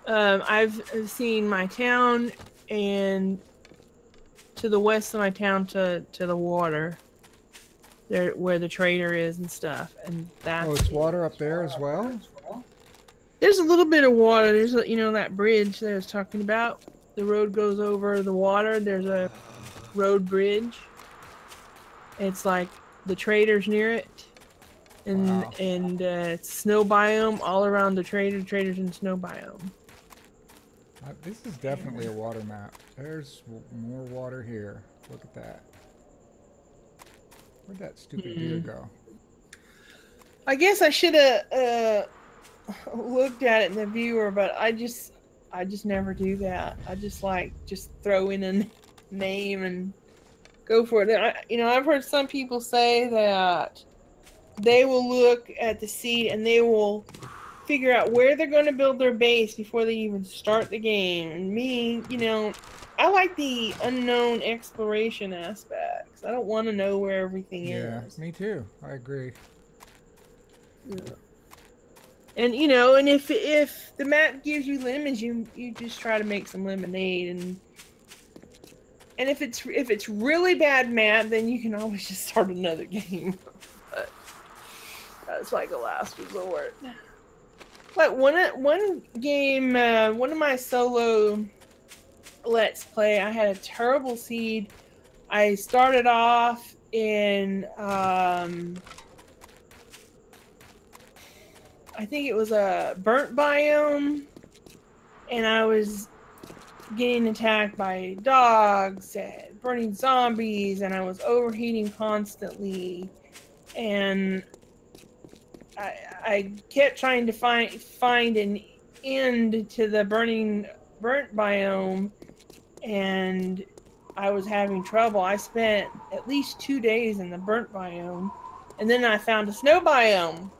I've seen my town and to the west of my town to the water. There, where the trader is and stuff, and that's. Oh, it's water up there as well? There's a little bit of water. There's you know that bridge that I was talking about. The road goes over the water. There's a road bridge. It's like the trader's near it, and Wow. it's snow biome all around the trader. Trader's in snow biome. This is definitely a water map. There's more water here. Look at that. Where'd that stupid deer go? I guess I should have looked at it in the viewer, but I just never do that. I just throw in a name and go for it. I've heard some people say that they will look at the seed and they will figure out where they're going to build their base before they even start the game. And me, I like the unknown exploration aspects. I don't want to know where everything is. Yeah, me too. I agree. Yeah. And and if the map gives you lemons, you just try to make some lemonade, and if it's really bad map, then you can always just start another game. But that's like a last resort. Like one game, one of my solo let's play, I had a terrible seed. I started off in I think it was a burnt biome, and I was getting attacked by dogs and burning zombies, and I was overheating constantly, and I kept trying to find an end to the burnt biome, and I was having trouble. I spent at least 2 days in the burnt biome, and then I found a snow biome.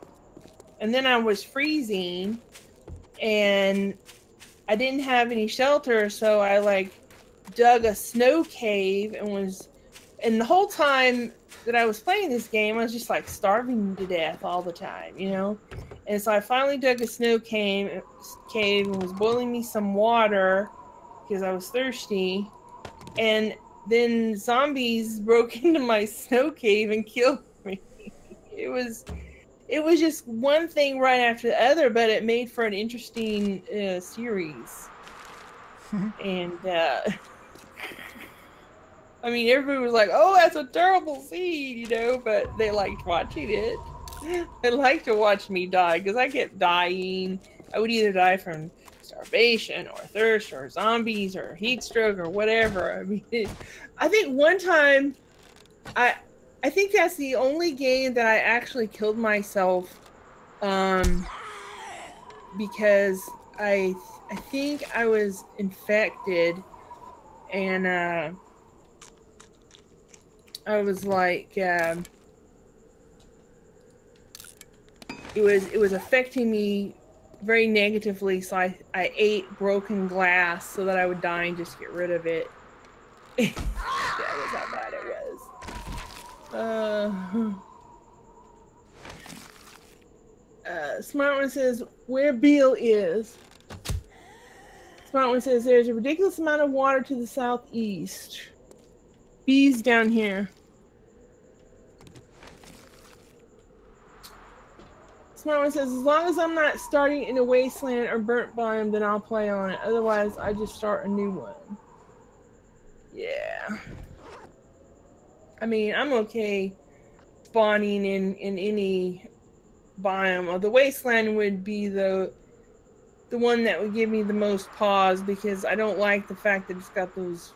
And then I was freezing, and I didn't have any shelter, so I dug a snow cave and the whole time that I was playing this game, I was just starving to death all the time, And so I finally dug a snow cave and was boiling me some water because I was thirsty, and then zombies broke into my snow cave and killed me. It was just one thing right after the other, but it made for an interesting series. And I mean, everybody was like, "Oh, that's a terrible seed," but they liked watching it. They liked to watch me die because I kept dying. I would either die from starvation or thirst or zombies or heat stroke or whatever. I mean, I think one time I think that's the only game that I actually killed myself, because I think I was infected, and I was it was affecting me very negatively. So I ate broken glass so that I would die and just get rid of it. That was how bad it was. Smart One says where Bill is. Smart One says there's a ridiculous amount of water to the southeast. Bees down here. Smart One says as long as I'm not starting in a wasteland or burnt biome, then I'll play on it. Otherwise, I just start a new one. Yeah. I mean, I'm okay spawning in any biome. The wasteland would be the one that would give me the most pause, because I don't like the fact that it's got those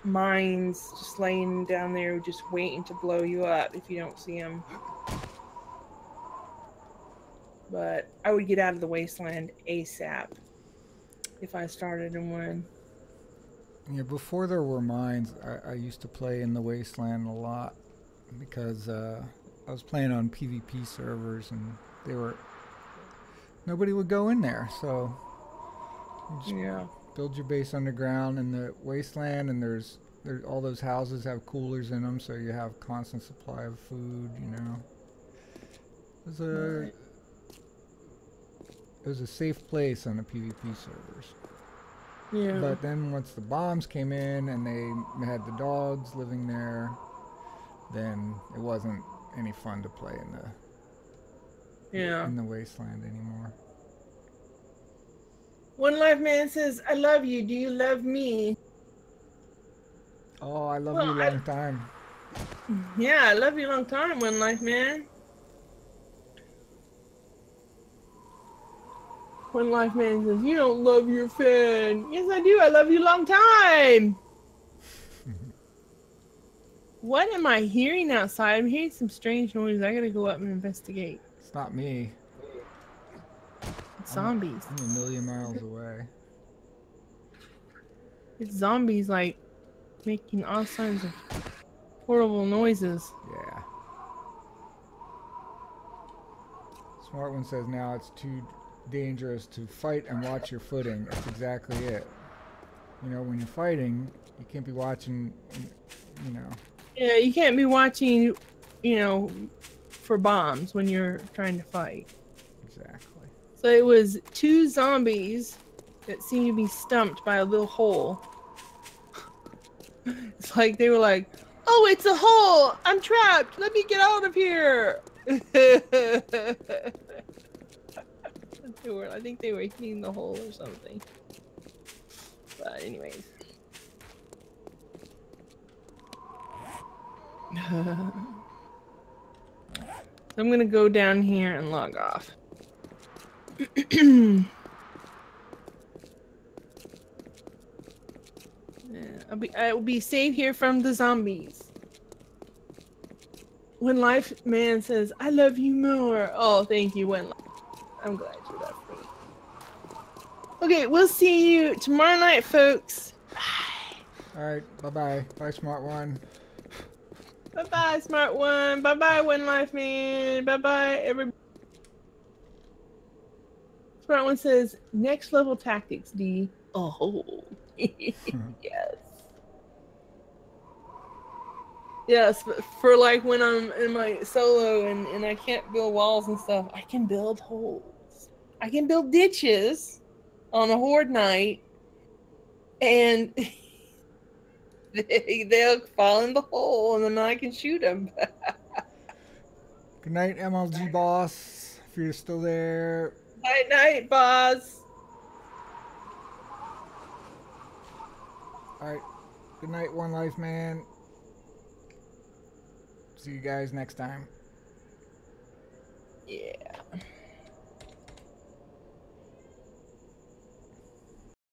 mines just laying down there just waiting to blow you up if you don't see them. But I would get out of the wasteland ASAP if I started in one. Yeah, before there were mines, I used to play in the wasteland a lot because I was playing on PvP servers and nobody would go in there, so you just build your base underground in the wasteland, and there's all those houses have coolers in them, so you have constant supply of food. It was a safe place on the PvP servers. Yeah. But then once the bombs came in and they had the dogs living there, then it wasn't any fun to play in the wasteland anymore. One Life Man says, I love you. Do you love me? Oh, I love you a long time. Yeah, I love you a long time, One Life Man. One Life Man says, you don't love your fan. Yes, I do. I love you a long time. What am I hearing outside? I'm hearing some strange noise. I gotta go up and investigate. It's not me. It's zombies. I'm a million miles away. It's zombies, like, making all kinds of horrible noises. Yeah. Smart One says now it's too dangerous to fight and watch your footing. That's exactly it. When you're fighting, you can't be watching, Yeah, you can't be watching, for bombs when you're trying to fight. Exactly. So it was 2 zombies that seemed to be stumped by a little hole. It's like they were like, oh, it's a hole! I'm trapped! Let me get out of here! I think they were hitting the hole or something. But anyways. I'm gonna go down here and log off. I will be safe here from the zombies. When Life Man says, I love you more. Oh, thank you, When Life. I'm glad you love me. Okay, we'll see you tomorrow night, folks. Bye. Alright, bye-bye. Bye, Smart One. Bye-bye, Smart One. Bye-bye, One Life Man. Bye-bye, everybody. Smart One says, next level tactics, D. Oh. Yes. Yes, for like when I'm in my solo and I can't build walls and stuff, I can build holes. I can build ditches on a horde night, and they'll fall in the hole, and then I can shoot them. Good night, MLG boss, if you're still there. Night, night, boss. Alright, good night, One Life Man. See you guys next time. Yeah.